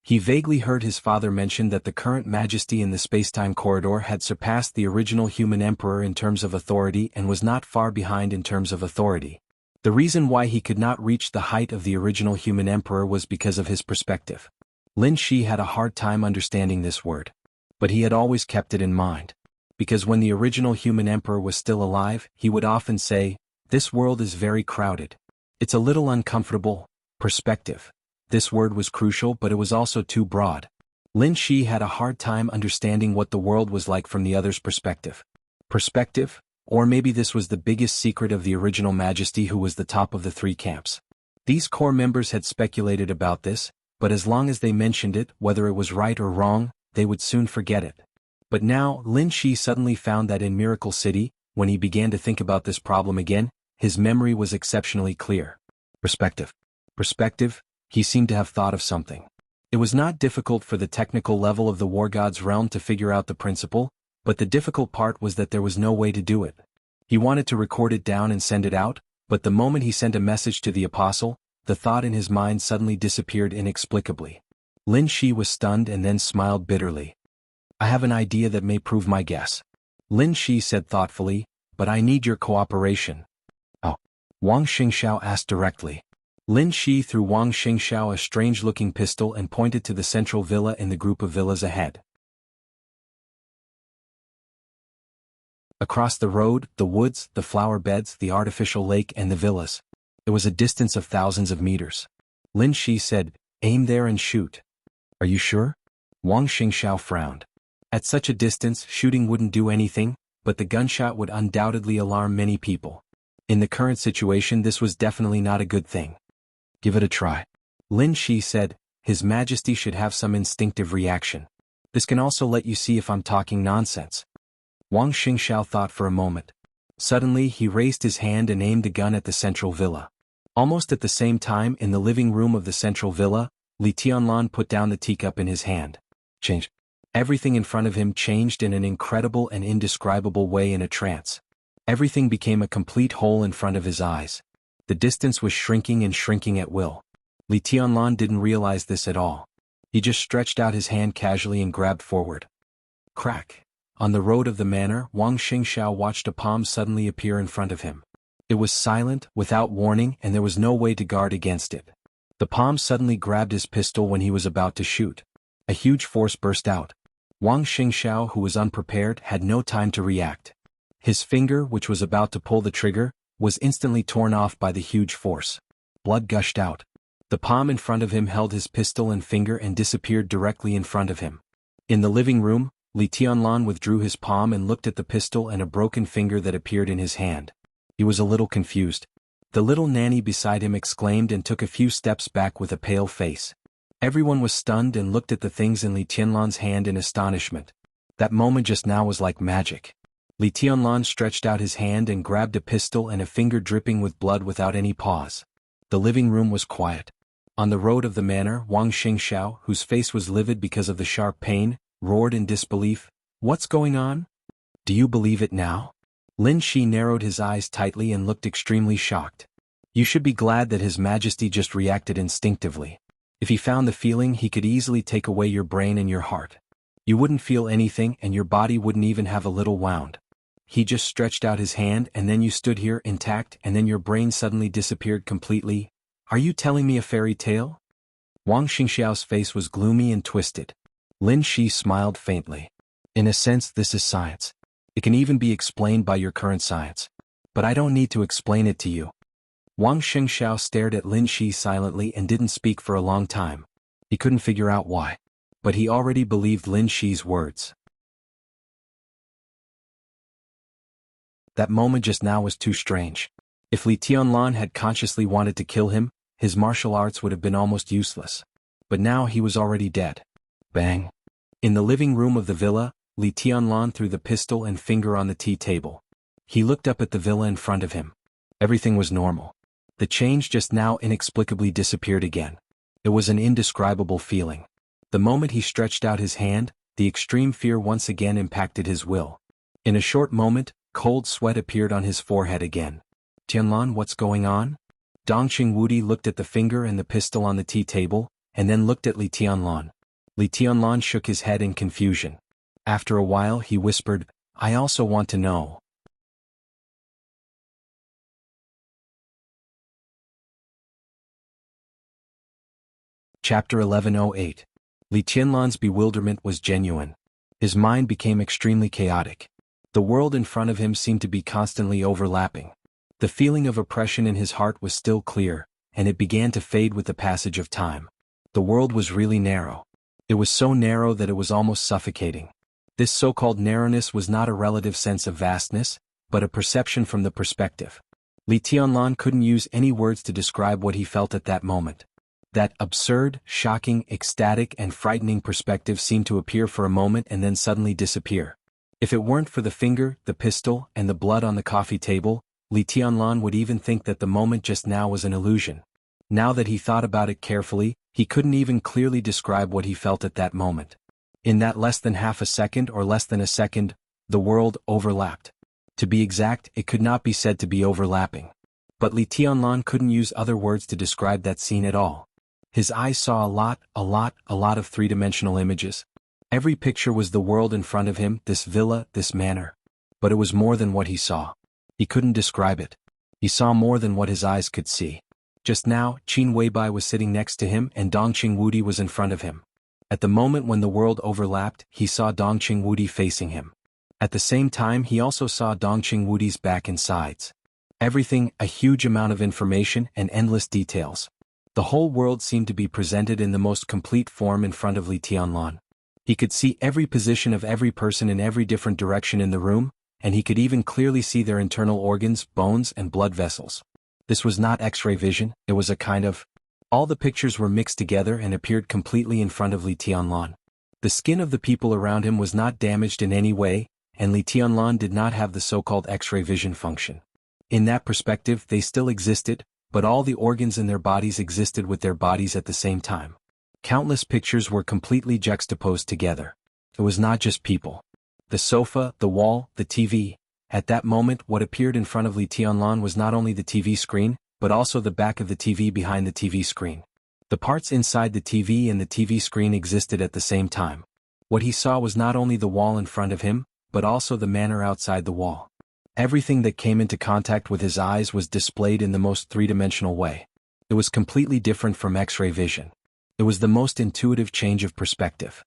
He vaguely heard his father mention that the current Majesty in the space-time corridor had surpassed the original human emperor in terms of authority and was not far behind in terms of authority. The reason why he could not reach the height of the original human emperor was because of his perspective. Lin Shi had a hard time understanding this word. But he had always kept it in mind. Because when the original human emperor was still alive, he would often say, "This world is very crowded. It's a little uncomfortable." Perspective. This word was crucial, but it was also too broad. Lin Shi had a hard time understanding what the world was like from the other's perspective. Perspective? Or maybe this was the biggest secret of the original Majesty, who was the top of the three camps. These core members had speculated about this, but as long as they mentioned it, whether it was right or wrong, they would soon forget it. But now, Lin Shi suddenly found that in Miracle City, when he began to think about this problem again, his memory was exceptionally clear. Perspective. Perspective, he seemed to have thought of something. It was not difficult for the technical level of the War God's realm to figure out the principle, but the difficult part was that there was no way to do it. He wanted to record it down and send it out, but the moment he sent a message to the apostle, the thought in his mind suddenly disappeared inexplicably. Lin Shi was stunned and then smiled bitterly. I have an idea that may prove my guess. Lin Shi said thoughtfully, but I need your cooperation. Oh. Wang Xingxiao asked directly. Lin Shi threw Wang Xingxiao a strange-looking pistol and pointed to the central villa in the group of villas ahead. Across the road, the woods, the flower beds, the artificial lake and the villas. It was a distance of thousands of meters. Lin Shi said, aim there and shoot. Are you sure? Wang Xingxiao frowned. At such a distance, shooting wouldn't do anything, but the gunshot would undoubtedly alarm many people. In the current situation, this was definitely not a good thing. Give it a try. Lin Shi said, His Majesty should have some instinctive reaction. This can also let you see if I'm talking nonsense. Wang Xingxiao thought for a moment. Suddenly, he raised his hand and aimed a gun at the central villa. Almost at the same time, in the living room of the central villa, Li Tianlan put down the teacup in his hand. Change. Everything in front of him changed in an incredible and indescribable way in a trance. Everything became a complete hole in front of his eyes. The distance was shrinking and shrinking at will. Li Tianlan didn't realize this at all. He just stretched out his hand casually and grabbed forward. Crack. On the road of the manor, Wang Xingxiao watched a palm suddenly appear in front of him. It was silent, without warning, and there was no way to guard against it. The palm suddenly grabbed his pistol when he was about to shoot. A huge force burst out. Wang Xingxiao, who was unprepared, had no time to react. His finger, which was about to pull the trigger, was instantly torn off by the huge force. Blood gushed out. The palm in front of him held his pistol and finger and disappeared directly in front of him. In the living room, Li Tianlan withdrew his palm and looked at the pistol and a broken finger that appeared in his hand. He was a little confused. The little nanny beside him exclaimed and took a few steps back with a pale face. Everyone was stunned and looked at the things in Li Tianlan's hand in astonishment. That moment just now was like magic. Li Tianlan stretched out his hand and grabbed a pistol and a finger dripping with blood without any pause. The living room was quiet. On the road of the manor, Wang Xingxiao, whose face was livid because of the sharp pain, roared in disbelief, What's going on? Do you believe it now? Lin Shi narrowed his eyes tightly and looked extremely shocked. You should be glad that His Majesty just reacted instinctively. If he found the feeling, he could easily take away your brain and your heart. You wouldn't feel anything and your body wouldn't even have a little wound. He just stretched out his hand and then you stood here intact and then your brain suddenly disappeared completely. Are you telling me a fairy tale? Wang Xingxiao's face was gloomy and twisted. Lin Shi smiled faintly. In a sense, this is science. It can even be explained by your current science. But I don't need to explain it to you. Wang Xingxiao stared at Lin Shi silently and didn't speak for a long time. He couldn't figure out why. But he already believed Lin Shi's words. That moment just now was too strange. If Li Tianlan had consciously wanted to kill him, his martial arts would have been almost useless. But now he was already dead. Bang. In the living room of the villa, Li Tianlan threw the pistol and finger on the tea table. He looked up at the villa in front of him. Everything was normal. The change just now inexplicably disappeared again. It was an indescribable feeling. The moment he stretched out his hand, the extreme fear once again impacted his will. In a short moment, cold sweat appeared on his forehead again. Tianlan, what's going on? Dongqing Wudi looked at the finger and the pistol on the tea table, and then looked at Li Tianlan. Li Tianlan shook his head in confusion. After a while he whispered, I also want to know. Chapter 1108. Li Tianlan's bewilderment was genuine. His mind became extremely chaotic. The world in front of him seemed to be constantly overlapping. The feeling of oppression in his heart was still clear, and it began to fade with the passage of time. The world was really narrow. It was so narrow that it was almost suffocating. This so-called narrowness was not a relative sense of vastness, but a perception from the perspective. Li Tianlan couldn't use any words to describe what he felt at that moment. That absurd, shocking, ecstatic and frightening perspective seemed to appear for a moment and then suddenly disappear. If it weren't for the finger, the pistol, and the blood on the coffee table, Li Tianlan would even think that the moment just now was an illusion. Now that he thought about it carefully, he couldn't even clearly describe what he felt at that moment. In that less than half a second or less than a second, the world overlapped. To be exact, it could not be said to be overlapping. But Li Tianlan couldn't use other words to describe that scene at all. His eyes saw a lot of three-dimensional images. Every picture was the world in front of him, this villa, this manor. But it was more than what he saw. He couldn't describe it. He saw more than what his eyes could see. Just now, Qin Weibai was sitting next to him and Dongqing Wudi was in front of him. At the moment when the world overlapped, he saw Dongqing Wudi facing him. At the same time he also saw Dongqing Wudi's back and sides. Everything, a huge amount of information and endless details. The whole world seemed to be presented in the most complete form in front of Li Tianlan. He could see every position of every person in every different direction in the room, and he could even clearly see their internal organs, bones and blood vessels. This was not X-ray vision, it was a kind of... All the pictures were mixed together and appeared completely in front of Li Tianlan. The skin of the people around him was not damaged in any way, and Li Tianlan did not have the so-called X-ray vision function. In that perspective they still existed, but all the organs in their bodies existed with their bodies at the same time. Countless pictures were completely juxtaposed together. It was not just people. The sofa, the wall, the TV. At that moment what appeared in front of Li Tianlan was not only the TV screen, but also the back of the TV behind the TV screen. The parts inside the TV and the TV screen existed at the same time. What he saw was not only the wall in front of him, but also the manor outside the wall. Everything that came into contact with his eyes was displayed in the most three-dimensional way. It was completely different from X-ray vision. It was the most intuitive change of perspective.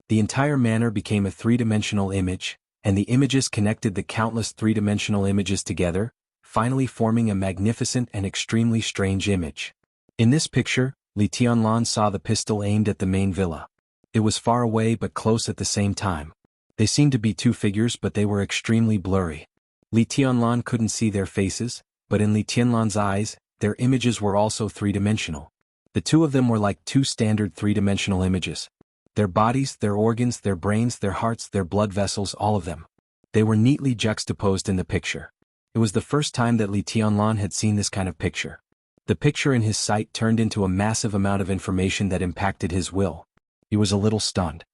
The entire manor became a three-dimensional image, and the images connected the countless three-dimensional images together, finally forming a magnificent and extremely strange image. In this picture, Li Tianlan saw the pistol aimed at the main villa. It was far away but close at the same time. They seemed to be two figures but they were extremely blurry. Li Tianlan couldn't see their faces, but in Li Tianlan's eyes, their images were also three-dimensional. The two of them were like two standard three-dimensional images. Their bodies, their organs, their brains, their hearts, their blood vessels, all of them. They were neatly juxtaposed in the picture. It was the first time that Li Tianlan had seen this kind of picture. The picture in his sight turned into a massive amount of information that impacted his will. He was a little stunned.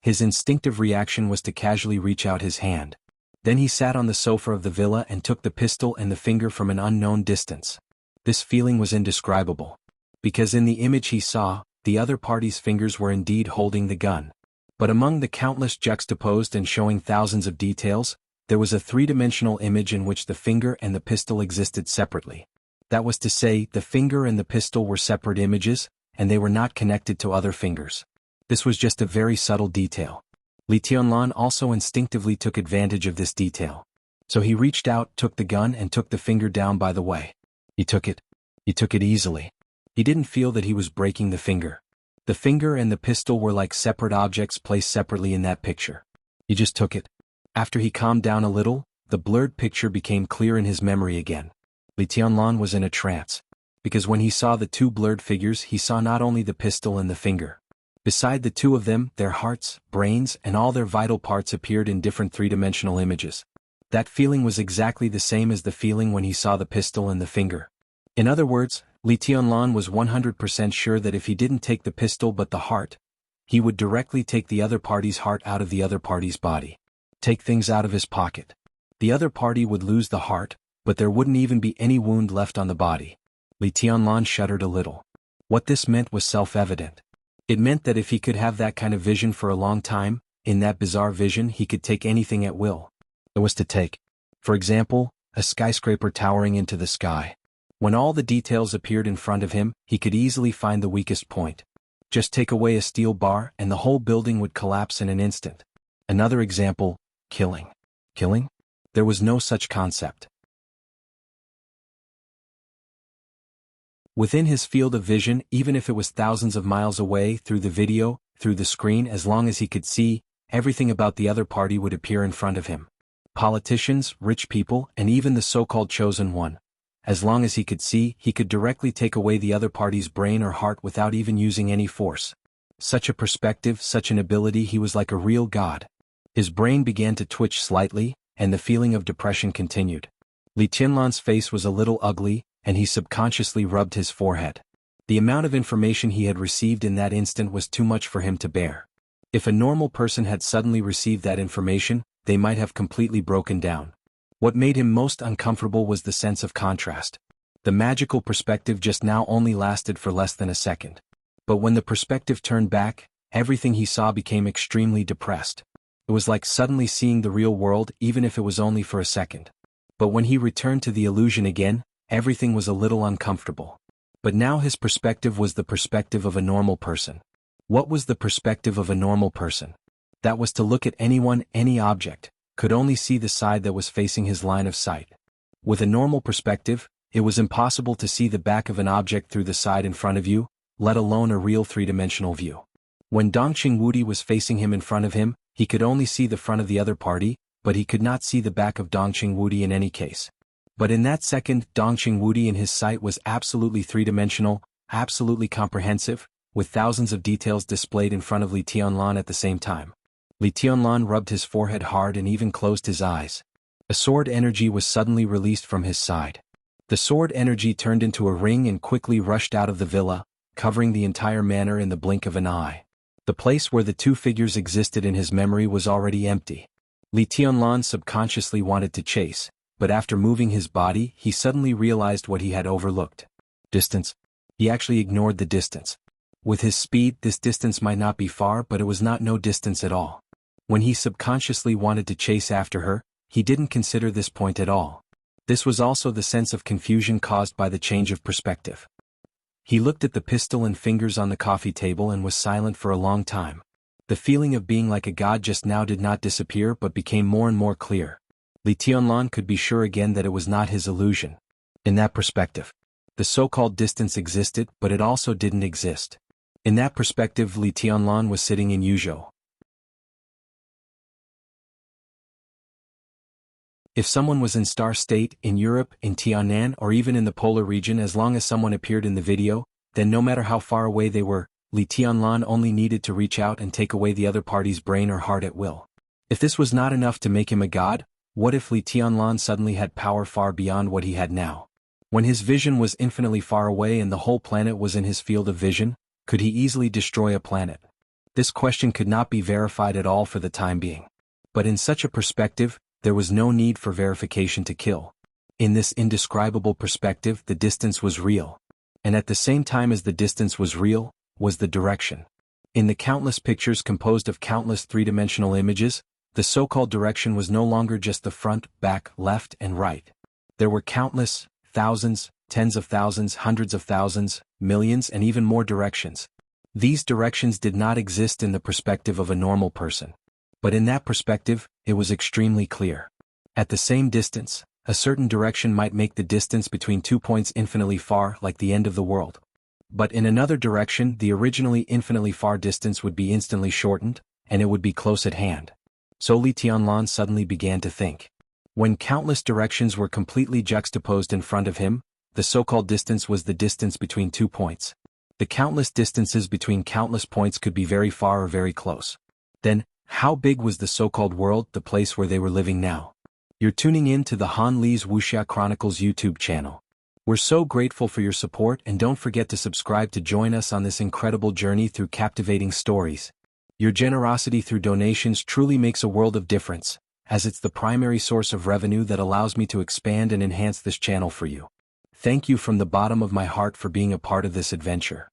His instinctive reaction was to casually reach out his hand. Then he sat on the sofa of the villa and took the pistol and the finger from an unknown distance. This feeling was indescribable. Because in the image he saw, the other party's fingers were indeed holding the gun. But among the countless juxtaposed and showing thousands of details, there was a three-dimensional image in which the finger and the pistol existed separately. That was to say, the finger and the pistol were separate images, and they were not connected to other fingers. This was just a very subtle detail. Li Tianlan also instinctively took advantage of this detail. So he reached out, took the gun and took the finger down by the way. He took it easily. He didn't feel that he was breaking the finger. The finger and the pistol were like separate objects placed separately in that picture. He just took it. After he calmed down a little, the blurred picture became clear in his memory again. Li Tianlan was in a trance. Because when he saw the two blurred figures he saw not only the pistol and the finger. Beside the two of them, their hearts, brains, and all their vital parts appeared in different three-dimensional images. That feeling was exactly the same as the feeling when he saw the pistol and the finger. In other words, Li Tianlan was 100% sure that if he didn't take the pistol but the heart, he would directly take the other party's heart out of the other party's body. Take things out of his pocket. The other party would lose the heart, but there wouldn't even be any wound left on the body. Li Tianlan shuddered a little. What this meant was self-evident. It meant that if he could have that kind of vision for a long time, in that bizarre vision he could take anything at will. It was to take, for example, a skyscraper towering into the sky. When all the details appeared in front of him, he could easily find the weakest point. Just take away a steel bar and the whole building would collapse in an instant. Another example, killing. Killing? There was no such concept. Within his field of vision, even if it was thousands of miles away, through the video, through the screen, as long as he could see, everything about the other party would appear in front of him. Politicians, rich people, and even the so-called chosen one. As long as he could see, he could directly take away the other party's brain or heart without even using any force. Such a perspective, such an ability, he was like a real god. His brain began to twitch slightly, and the feeling of depression continued. Li Tianlan's face was a little ugly, and he subconsciously rubbed his forehead. The amount of information he had received in that instant was too much for him to bear. If a normal person had suddenly received that information, they might have completely broken down. What made him most uncomfortable was the sense of contrast. The magical perspective just now only lasted for less than a second. But when the perspective turned back, everything he saw became extremely depressed. It was like suddenly seeing the real world, even if it was only for a second. But when he returned to the illusion again, everything was a little uncomfortable. But now his perspective was the perspective of a normal person. What was the perspective of a normal person? That was to look at anyone, any object, could only see the side that was facing his line of sight. With a normal perspective, it was impossible to see the back of an object through the side in front of you, let alone a real three-dimensional view. When Dongqing Wudi was facing him in front of him, he could only see the front of the other party, but he could not see the back of Dongqing Wudi in any case. But in that second, Dongqing Wudi in his sight was absolutely three-dimensional, absolutely comprehensive, with thousands of details displayed in front of Li Tianlan at the same time. Li Tianlan rubbed his forehead hard and even closed his eyes. A sword energy was suddenly released from his side. The sword energy turned into a ring and quickly rushed out of the villa, covering the entire manor in the blink of an eye. The place where the two figures existed in his memory was already empty. Li Tianlan subconsciously wanted to chase, but after moving his body, he suddenly realized what he had overlooked. Distance. He actually ignored the distance. With his speed, this distance might not be far, but it was not no distance at all. When he subconsciously wanted to chase after her, he didn't consider this point at all. This was also the sense of confusion caused by the change of perspective. He looked at the pistol and fingers on the coffee table and was silent for a long time. The feeling of being like a god just now did not disappear but became more and more clear. Li Tianlan could be sure again that it was not his illusion. In that perspective, the so-called distance existed, but it also didn't exist. In that perspective, Li Tianlan was sitting in Yuzhou. If someone was in Star State, in Europe, in Tianan, or even in the polar region, as long as someone appeared in the video, then no matter how far away they were, Li Tianlan only needed to reach out and take away the other party's brain or heart at will. If this was not enough to make him a god, what if Li Tianlan suddenly had power far beyond what he had now? When his vision was infinitely far away and the whole planet was in his field of vision, could he easily destroy a planet? This question could not be verified at all for the time being. But in such a perspective, there was no need for verification to kill. In this indescribable perspective, the distance was real. And at the same time as the distance was real, was the direction. In the countless pictures composed of countless three-dimensional images, the so-called direction was no longer just the front, back, left, and right. There were countless, thousands, tens of thousands, hundreds of thousands, millions, and even more directions. These directions did not exist in the perspective of a normal person. But in that perspective, it was extremely clear. At the same distance, a certain direction might make the distance between 2 points infinitely far, like the end of the world. But in another direction, the originally infinitely far distance would be instantly shortened, and it would be close at hand. So Li Tianlan suddenly began to think. When countless directions were completely juxtaposed in front of him, the so-called distance was the distance between 2 points. The countless distances between countless points could be very far or very close. Then, how big was the so-called world, the place where they were living now? You're tuning in to the Han Li's Wuxia Chronicles YouTube channel. We're so grateful for your support, and don't forget to subscribe to join us on this incredible journey through captivating stories. Your generosity through donations truly makes a world of difference, as it's the primary source of revenue that allows me to expand and enhance this channel for you. Thank you from the bottom of my heart for being a part of this adventure.